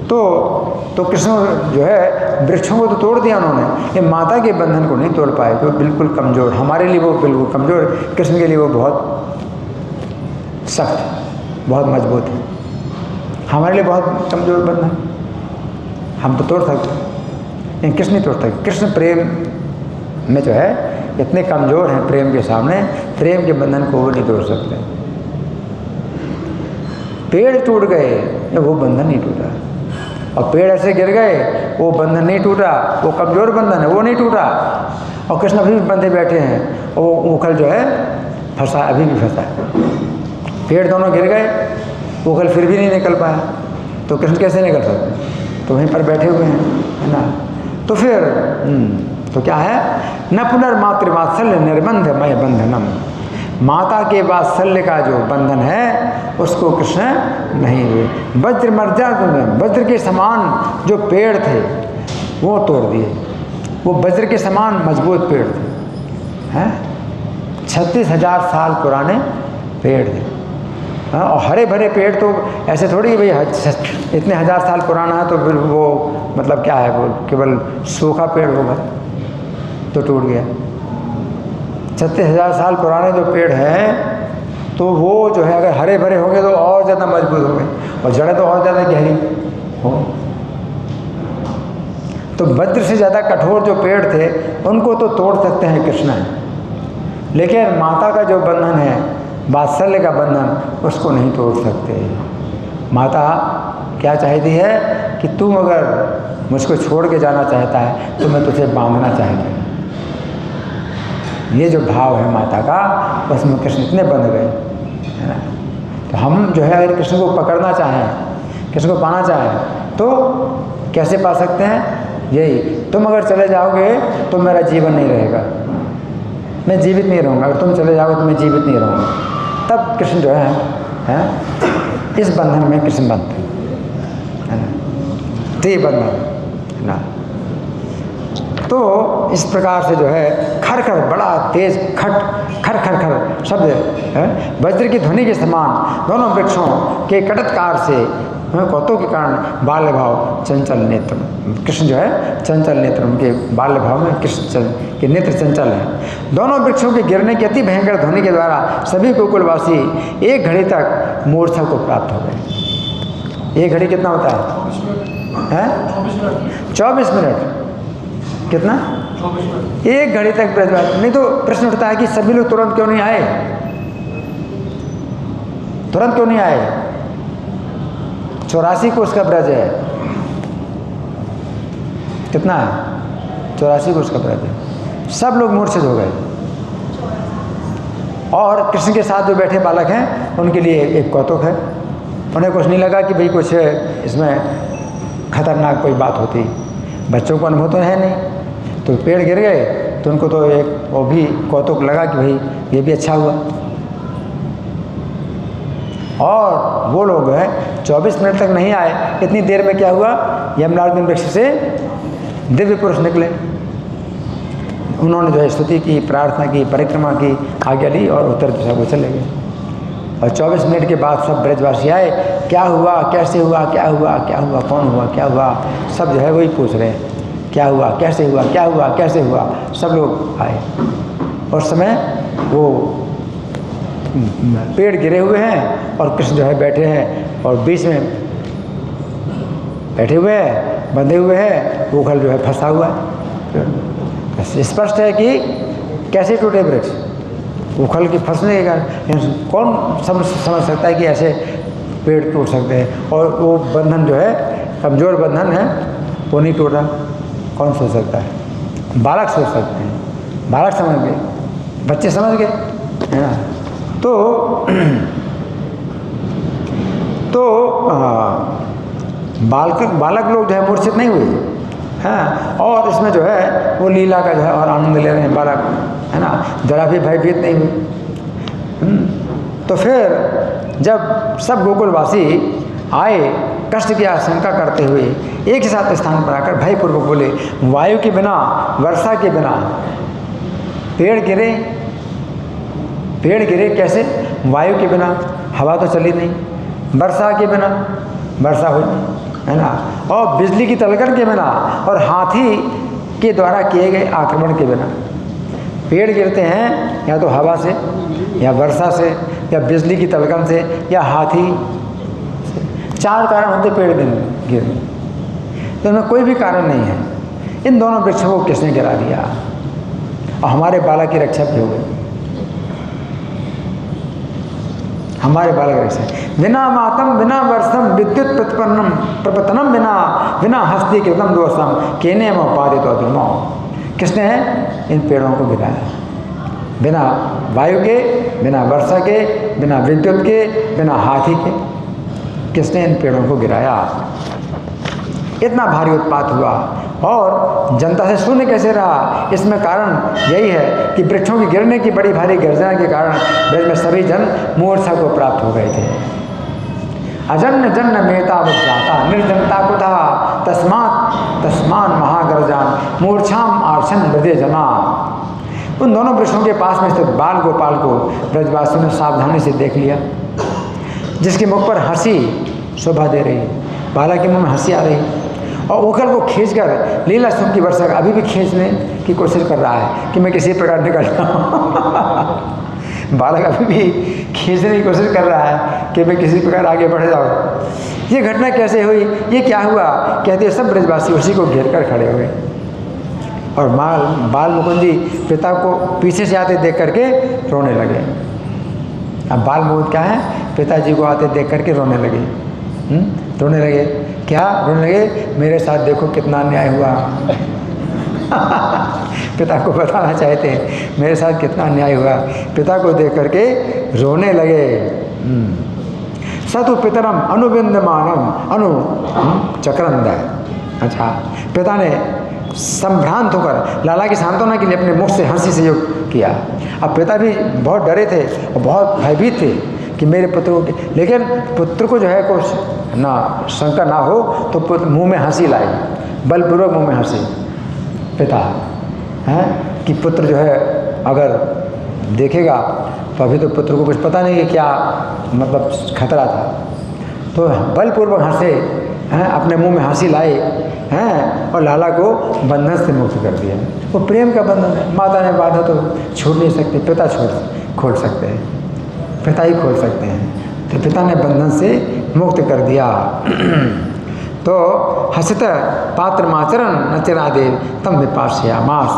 A: तो कृष्ण जो है वृक्षों को तो तोड़ दिया उन्होंने, ये माता के बंधन को नहीं तोड़ पाए, तो बिल्कुल कमज़ोर, हमारे लिए वो बिल्कुल कमज़ोर, कृष्ण के लिए वो बहुत सख्त, बहुत मजबूत है। हमारे लिए बहुत कमज़ोर बंधन, हम तो तोड़ सकते हैं, लेकिन कृष्ण नहीं तोड़ सकते। कृष्ण प्रेम में जो है इतने कमज़ोर हैं, प्रेम के सामने, प्रेम के बंधन को वो नहीं तोड़ सकते। पेड़ टूट गए, वो बंधन नहीं टूटा, और पेड़ ऐसे गिर गए, वो बंधन नहीं टूटा, वो कमज़ोर बंधन है, वो नहीं टूटा। और कृष्ण अभी भी बंधे बैठे हैं, वो उखल जो है फंसा, अभी भी फंसा है। पेड़ दोनों गिर गए, उखल फिर भी नहीं निकल पाया, तो कृष्ण कैसे निकल सकते? तो वहीं पर बैठे हुए हैं, है ना। तो फिर तो क्या है, न पुनर्मातृवात्सल्य निर्बंध मय बंधनम। माता के वात्सल्य का जो बंधन है उसको कृष्ण नहीं हुए। वज्र मर्यादा में वज्र के समान जो पेड़ थे वो तोड़ दिए, वो वज्र के समान मजबूत पेड़ थे, हैं। 36,000 साल पुराने पेड़ थे, हाँ। और हरे भरे पेड़ तो ऐसे थोड़ी कि भाई इतने 1000 साल पुराना है तो फिर वो मतलब क्या है, वो केवल सूखा पेड़ होगा तो टूट गया। 36,000 साल पुराने जो पेड़ हैं तो वो जो है अगर हरे भरे होंगे तो और ज़्यादा मजबूत होंगे, और जड़ें तो और ज़्यादा गहरी हो। तो वज्र से ज़्यादा कठोर जो पेड़ थे उनको तो तोड़ सकते हैं कृष्ण, लेकिन माता का जो बंधन है, वात्सल्य का बंधन, उसको नहीं तोड़ सकते। माता क्या चाहती है कि तू अगर मुझको छोड़ के जाना चाहता है तो मैं तुझे बांधना चाहती हूँ। ये जो भाव है माता का, उसमें कृष्ण इतने बंध गए, है ना। तो हम जो है अगर कृष्ण को पकड़ना चाहें, कृष्ण को पाना चाहें तो कैसे पा सकते हैं? यही, तुम अगर चले जाओगे तो मेरा जीवन नहीं रहेगा, मैं जीवित नहीं रहूँगा। अगर तुम चले जाओगे तो मैं जीवित नहीं रहूँगा। तब कृष्ण जो है इस बंधन में कृष्ण बंधते हैं, है ना। तो ये बंधन, है ना। तो इस प्रकार से जो है खर खर बड़ा तेज खट खर खर खर शब्द है, वज्र की ध्वनि के समान दोनों वृक्षों के कटत्कार से कौतुक के कारण बाल्य भाव चंचल नेत्र, कृष्ण जो है चंचल नेत्र, उनके बाल्य भाव में कृष्ण के नेत्र चंचल हैं। दोनों वृक्षों के गिरने की अति भयंकर ध्वनि के द्वारा सभी गोकुलवासी एक घड़ी तक मूर्छा को प्राप्त हो गए। एक घड़ी कितना होता है? 24 मिनट। कितना?
B: 24 मिनट।
A: एक घड़ी तक ब्रजवासी। नहीं तो प्रश्न उठता है कि सभी लोग तुरंत क्यों नहीं आए? तुरंत क्यों नहीं आए? 84 कोस का ब्रज है। कितना है? 84 कोस का ब्रज है। सब लोग मूर्छित हो गए और कृष्ण के साथ जो बैठे बालक हैं उनके लिए एक कौतुक है। उन्हें कुछ नहीं लगा कि भाई कुछ इसमें खतरनाक कोई बात होती। बच्चों को अनुभव तो है नहीं, तो पेड़ गिर गए तो उनको तो एक वो भी कौतुक लगा कि भाई ये भी अच्छा हुआ। और वो लोग हैं 24 मिनट तक नहीं आए। इतनी देर में क्या हुआ? यमराज वृक्ष से दिव्य पुरुष निकले। उन्होंने जो है स्तुति की, प्रार्थना की, परिक्रमा की, आज्ञा ली और उत्तर दिशा को चले गए। और 24 मिनट के बाद सब ब्रजवासी आए। क्या हुआ, कैसे हुआ, क्या हुआ, क्या हुआ, कौन हुआ, क्या हुआ, सब जो है वही पूछ रहे हैं। क्या हुआ, कैसे हुआ, क्या हुआ, कैसे हुआ, सब लोग आए। और समय वो पेड़ गिरे हुए हैं और कृष्ण जो है बैठे हैं और बीच में बैठे हुए हैं, बंधे हुए हैं, ऊखल जो है फंसा हुआ है। स्पष्ट है कि कैसे टूटे वृक्ष, उखल के फंसने के कारण। कौन समझ सकता है कि ऐसे पेड़ टूट सकते हैं? और वो बंधन जो है कमज़ोर बंधन है, वो नहीं टूटा। कौन सोच सकता है? बालक सोच सकते हैं, बालक समझ गए, बच्चे समझ गए, है ना। तो बालक लोग जो है मूर्छित नहीं हुए हैं। और इसमें जो है वो लीला का जो है और आनंद ले रहे हैं बालक, है ना, जरा भी भयभीत नहीं हुए। तो फिर जब सब गोकुलवासी आए कष्ट की आशंका करते हुए एक ही साथ स्थान पर आकर भयपूर्वक बोले, वायु के बिना, वर्षा के बिना पेड़ गिरे। पेड़ गिरे कैसे? वायु के बिना हवा तो चली नहीं, वर्षा के बिना वर्षा हुई, है ना, और बिजली की तलकन के बिना और हाथी के द्वारा किए गए आक्रमण के बिना। पेड़ गिरते हैं या तो हवा से, या वर्षा से, या बिजली की तलकन से, या हाथी से। 4 कारण होते पेड़ गिरने, तो इनमें कोई भी कारण नहीं है। इन दोनों वृक्षों को किसने गिरा दिया? और हमारे बालक की रक्षा भी हो गई। हमारे बालक रक्षा बिना मातम, बिना वर्षम, विद्युत प्रतिपन्नम प्रपतनम, बिना हस्ती कृतम दोषम केने मोपादित अधर्मो। किसने है इन पेड़ों को गिराया? बिना वायु के, बिना वर्षा के, बिना विद्युत के, बिना हाथी के, किसने इन पेड़ों को गिराया? इतना भारी उत्पात हुआ और जनता से शून्य कैसे रहा? इसमें कारण यही है कि वृक्षों के गिरने की बड़ी भारी गर्जना के कारण ब्रज में सभी जन मूर्छा को प्राप्त हो गए थे। अजन्न जन्न मेहता जाता निर्जनता को था तस्मान महागरजान मूर्छाम आर्शन ब्रजे जना। उन दोनों वृक्षों के पास में स्थित बाल गोपाल को ब्रजवासियों ने सावधानी से देख लिया, जिसके मुख पर हंसी शोभा दे रही, बालक के मुंह में हंसी आ रही, और उखल को खींचकर लीला सुख की वर्षा अभी भी खींचने की कोशिश कर रहा है कि मैं किसी प्रकार निकल जाऊँ। बालक अभी भी खींचने की कोशिश कर रहा है कि मैं किसी प्रकार आगे बढ़ जाऊँ। ये घटना कैसे हुई, ये क्या हुआ? कहते सब ब्रजवासी उसी को घेर कर खड़े हुए और बाल मुकुंद जी पिता को पीछे से आते देख करके रोने लगे। अब बाल मुकुंद क्या है? पिताजी को आते देख करके रोने लगे। रोने लगे क्या? रोने लगे, मेरे साथ देखो कितना अन्याय हुआ। पिता को बताना चाहते हैं मेरे साथ कितना अन्याय हुआ। पिता को देख करके रोने लगे। सतु पितरम अनुविंदमानम अनु चक्रंद। अच्छा, पिता ने संभ्रांत होकर लाला की सांत्वना के लिए अपने मुख से हंसी से योग किया। अब पिता भी बहुत डरे थे और बहुत भयभीत थे कि मेरे पुत्र को, लेकिन पुत्र को जो है कुछ ना शंका ना हो तो पुत्र मुंह में हंसी लाई, बलपूर्वक मुंह में हंसी। पिता हैं कि पुत्र जो है अगर देखेगा तो अभी तो पुत्र को कुछ पता नहीं कि क्या मतलब खतरा था, तो बलपूर्वक हंसे हैं, अपने मुंह में हंसी लाई हैं और लाला को बंधन से मुक्त कर दिया। वो प्रेम का बंधन है, माता ने बांधा तो छोड़ नहीं सकते, पिता खोल सकते हैं, पिता ही खोल सकते हैं, तो पिता ने बंधन से मुक्त कर दिया। तो हसत पात्र माचरण नचरादेव तम विपाश्या मास।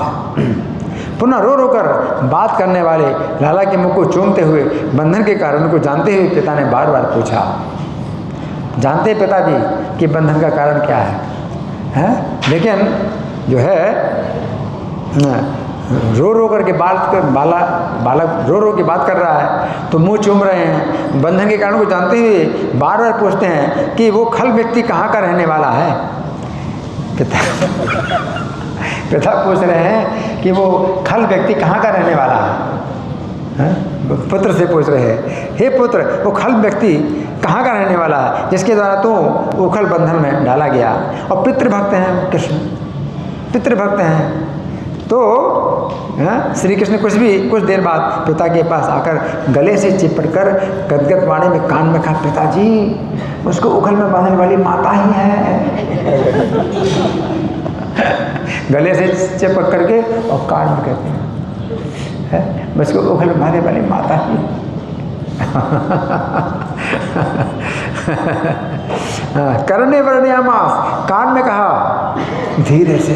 A: पुनः रो रो कर बात करने वाले लाला के मुख को चूमते हुए बंधन के कारण को जानते हुए पिता ने बार बार पूछा। जानते पिता भी कि बंधन का कारण क्या है? लेकिन जो है रो रो करके बालक रो रो के बात कर रहा है, तो मुंह चूम रहे हैं, बंधन के कारण को जानते हुए बार बार पूछते हैं कि वो खल व्यक्ति कहाँ का रहने वाला है। पिता पूछ रहे हैं कि वो खल व्यक्ति कहाँ का रहने वाला है? पुत्र से पूछ रहे हैं, हे पुत्र, वो खल व्यक्ति कहाँ का रहने वाला है जिसके द्वारा तो उखल बंधन में डाला गया। और पितृभक्त हैं कृष्ण, पितृभक्त हैं। तो श्री कृष्ण कुछ देर बाद पिता के पास आकर गले से चिपट कर गदगद वाणी में कान में कहा, पिताजी उसको उखल में बांधने वाली माता ही है। गले से चिपक करके और कान में कहते हैं बस को उखल में बांधने वाली माता ही। करने वर्णयामास, कान में कहा धीरे से,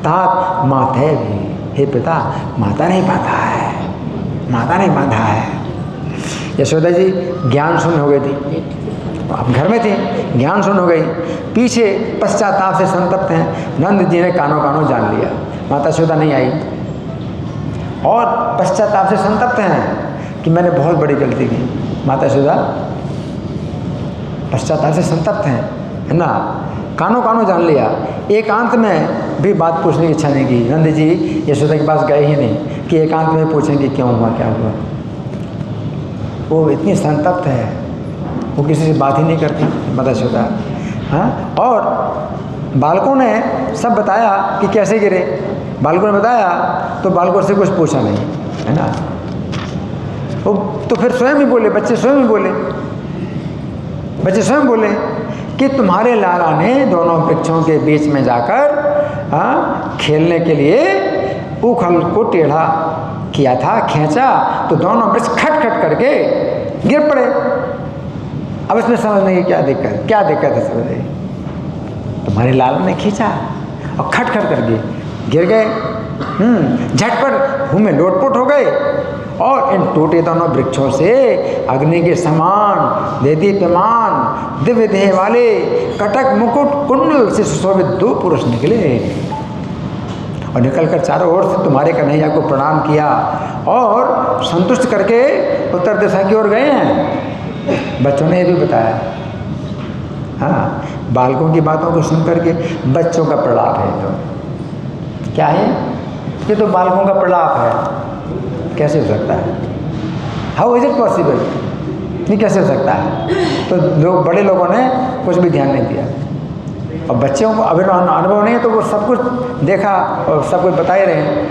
A: तात माथे भी, हे पिता माता नहीं बांधा है, माता नहीं बांधा है। यशोदा जी ज्ञान शून्य हो गई थी, अब घर में थी, ज्ञान शून्य हो गई, पीछे पश्चाताप से संतप्त हैं। नंद जी ने कानों कानों जान लिया, माता यशोदा नहीं आई और पश्चाताप से संतप्त हैं कि मैंने बहुत बड़ी गलती की। माता यशोदा पश्चाताप से संतप्त हैं, है ना, कानों कानों जान लिया। एकांत में भी बात पूछने की इच्छा नहीं की। नंद जी यशोदा के पास गए ही नहीं कि एकांत में पूछेंगे क्यों हुआ, क्या हुआ। वो इतनी संतप्त है, वो किसी से बात ही नहीं करती माता यशोदा। हाँ, और बालकों ने सब बताया कि कैसे गिरे, बालकों ने बताया तो बालकों से कुछ पूछा नहीं, है ना। वो तो फिर स्वयं ही बोले, बच्चे स्वयं ही बोले, बच्चे स्वयं बोले कि तुम्हारे लाला ने दोनों वृक्षों के बीच में जाकर खेलने के लिए उखल को टेढ़ा किया था, खींचा तो दोनों वृक्ष खट खट करके गिर पड़े। अब इसमें समझने की क्या दिक्कत है समझे। तुम्हारे लाला ने खींचा और खट खट करके गिर गए, झटपट भूमि में लोटपोट हो गए और इन टूटे दोनों वृक्षों से अग्नि के समान देदीप्यमान दिव्य देह वाले कटक मुकुट कुंडल से सुशोभित 2 पुरुष निकले और निकलकर चारों ओर से तुम्हारे कन्हैया को प्रणाम किया और संतुष्ट करके उत्तर दिशा की ओर गए हैं। बच्चों ने ये भी बताया। हाँ, बालकों की बातों को सुन करके बच्चों का प्रलाप है। तो क्या है ये, तो बालकों का प्रलाप है। कैसे हो सकता है? How is it possible? ये कैसे हो सकता है? तो लोग, बड़े लोगों ने कुछ भी ध्यान नहीं दिया और बच्चों को अभी अनुभव नहीं है तो वो सब कुछ देखा और सब कुछ बता ही रहे हैं,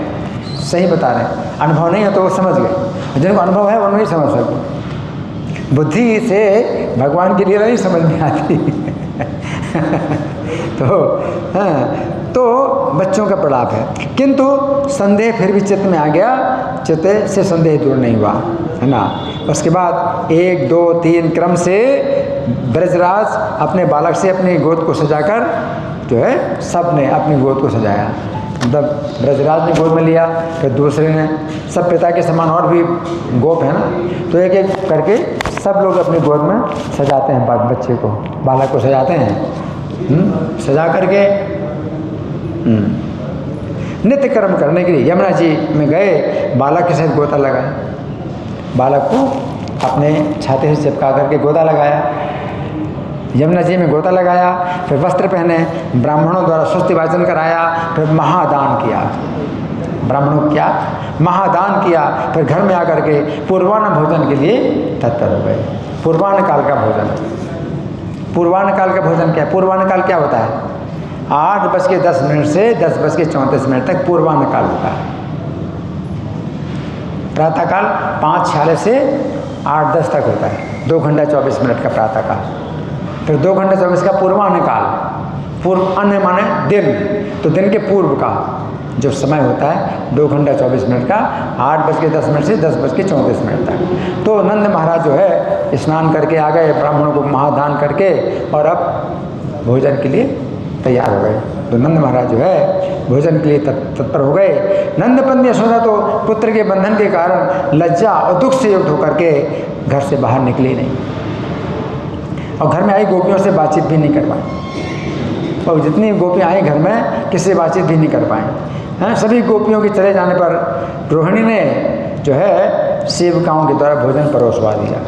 A: सही बता रहे हैं। अनुभव नहीं है तो वो समझ गए, जिनको अनुभव है वो नहीं समझ सकते। बुद्धि से भगवान की लीला नहीं समझ में आती। तो बच्चों का प्रलाप है, किंतु संदेह फिर भी चित्त में आ गया, चित्त से संदेह दूर नहीं हुआ, है ना। उसके बाद 1 2 3 क्रम से ब्रजराज अपने बालक से अपनी गोद को सजाकर जो है सब ने अपनी गोद को सजाया। मतलब ब्रजराज ने गोद में लिया, फिर दूसरे ने, सब पिता के समान और भी गोप है ना, तो एक एक करके सब लोग अपनी गोद में सजाते हैं बच्चे को, बालक को सजाते हैं। सजा करके नित्य कर्म करने के लिए यमुना जी में गए, बालक के साथ गोता लगाया, बालक को अपने छाती से चिपका करके गोता लगाया, यमुना जी में गोता लगाया, फिर वस्त्र पहने, ब्राह्मणों द्वारा स्वस्ति वाचन कराया, फिर महादान किया। ब्राह्मणों को क्या महादान किया, फिर घर में आकर के पूर्वाह्न भोजन के लिए तत्पर हो गए। पूर्वाह्न काल का भोजन, पूर्वाह्न काल का भोजन क्या है? पूर्वाह्न काल क्या होता है? 8:10 से 10:34 तक पूर्वाह्न काल होता है। प्रातःकाल 5:46 से 8:10 तक होता है, 2 घंटा 24 मिनट का प्रातःकाल। फिर 2 घंटा 24 का पूर्वाह्न काल, पूर्व अन्य माने दिन, तो दिन के पूर्व का जो समय होता है 2 घंटा 24 मिनट का, 8:10 से 10:34 तक। तो नंद महाराज जो है स्नान करके आ गए, ब्राह्मणों को महादान करके, और अब भोजन के लिए तैयार हो गए। तो नंद महाराज जो है भोजन के लिए तत्पर हो गए। नंद पत्नी यशोदा तो पुत्र के बंधन के कारण लज्जा और दुख से युक्त होकर के घर से बाहर निकली नहीं, और घर में आई गोपियों से बातचीत भी नहीं कर पाई। और जितनी गोपियाँ आई घर में, किसी से बातचीत भी नहीं कर पाएँ हैं। सभी गोपियों के चले जाने पर रोहिणी ने जो है सेवकाओं के द्वारा भोजन परोसवा दिया।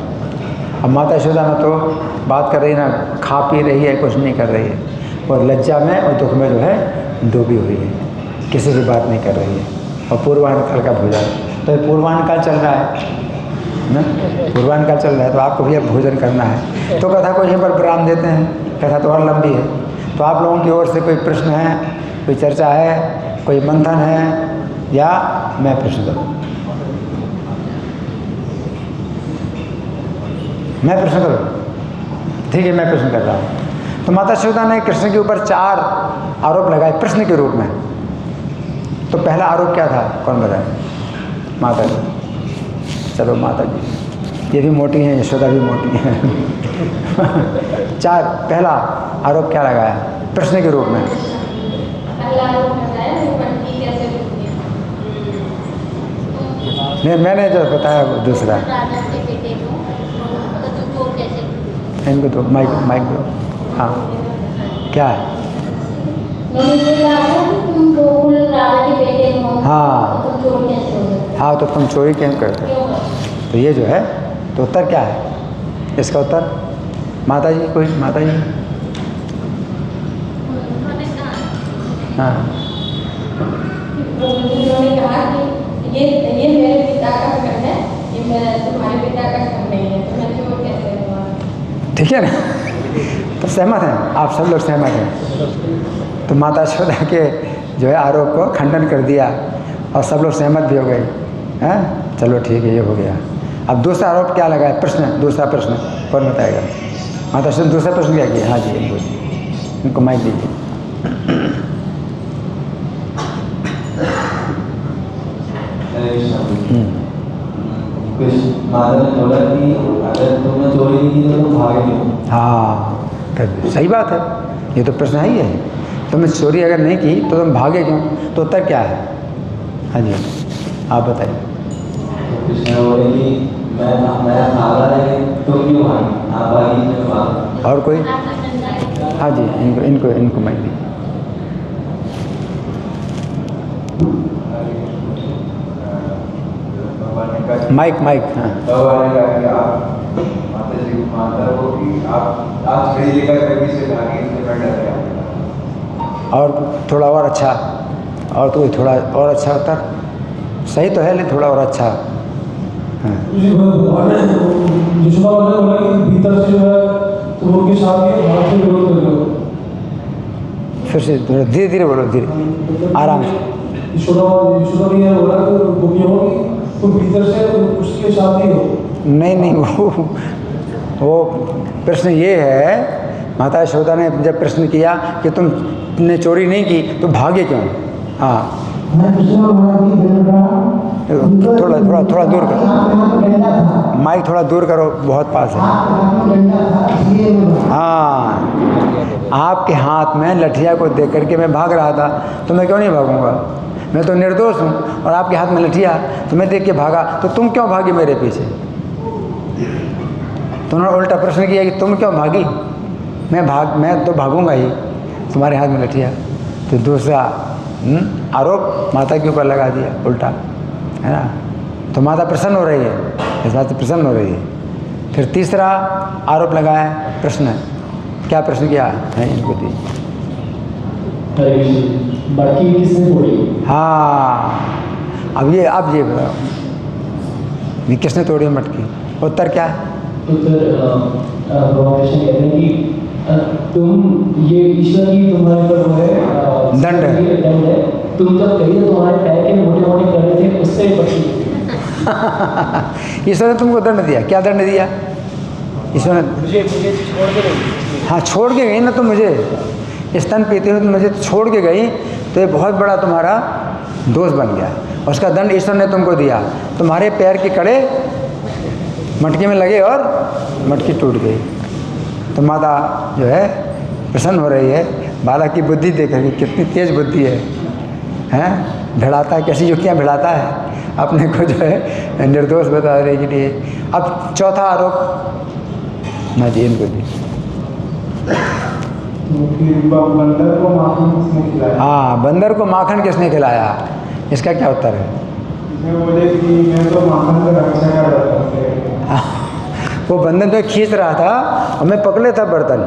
A: अब माता यशोदा न तो बात कर रही, ना खा पी रही है, कुछ नहीं कर रही है, और लज्जा में और दुख में जो है डूबी हुई है, किसी से बात नहीं कर रही है। और पूर्वाह्न काल का भोजन, तो ये पूर्वाह्न काल चल रहा है ना, पूर्वाह्न काल चल रहा है, तो आपको भी अब भोजन करना है। तो कथा को यहीं पर विराम देते हैं, कथा तो और लंबी है। तो आप लोगों की ओर से कोई प्रश्न है, कोई चर्चा है, कोई मंथन है, या मैं प्रश्न करूँ? मैं प्रश्न करूँ? ठीक है, मैं प्रश्न कर रहा हूँ। तो माता यशोदा ने कृष्ण के ऊपर 4 आरोप लगाए प्रश्न के रूप में। तो पहला आरोप क्या था, कौन बताए? माता जी। चलो माता जी, ये भी मोटी हैं, यशोदा भी मोटी है। 4 पहला आरोप क्या लगाया प्रश्न के रूप में? नहीं, मैंने जो बताया वो दूसरा। इनको तो माइक दो। हाँ, क्या है? हाँ, तो तुम चोरी क्यों करते हो? तो ये जो है, तो उत्तर क्या है इसका उत्तर? माता जी, कोई माता जी? हाँ,
C: उन्होंने कहा कि ये मेरे पिता का घर है, ये तुम्हारे पिता का घर नहीं है, तो मैं चोर कैसे हुआ?
A: ठीक है ना, तो सहमत हैं आप, सब लोग सहमत हैं। तो माता यशोदा के जो है आरोप को खंडन कर दिया, और सब लोग सहमत भी हो गए हैं। चलो ठीक है, ये हो गया। अब दूसरा आरोप क्या लगा है? प्रश्न, दूसरा प्रश्न कौन बताएगा? माता यशोदा दूसरा प्रश्न क्या किया? हाँ जी, इनको माइक दीजिए।
D: माता ने बोला कि अगर तुमने चोरी नहीं की तो तुम भागे क्यों?
A: हाँ, तो सही बात है, ये तो प्रश्न है ही है। तुमने चोरी अगर नहीं की तो तुम भागे क्यों? तो उत्तर क्या है? हाँ जी, आप बताइए।
D: तो कृष्ण बोले कि मैं भागा है, तुम क्यों भागी? आप भागी, मैं भागा।
A: और कोई? हाँ जी, इनको माइक दीजिए। माइक, हाँ।
D: भगवान ने कहा कि आप माता को कि आप छड़ी लेकर कभी से भागी, इसलिए मैं डर गया।
A: और थोड़ा और अच्छा, और तो थोड़ा और अच्छा उत्तर सही तो है, लेकिन थोड़ा और अच्छा। हाँ,
E: यशोदा ने बोला कि भीतर से जो है तुम उनके साथ ही हाथ से विरोध कर रहे हो।
A: फिर से थोड़ा धीरे धीरे बोलो, धीरे आराम से।
E: यशोदा ने यह बोला कि गोपियों की तुम भीतर से उसके साथ ही हो।
A: नहीं, वो प्रश्न ये है, माता यशोदा ने जब प्रश्न किया कि तुमने चोरी नहीं की तो भागे क्यों? हाँ, थोड़ा दूर करो, माइक थोड़ा दूर करो, बहुत पास है। हाँ, आपके हाथ में लठिया को देख करके मैं भाग रहा था, तो मैं क्यों नहीं भागूंगा? मैं तो निर्दोष हूँ, और आपके हाथ में लठिया, तो मैं देख के भागा, तो तुम क्यों भागी मेरे पीछे? तो उन्होंने उल्टा प्रश्न किया कि तुम क्यों भागी? मैं तो भागूंगा ही, तुम्हारे हाथ में लठिया। तो दूसरा आरोप माता के ऊपर लगा दिया उल्टा, है ना। तो माता प्रसन्न हो रही है, इस बात से प्रसन्न हो रही है। फिर तीसरा आरोप लगाया प्रश्न, क्या प्रश्न किया है? इनको दी
E: बाकी किसने तोड़ी?
A: हाँ, अब ये बताओ, ये किसने तोड़ी मटकी? उत्तर क्या है?
E: तो फिर भगवान कृष्ण कहते हैं कि
B: तुम ये ईश्वर की तुम्हारे ऊपर वो है
A: दंड है।
B: ये दंड है। तुम जब कही तो तुम्हारे पैर के मोटे मोटे करे थे उससे बची थी।
A: ईश्वर ने तुमको दंड दिया, क्या दंड दिया ईश्वर ने?
B: मुझे छोड़ के नहीं।
A: हाँ, छोड़ के गई ना तुम मुझे, स्तन पीते हुए तुम मुझे छोड़ के गई, तो ये बहुत बड़ा तुम्हारा दोष बन गया। उसका दंड ईश्वर ने तुमको दिया। तुम्हारे पैर के कड़े मटकी में लगे और मटकी टूट गई। तो माता जो है प्रसन्न हो रही है, बालक की बुद्धि देख रही है, कितनी तेज बुद्धि है, हैं? भिड़ाता है, कैसी युक्तियाँ भिड़ाता है, अपने को जो है निर्दोष बता रही के लिए। अब चौथा आरोप ना जी इनको दी।
E: बंदर को माखन किसने खिलाया?
A: हाँ, बंदर को माखन किसने खिलाया, इसका क्या उत्तर है?
E: इसमें बोले कि मैं तो माखन का रक्षा कर रहा था।
A: वो बंदर जो खींच रहा था और मैं पकड़े था बर्तन,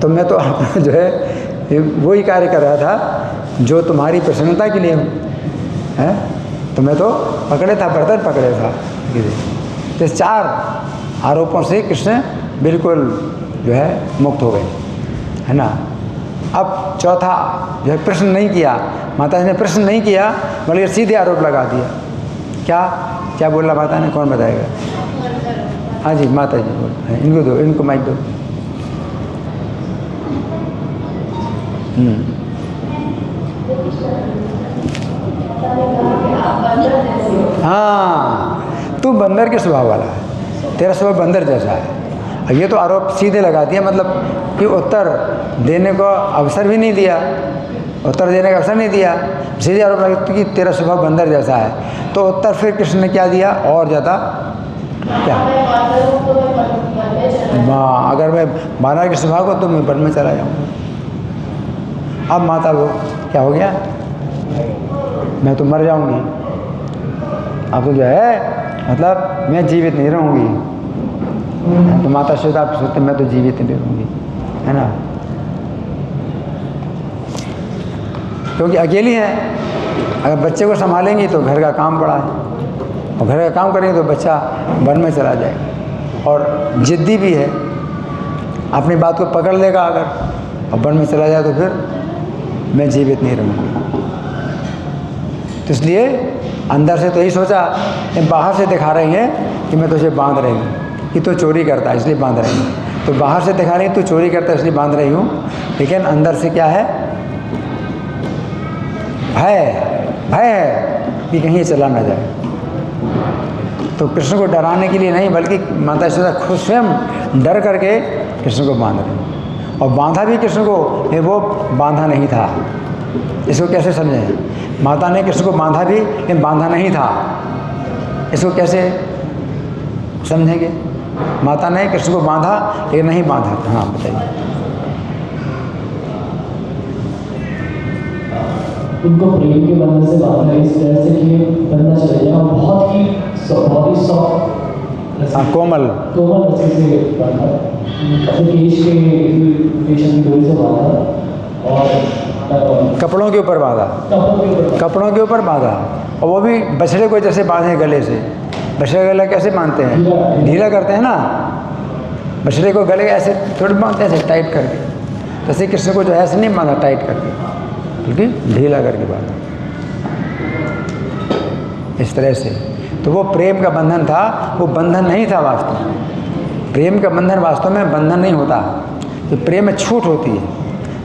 A: तो मैं तो अपना जो है वही कार्य कर रहा था जो तुम्हारी प्रसन्नता के लिए है, तो मैं तो पकड़े था बर्तन, पकड़े था। तो इस 4 आरोपों से कृष्ण बिल्कुल जो है मुक्त हो गए, है ना। अब चौथा जो है प्रश्न नहीं किया, माता जी ने प्रश्न नहीं किया, बल्कि सीधे आरोप लगा दिया। क्या क्या बोला माता ने, कौन बताएगा? हाँ जी, माता जी बोल, इनको दो, इनको माइक दो। हाँ, तू बंदर के स्वभाव वाला है, तेरा स्वभाव बंदर जैसा है। ये तो आरोप सीधे लगा दिया, मतलब कि उत्तर देने को अवसर भी नहीं दिया, उत्तर देने का अवसर नहीं दिया, सीधे आरोप लगा कि तेरा स्वभाव बंदर जैसा है। तो उत्तर फिर कृष्ण ने क्या दिया, और ज़्यादा क्या? हाँ, अगर मैं बानर के स्वभाव को तो मैं वन में चला जाऊँगा। अब माता को क्या हो गया, मैं तो मर जाऊँगी, अब तो जो है मतलब मैं जीवित नहीं रहूँगी। तो माता श्वेता आप सोचते मैं तो जीवित नहीं रहूँगी, है ना, क्योंकि अकेली है। अगर बच्चे को संभालेंगी तो घर का काम पड़ा है, और घर का काम करेंगे तो बच्चा वन में चला जाएगा। और जिद्दी भी है, अपनी बात को पकड़ लेगा अगर, और वन में चला जाए तो फिर मैं जीवित नहीं रहूँगी। तो इसलिए अंदर से तो यही सोचा, बाहर से दिखा रही हैं कि मैं तुझे बांध रही हूँ, कि तो चोरी करता है इसलिए बांध रही हूँ। तो बाहर से दिखा रही है तू चोरी करता है इसलिए बांध रही हूँ, लेकिन अंदर से क्या है, भय है कि कहीं ये चला ना जाए। तो कृष्ण को डराने के लिए नहीं, बल्कि माता यशोदा खुद स्वयं डर करके कृष्ण को बांध रही, और बांधा भी कृष्ण को, ये वो बांधा नहीं था। इसको कैसे समझें, माता ने कृष्ण को बांधा भी लेकिन बांधा नहीं था, इसको कैसे समझेंगे? माता ने कृष्ण को बांधा लेकिन नहीं बांधा था। हाँ बताइए।
B: उनको प्रेम के बंधन से बांधा इस तरह से कि बंदा चले जाए, और बहुत ही सॉफ्ट
A: कोमल
B: रस्सी से बांधा, अपने केश के रेशम की डोरी से बांधा, और
A: कपड़ों के ऊपर बांधा, कपड़ों के ऊपर बांधा, और वो भी बछड़े को जैसे बांधे गले से। बछड़े का गला कैसे बांधते हैं, ढीला करते हैं ना, बछड़े को गले ऐसे थोड़ी बांधते हैं, ऐसे टाइट करके। जैसे कृष्ण को जो है ऐसे नहीं बांधा टाइट करके, बल्कि ढीला करके बांधा, इस तरह से। तो वो प्रेम का बंधन था, वो बंधन नहीं था वास्तव में। प्रेम का बंधन वास्तव में बंधन नहीं होता, तो प्रेम में छूट होती है।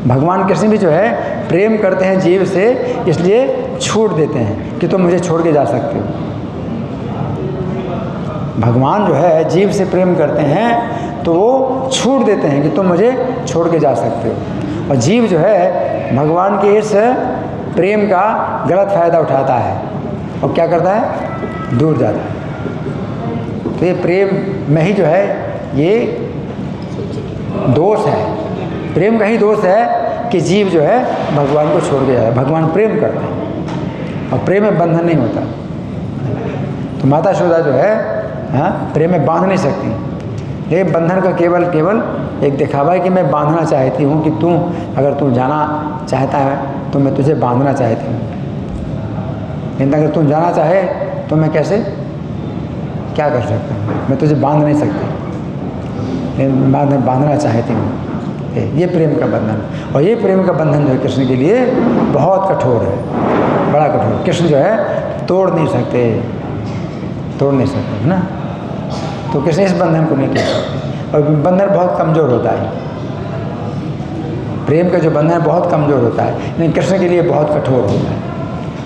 A: भगवान कृष्ण भी जो है प्रेम करते हैं जीव से, इसलिए छूट देते हैं कि तुम मुझे छोड़ के जा सकते हो। भगवान जो है जीव से प्रेम करते हैं तो वो छूट देते हैं कि तुम मुझे छोड़ के जा सकते हो। और जीव जो है भगवान के इस प्रेम का गलत फ़ायदा उठाता है और क्या करता है, दूर जाता है। तो ये प्रेम में ही जो है ये दोष है, प्रेम का ही दोष है कि जीव जो है भगवान को छोड़ के जाता है। भगवान प्रेम करते हैं और प्रेम में बंधन नहीं होता। तो माता यशोदा जो है हाँ प्रेम में बांध नहीं सकती, लेकिन बंधन का केवल एक दिखावा है कि मैं बांधना चाहती हूँ, कि तू अगर तू जाना चाहता है तो मैं तुझे बांधना चाहती हूँ, लेकिन अगर तू जाना चाहे तो मैं कैसे क्या कर सकता हूँ, मैं तुझे बांध नहीं सकती। बांधना चाहती हूँ। ये प्रेम का बंधन, और ये प्रेम का बंधन जो है कृष्ण के लिए बहुत कठोर है, बड़ा कठोर। कृष्ण जो है तोड़ नहीं सकते है ना। तो कृष्ण इस बंधन को नहीं तोड़ सकते, और बंधन बहुत कमज़ोर होता है। प्रेम का जो बंधन है बहुत कमज़ोर होता है, लेकिन कृष्ण के लिए बहुत कठोर होता है।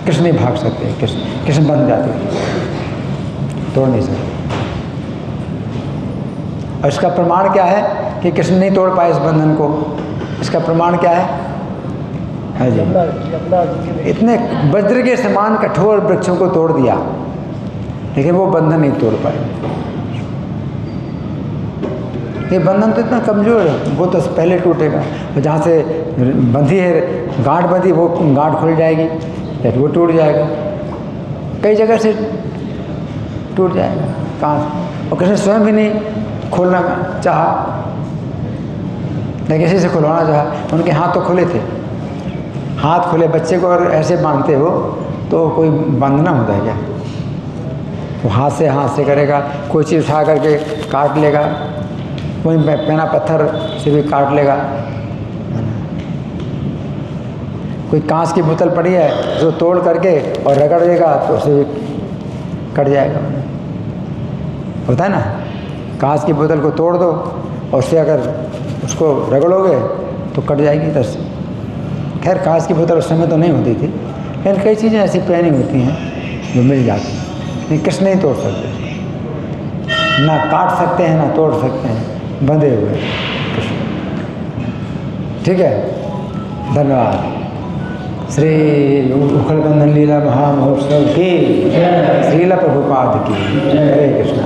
A: कृष्ण नहीं भाग सकते, कृष्ण बंध जाते हैं, तोड़ नहीं सकते। और इसका प्रमाण क्या है कि कृष्ण नहीं तोड़ पाए इस बंधन को? इसका प्रमाण क्या है? हाँ जी, इतने वज्र के समान कठोर वृक्षों को तोड़ दिया, लेकिन वो बंधन नहीं तोड़ पाए। ये बंधन तो इतना कमज़ोर है, वो तो पहले टूटेगा। और जहाँ से बंधी है, गांठ बंधी, वो गांठ खुल जाएगी, फिर वो टूट जाएगा, कई जगह से टूट जाएगा कहाँ। और कृष्ण स्वयं भी नहीं खोलना चाहा, न किसी से खुलवाना चाहा। उनके हाथ तो खुले थे, हाथ खुले, बच्चे को अगर ऐसे बांधते हो तो कोई बांधना होता है क्या? वो हाथ से करेगा, कोई चीज़ उठा करके काट लेगा, कोई पेना पत्थर से भी काट लेगा। कोई कांच की बोतल पड़ी है जो तोड़ करके और रगड़ देगा तो उसे कट जाएगा। होता है ना, कांच की बोतल को तोड़ दो और उससे अगर उसको रगड़ोगे तो कट जाएगी इधर से। खैर कांच की बोतल उस समय तो नहीं होती थी, लेकिन कई चीज़ें ऐसी पुरानी होती हैं जो मिल जाती हैं, लेकिन कृष्ण नहीं तोड़ सकते, ना काट सकते हैं ना तोड़ सकते हैं, बंधे हुए कृष्ण। ठीक है, धन्यवाद। श्री उखलबंधन लीला महामहोत्सव की, श्रील प्रभुपाद की। हरे कृष्णा।